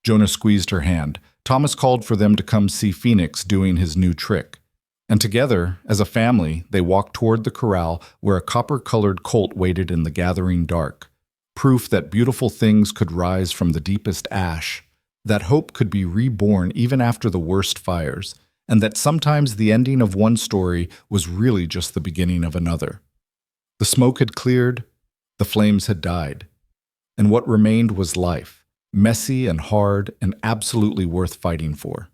Jonah squeezed her hand. Thomas called for them to come see Phoenix doing his new trick. And together, as a family, they walked toward the corral where a copper-colored colt waited in the gathering dark. Proof that beautiful things could rise from the deepest ash, that hope could be reborn even after the worst fires, and that sometimes the ending of one story was really just the beginning of another. The smoke had cleared, the flames had died, and what remained was life, messy and hard and absolutely worth fighting for.